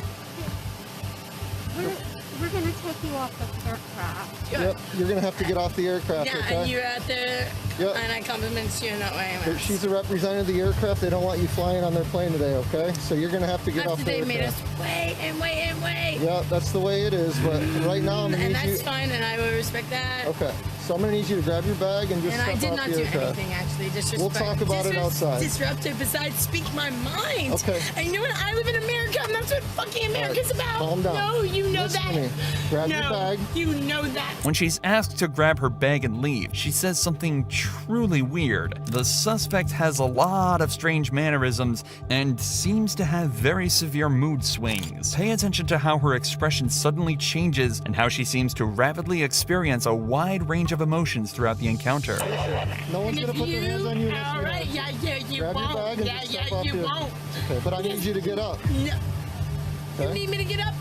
We're gonna take you off the aircraft. Yep, you're gonna have to get off the aircraft, Yeah, okay? and you're out there, Yep. and I compliment you in that way. But she's a representative of the aircraft. They don't want you flying on their plane today, okay? So you're gonna have to get off the They aircraft. made us wait and wait and wait. Yeah, that's the way it is. But right now, I'm gonna And need you. that's fine, and I will respect that. Okay, so I'm gonna need you to grab your bag and just And I step did off not the do aircraft. anything, actually. Disrespect. We'll talk about it outside. Disruptive, besides speak my mind. Okay. And you know what? I live in America, and that's what fucking America's about. calm down. No, you know Listen that. to me. Grab no, your bag. You know that. When she's asked to grab her bag and leave, she says something truly weird. The suspect has a lot of strange mannerisms and seems to have very severe mood swings. Pay attention to how her expression suddenly changes and how she seems to rapidly experience a wide range of emotions throughout the encounter. No one's gonna put their hands on you. All right, yeah, you Grab won't. your bag and Yeah, just step off you the- won't. Okay, but I need you to get up. No. You Okay? need me to get up?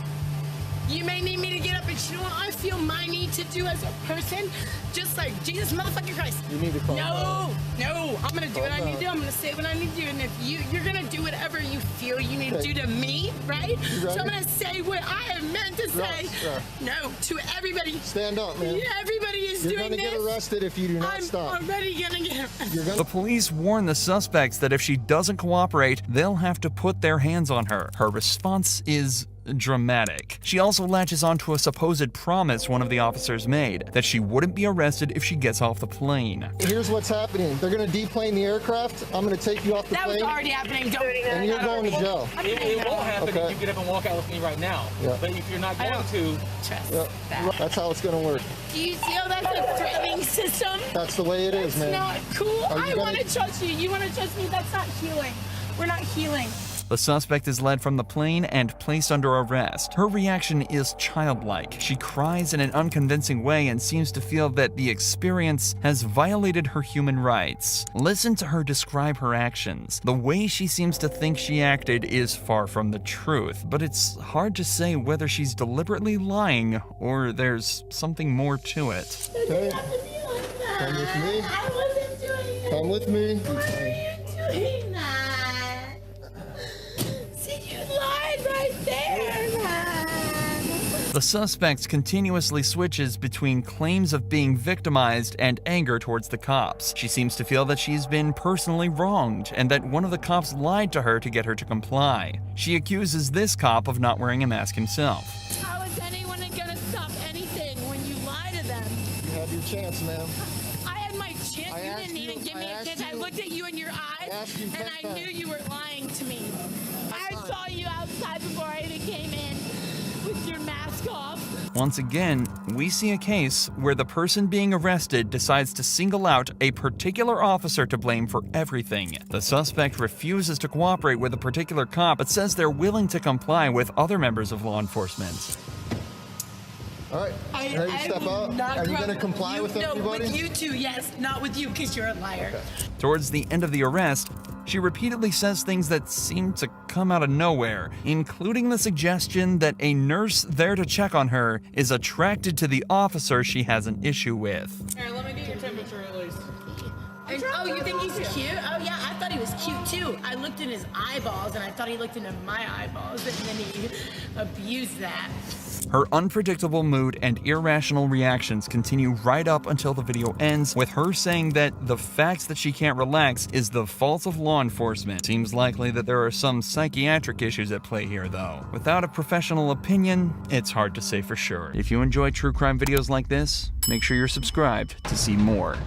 You may need me to get up, but you know what I feel my need to do as a person? Just like Jesus motherfucking Christ. You need to calm down. No, I'm gonna do what I Calm need to do. down. I'm gonna say what I need to do. And if you're gonna do whatever you feel you need to Okay. do to me, right? You So ready? I'm gonna say what I am meant to say. Right. No, to everybody. Stand up, man. Yeah, everybody is You're doing gonna this. get arrested if you do not I'm stop. already gonna get arrested. You're gonna. The police warn the suspects that if she doesn't cooperate, they'll have to put their hands on her. Her response is dramatic. She also latches onto a supposed promise one of the officers made, that she wouldn't be arrested if she gets off the plane. Here's what's happening. They're gonna deplane the aircraft. I'm gonna take you off the That was plane. already happening. Don't. And you're going to jail. It won't happen Okay. if you get up and walk out with me right now. Yeah. But if you're not I going don't to, trust Yep. that. That's how it's gonna work. Do you see how that's a threatening system? That's the way it is, man. Not cool. Are you I gonna- want to trust you. You want to trust me? That's not healing. We're not healing. The suspect is led from the plane and placed under arrest. Her reaction is childlike. She cries in an unconvincing way and seems to feel that the experience has violated her human rights. Listen to her describe her actions. The way she seems to think she acted is far from the truth, but it's hard to say whether she's deliberately lying or there's something more to it. Okay. Come with me. I wasn't doing it. Come with me. Why are you doing that? See, you lied right there, man. The suspect continuously switches between claims of being victimized and anger towards the cops. She seems to feel that she's been personally wronged and that one of the cops lied to her to get her to comply. She accuses this cop of not wearing a mask himself. How is anyone gonna stop anything when you lie to them? You have your chance, ma'am. I had my chance. You didn't even give me a chance. I looked at you in your eyes, asked you and 10 I times. knew you were lying to me. I saw you outside before I even came in with your mask off. Once again, we see a case where the person being arrested decides to single out a particular officer to blame for everything. The suspect refuses to cooperate with a particular cop but says they're willing to comply with other members of law enforcement. All right. You ready to step will out? not Are you grow- gonna comply with No, everybody? with you too, yes. Not with you, because you're a liar. Towards the end of the arrest, she repeatedly says things that seem to come out of nowhere, including the suggestion that a nurse there to check on her is attracted to the officer she has an issue with. Here, let me get your temperature at least. Oh, you think he's cute? Oh, yeah, I thought he was cute too. I looked in his eyeballs, and I thought he looked into my eyeballs, and then he abused that. Her unpredictable mood and irrational reactions continue right up until the video ends, with her saying that the fact that she can't relax is the fault of law enforcement. Seems likely that there are some psychiatric issues at play here, though. Without a professional opinion, it's hard to say for sure. If you enjoy true crime videos like this, make sure you're subscribed to see more.